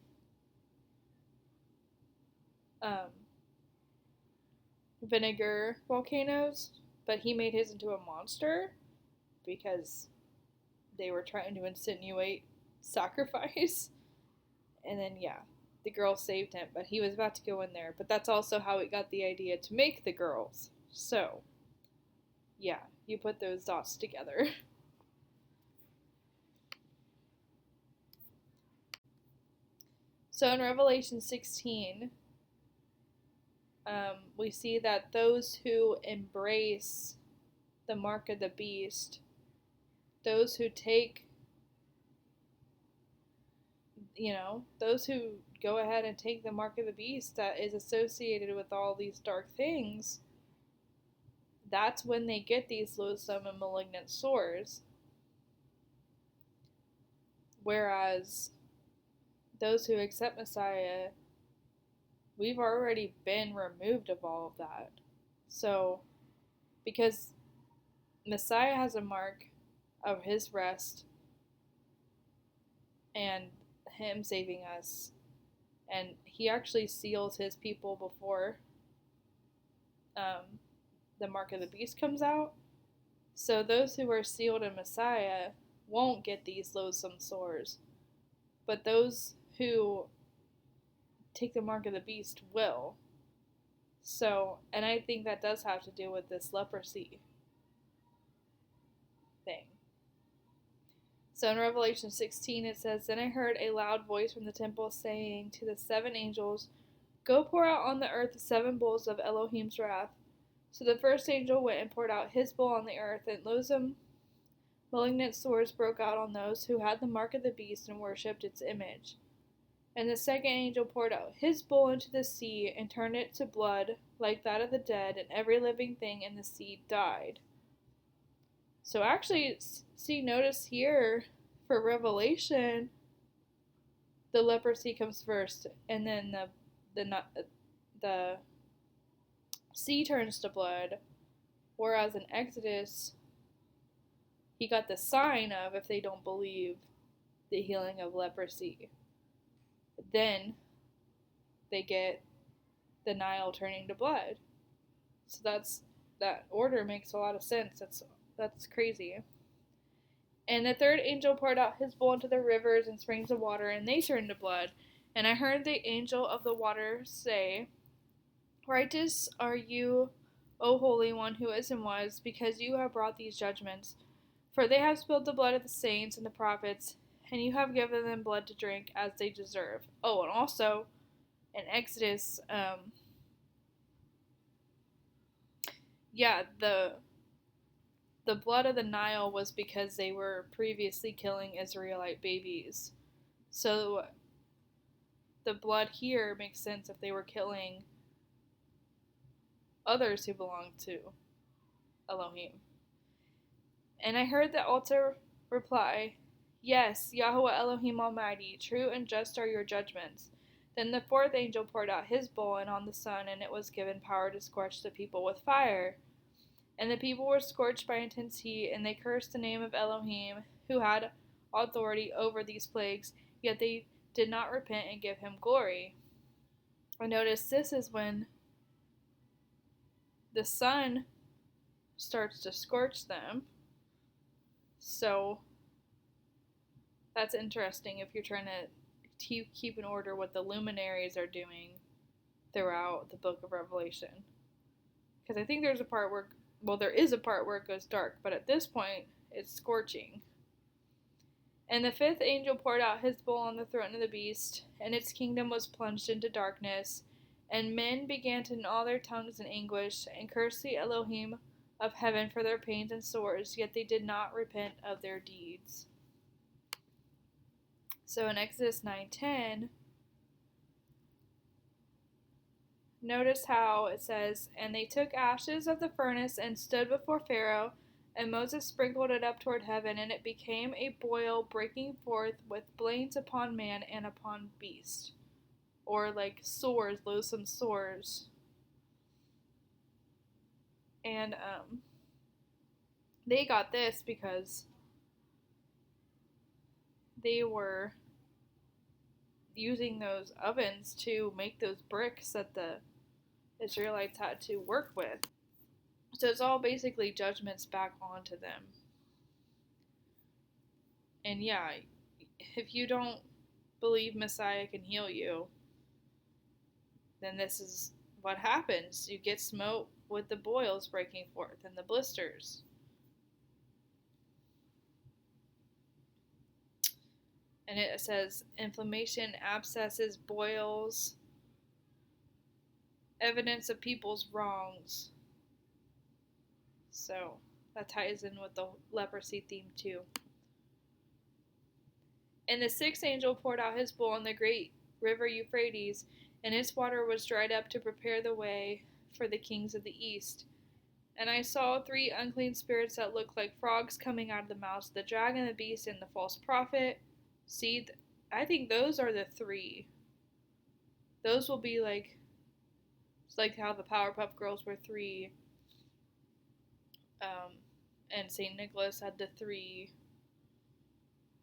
vinegar volcanoes, but he made his into a monster because they were trying to insinuate sacrifice. And then, the girls saved him, but he was about to go in there. But that's also how he got the idea to make the girls. So, you put those dots together. So in Revelation 16, we see that those who embrace the mark of the beast, those who take, those who go ahead and take the mark of the beast that is associated with all these dark things, that's when they get these loathsome and malignant sores. Whereas those who accept Messiah, we've already been removed of all of that. So, because Messiah has a mark of his rest and him saving us, and he actually seals his people before the mark of the beast comes out. So those who are sealed in Messiah won't get these loathsome sores, but those who take the mark of the beast will. So, and I think that does have to do with this leprosy thing. So in Revelation 16 it says, "Then I heard a loud voice from the temple saying to the 7 angels, 'Go pour out on the earth the 7 bowls of Elohim's wrath.' So the first angel went and poured out his bowl on the earth, and loathsome, malignant sores broke out on those who had the mark of the beast and worshipped its image. And the second angel poured out his bowl into the sea and turned it to blood like that of the dead, and every living thing in the sea died." So actually, notice here for Revelation, the leprosy comes first, and then the sea turns to blood, whereas in Exodus, he got the sign of, if they don't believe, the healing of leprosy. Then they get the Nile turning to blood. So that order makes a lot of sense. That's crazy. And the third angel poured out his bowl into the rivers and springs of water, and they turned to blood. And I heard the angel of the water say, "Righteous are you, O Holy One, who is and was, because you have brought these judgments. For they have spilled the blood of the saints and the prophets, and you have given them blood to drink as they deserve. Oh, and also in Exodus, the blood of the Nile was because they were previously killing Israelite babies. So the blood here makes sense if they were killing others who belonged to Elohim. And I heard the altar reply, "Yes, Yahweh Elohim Almighty, true and just are your judgments." Then the fourth angel poured out his bowl and on the sun, and it was given power to scorch the people with fire. And the people were scorched by intense heat, and they cursed the name of Elohim, who had authority over these plagues, yet they did not repent and give him glory. And notice this is when the sun starts to scorch them. So that's interesting if you're trying to keep in order what the luminaries are doing throughout the book of Revelation. Because I think there's a part where, there is a part where it goes dark, but at this point, it's scorching. And the fifth angel poured out his bowl on the throne of the beast, and its kingdom was plunged into darkness. And men began to gnaw their tongues in anguish, and curse the Elohim of heaven for their pains and sores, yet they did not repent of their deeds. So in Exodus 9:10, notice how it says, "And they took ashes of the furnace and stood before Pharaoh, and Moses sprinkled it up toward heaven, and it became a boil breaking forth with blains upon man and upon beast." Or like sores, loathsome sores. And they got this because they were using those ovens to make those bricks that the Israelites had to work with. So it's all basically judgments back onto them. And yeah, if you don't believe Messiah can heal you, then this is what happens. You get smote with the boils breaking forth and the blisters. And it says inflammation, abscesses, boils, evidence of people's wrongs. So that ties in with the leprosy theme too. And the sixth angel poured out his bowl on the great river Euphrates, and its water was dried up to prepare the way for the kings of the east. And I saw 3 unclean spirits that looked like frogs coming out of the mouths of the dragon, the beast, and the false prophet. See, I think those are the 3. Those will be like, it's like how the Powerpuff Girls were 3, and St. Nicholas had the 3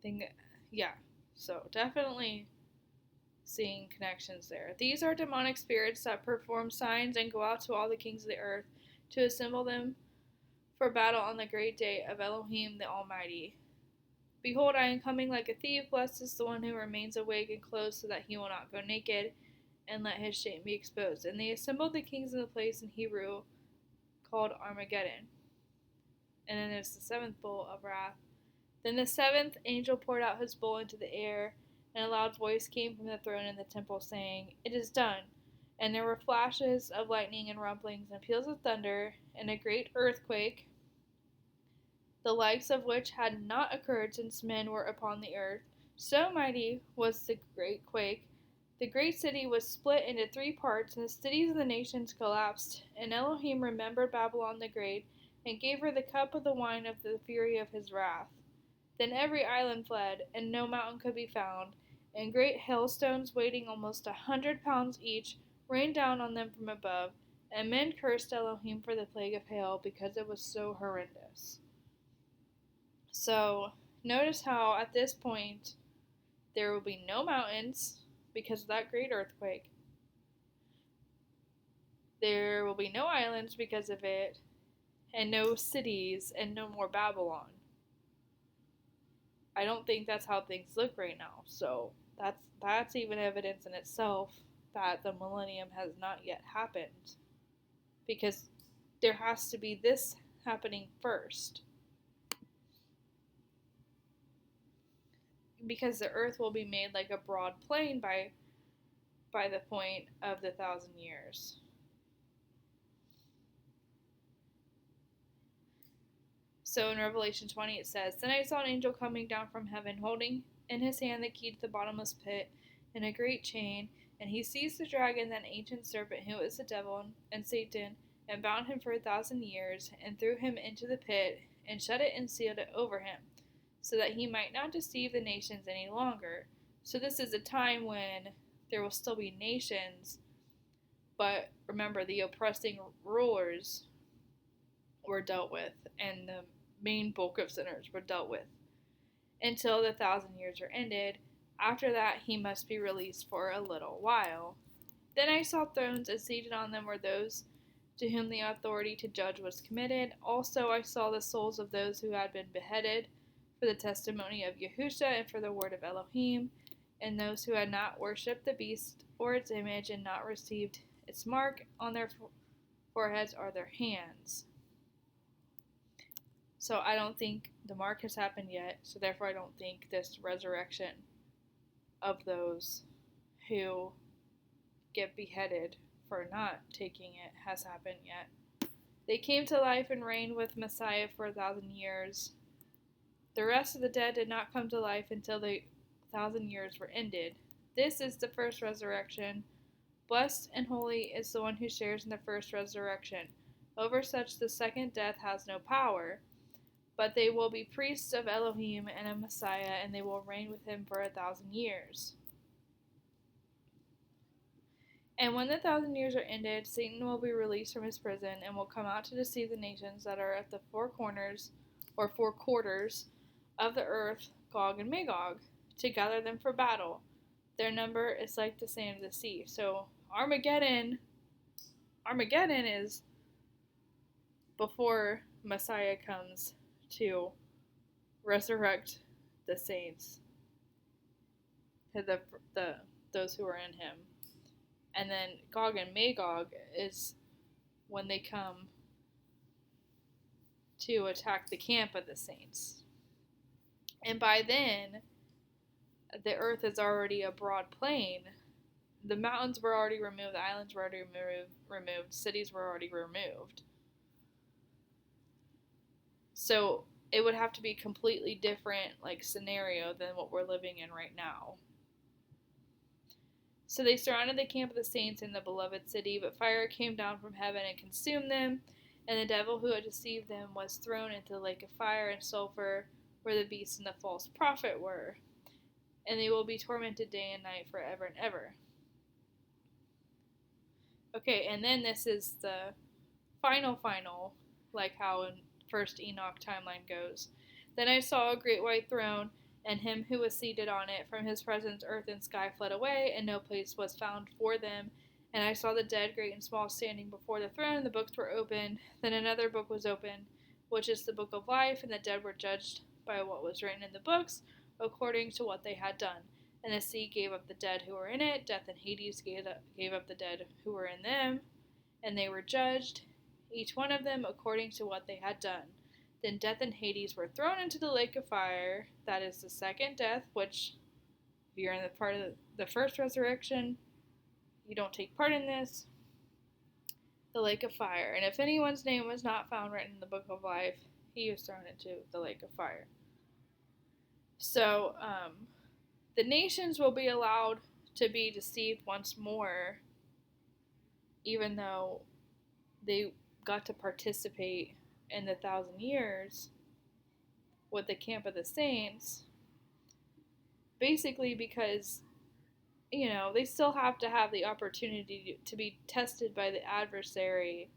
thing. Yeah, so definitely seeing connections there. These are demonic spirits that perform signs and go out to all the kings of the earth to assemble them for battle on the great day of Elohim the Almighty. Behold, I am coming like a thief. Blessed is the one who remains awake and clothed, so that he will not go naked, and let his shame be exposed. And they assembled the kings in the place in Hebrew called Armageddon. And then there's the 7th bowl of wrath. Then the 7th angel poured out his bowl into the air, and a loud voice came from the throne in the temple, saying, "It is done." And there were flashes of lightning and rumblings and peals of thunder, and a great earthquake, the likes of which had not occurred since men were upon the earth. So mighty was the great quake. The great city was split into 3 parts, and the cities of the nations collapsed. And Elohim remembered Babylon the Great, and gave her the cup of the wine of the fury of his wrath. Then every island fled, and no mountain could be found, and great hailstones weighing almost 100 pounds each rained down on them from above, and men cursed Elohim for the plague of hail, because it was so horrendous. So, notice how at this point, there will be no mountains because of that great earthquake. There will be no islands because of it, and no cities, and no more Babylon. I don't think that's how things look right now. So that's even evidence in itself that the millennium has not yet happened, because there has to be this happening first. because the earth will be made like a broad plain by the point of the 1,000 years. So in Revelation 20 it says, Then I saw an angel coming down from heaven, holding in his hand the key to the bottomless pit and a great chain, and he seized the dragon, that ancient serpent, who is the devil and Satan, and bound him for 1,000 years, and threw him into the pit, and shut it and sealed it over him, so that he might not deceive the nations any longer. So this is a time when there will still be nations, but remember, the oppressing rulers were dealt with, and the main bulk of sinners were dealt with until the 1,000 years are ended. After that, he must be released for a little while. Then I saw thrones, and seated on them were those to whom the authority to judge was committed. Also I saw the souls of those who had been beheaded for the testimony of Yahusha and for the word of Elohim, and those who had not worshipped the beast or its image and not received its mark on their foreheads or their hands. So I don't think the mark has happened yet, so therefore I don't think this resurrection of those who get beheaded for not taking it has happened yet. They came to life and reigned with Messiah for 1,000 years. The rest of the dead did not come to life until the 1,000 years were ended. This is the first resurrection. Blessed and holy is the one who shares in the first resurrection. Over such the second death has no power, but they will be priests of Elohim and of Messiah, and they will reign with him for 1,000 years. And when the 1,000 years are ended, Satan will be released from his prison and will come out to deceive the nations that are at the four corners of the earth, Gog and Magog, to gather them for battle. Their number is like the sand of the sea. So Armageddon is before Messiah comes to resurrect the saints, those who are in him. And then Gog and Magog is when they come to attack the camp of the saints. And by then, the earth is already a broad plain. The mountains were already removed, the islands were already removed, cities were already removed. So it would have to be a completely different scenario than what we're living in right now. So they surrounded the camp of the saints in the beloved city, but fire came down from heaven and consumed them, and the devil who had deceived them was thrown into the lake of fire and sulfur, where the beast and the false prophet were, and they will be tormented day and night forever and ever. Okay, and then this is the final, like how in First Enoch timeline goes. Then I saw a great white throne, and him who was seated on it. From his presence earth and sky fled away, and no place was found for them. And I saw the dead, great and small, standing before the throne. The books were opened. Then another book was opened, which is the book of life, and the dead were judged by what was written in the books, according to what they had done. And the sea gave up the dead who were in it. Death and Hades gave up the dead who were in them, and they were judged, each one of them according to what they had done. Then death and Hades were thrown into the lake of fire. That is the second death, which, if you're in the part of the first resurrection, you don't take part in this. The lake of fire. And if anyone's name was not found written in the book of life, he was thrown into the lake of fire. So, the nations will be allowed to be deceived once more, even though they got to participate in the 1,000 years with the camp of the saints, basically because, they still have to have the opportunity to be tested by the adversary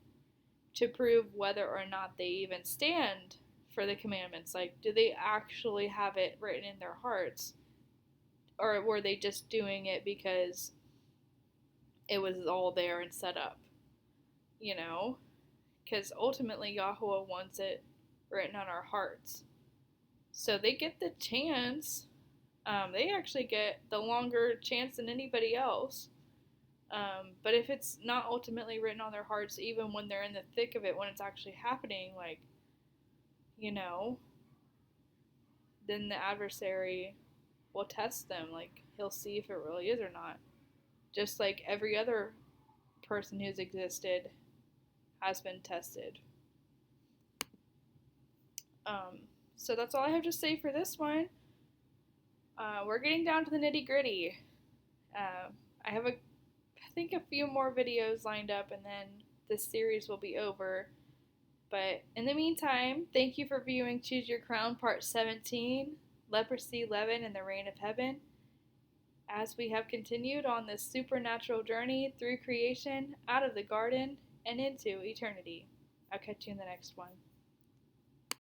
to prove whether or not they even stand for the commandments. Do they actually have it written in their hearts? Or were they just doing it because it was all there and set up? Because ultimately Yahweh wants it written on our hearts. So they get the chance. They actually get the longer chance than anybody else. But if it's not ultimately written on their hearts, even when they're in the thick of it, when it's actually happening, then the adversary will test them. Like, he'll see if it really is or not. Just like every other person who's existed has been tested. Um, so that's all I have to say for this one. We're getting down to the nitty gritty. I have I think a few more videos lined up, and then this series will be over. But in the meantime, thank you for viewing Choose Your Crown Part 17, Leprosy, Leaven, and the Reign of Heaven, as we have continued on this supernatural journey through creation, out of the garden, and into eternity. I'll catch you in the next one.